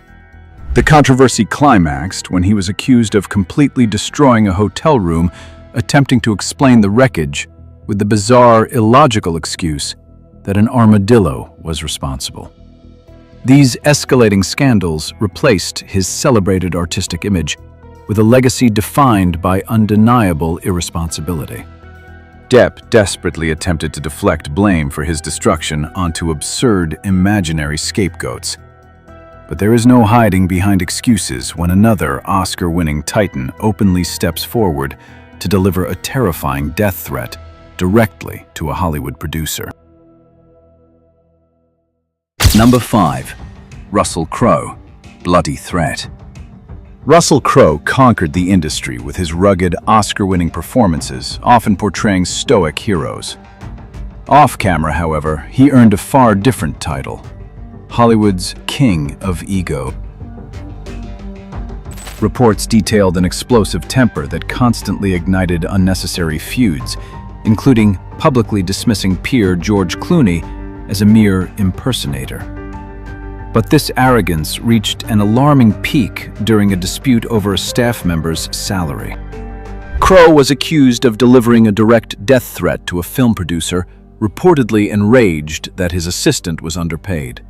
The controversy climaxed when he was accused of completely destroying a hotel room, attempting to explain the wreckage with the bizarre, illogical excuse that an armadillo was responsible. These escalating scandals replaced his celebrated artistic image with a legacy defined by undeniable irresponsibility. Depp desperately attempted to deflect blame for his destruction onto absurd, imaginary scapegoats. But there is no hiding behind excuses when another Oscar-winning titan openly steps forward to deliver a terrifying death threat directly to a Hollywood producer. Number 5. Russell Crowe. Bloody Threat. Russell Crowe conquered the industry with his rugged, Oscar-winning performances, often portraying stoic heroes. Off-camera, however, he earned a far different title: Hollywood's King of Ego. Reports detailed an explosive temper that constantly ignited unnecessary feuds, including publicly dismissing peer George Clooney as a mere impersonator. But this arrogance reached an alarming peak during a dispute over a staff member's salary. Crowe was accused of delivering a direct death threat to a film producer, reportedly enraged that his assistant was underpaid.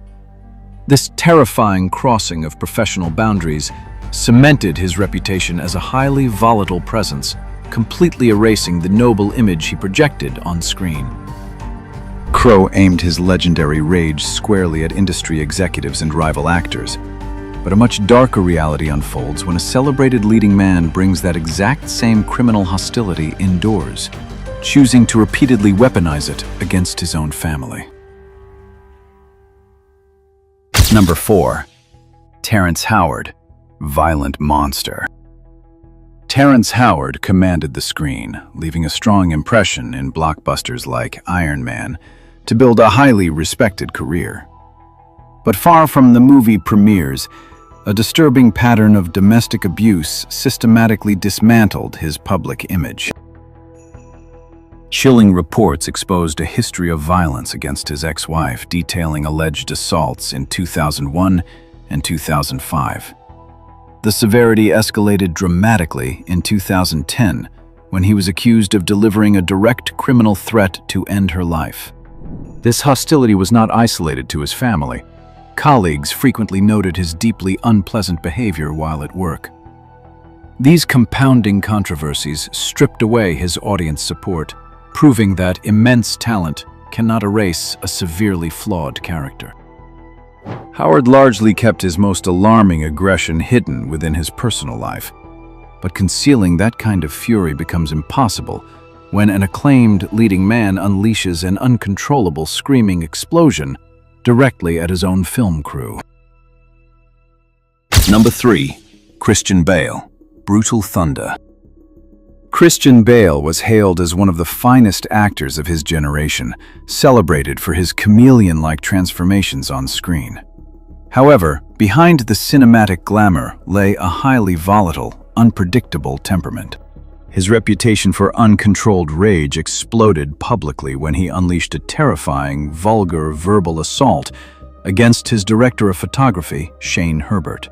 This terrifying crossing of professional boundaries cemented his reputation as a highly volatile presence, completely erasing the noble image he projected on screen. Crowe aimed his legendary rage squarely at industry executives and rival actors. But a much darker reality unfolds when a celebrated leading man brings that exact same criminal hostility indoors, choosing to repeatedly weaponize it against his own family. Number 4. Terrence Howard, Violent Monster. Terrence Howard commanded the screen, leaving a strong impression in blockbusters like Iron Man to build a highly respected career. But far from the movie premieres, a disturbing pattern of domestic abuse systematically dismantled his public image. Chilling reports exposed a history of violence against his ex-wife, detailing alleged assaults in 2001 and 2005. The severity escalated dramatically in 2010 when he was accused of delivering a direct criminal threat to end her life. This hostility was not isolated to his family. Colleagues frequently noted his deeply unpleasant behavior while at work. These compounding controversies stripped away his audience support, proving that immense talent cannot erase a severely flawed character. Howard largely kept his most alarming aggression hidden within his personal life, but concealing that kind of fury becomes impossible when an acclaimed leading man unleashes an uncontrollable screaming explosion directly at his own film crew. Number 3. Christian Bale, Brutal Thunder. Christian Bale was hailed as one of the finest actors of his generation, celebrated for his chameleon-like transformations on screen. However, behind the cinematic glamour lay a highly volatile, unpredictable temperament. His reputation for uncontrolled rage exploded publicly when he unleashed a terrifying, vulgar verbal assault against his director of photography, Shane Herbert.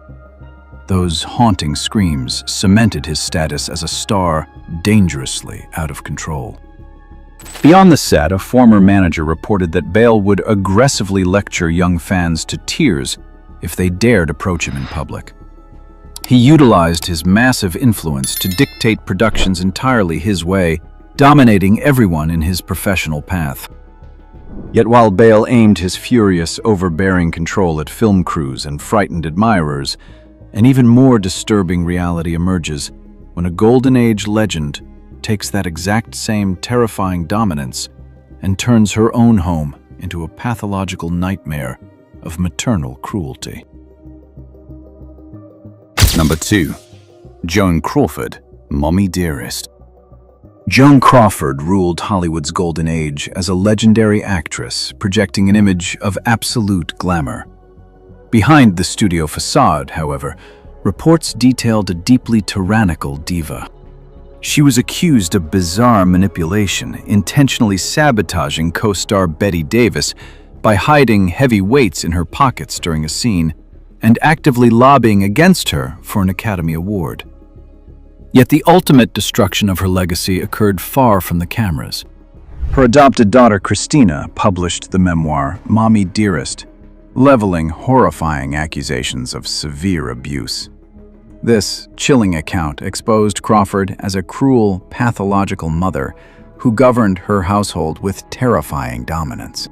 Those haunting screams cemented his status as a star dangerously out of control. Beyond the set, a former manager reported that Bale would aggressively lecture young fans to tears if they dared approach him in public. He utilized his massive influence to dictate productions entirely his way, dominating everyone in his professional path. Yet while Bale aimed his furious, overbearing control at film crews and frightened admirers, an even more disturbing reality emerges when a Golden Age legend takes that exact same terrifying dominance and turns her own home into a pathological nightmare of maternal cruelty. Number 2. Joan Crawford, Mommy Dearest. Joan Crawford ruled Hollywood's golden age as a legendary actress, projecting an image of absolute glamour. Behind the studio facade, however, reports detailed a deeply tyrannical diva. She was accused of bizarre manipulation, intentionally sabotaging co-star Bette Davis by hiding heavy weights in her pockets during a scene and actively lobbying against her for an Academy Award. Yet the ultimate destruction of her legacy occurred far from the cameras. Her adopted daughter Christina published the memoir Mommy Dearest, leveling horrifying accusations of severe abuse. This chilling account exposed Crawford as a cruel, pathological mother who governed her household with terrifying dominance.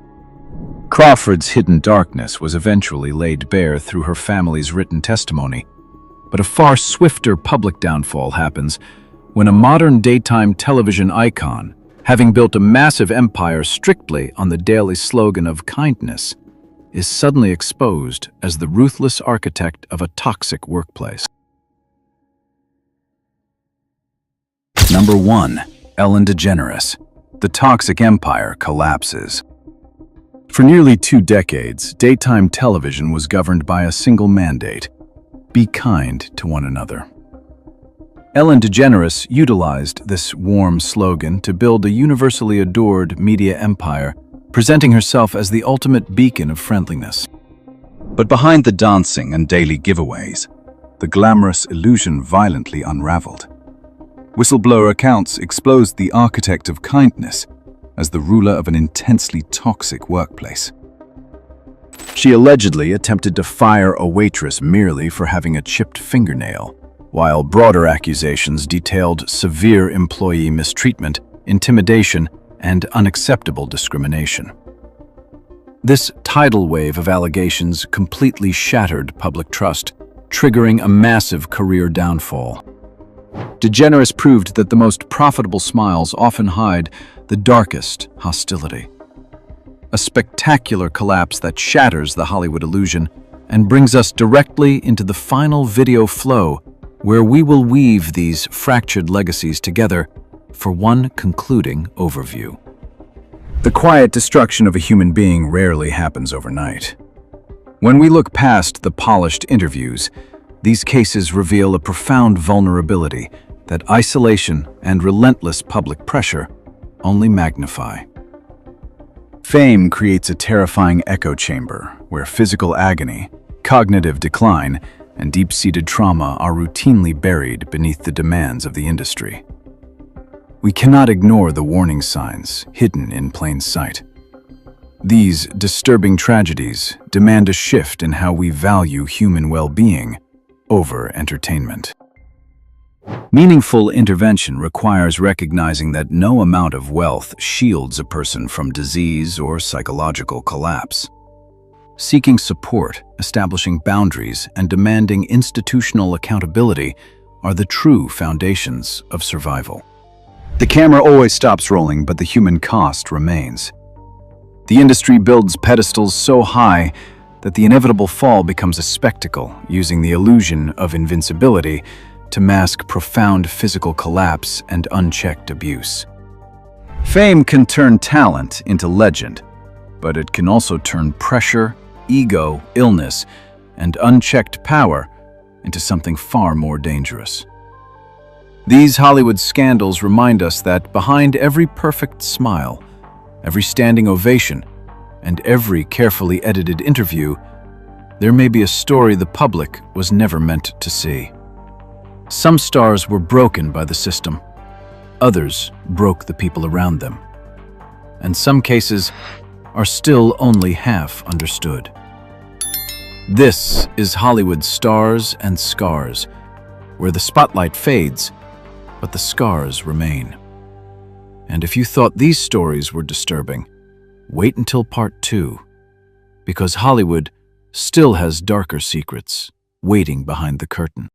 Crawford's hidden darkness was eventually laid bare through her family's written testimony, but a far swifter public downfall happens when a modern daytime television icon, having built a massive empire strictly on the daily slogan of kindness, is suddenly exposed as the ruthless architect of a toxic workplace. Number 1. Ellen DeGeneres. The toxic empire collapses. For nearly 2 decades, daytime television was governed by a single mandate: be kind to one another. Ellen DeGeneres utilized this warm slogan to build a universally adored media empire, presenting herself as the ultimate beacon of friendliness. But behind the dancing and daily giveaways, the glamorous illusion violently unraveled. Whistleblower accounts exposed the architect of kindness as the ruler of an intensely toxic workplace. She allegedly attempted to fire a waitress merely for having a chipped fingernail, while broader accusations detailed severe employee mistreatment, intimidation, and unacceptable discrimination. This tidal wave of allegations completely shattered public trust, triggering a massive career downfall. DeGeneres proved that the most profitable smiles often hide the darkest hostility. A spectacular collapse that shatters the Hollywood illusion and brings us directly into the final video flow, where we will weave these fractured legacies together for one concluding overview. The quiet destruction of a human being rarely happens overnight. When we look past the polished interviews, these cases reveal a profound vulnerability that isolation and relentless public pressure only magnify. Fame creates a terrifying echo chamber where physical agony, cognitive decline, and deep-seated trauma are routinely buried beneath the demands of the industry. We cannot ignore the warning signs hidden in plain sight. These disturbing tragedies demand a shift in how we value human well-being over entertainment. Meaningful intervention requires recognizing that no amount of wealth shields a person from disease or psychological collapse. Seeking support, establishing boundaries, and demanding institutional accountability are the true foundations of survival. The camera always stops rolling, but the human cost remains. The industry builds pedestals so high that the inevitable fall becomes a spectacle, using the illusion of invincibility to mask profound physical collapse and unchecked abuse. Fame can turn talent into legend, but it can also turn pressure, ego, illness, and unchecked power into something far more dangerous. These Hollywood scandals remind us that behind every perfect smile, every standing ovation, and every carefully edited interview, there may be a story the public was never meant to see. Some stars were broken by the system. Others broke the people around them. And some cases are still only half understood. This is Hollywood's Stars and Scars, where the spotlight fades, but the scars remain. And if you thought these stories were disturbing, wait until part 2, because Hollywood still has darker secrets waiting behind the curtain.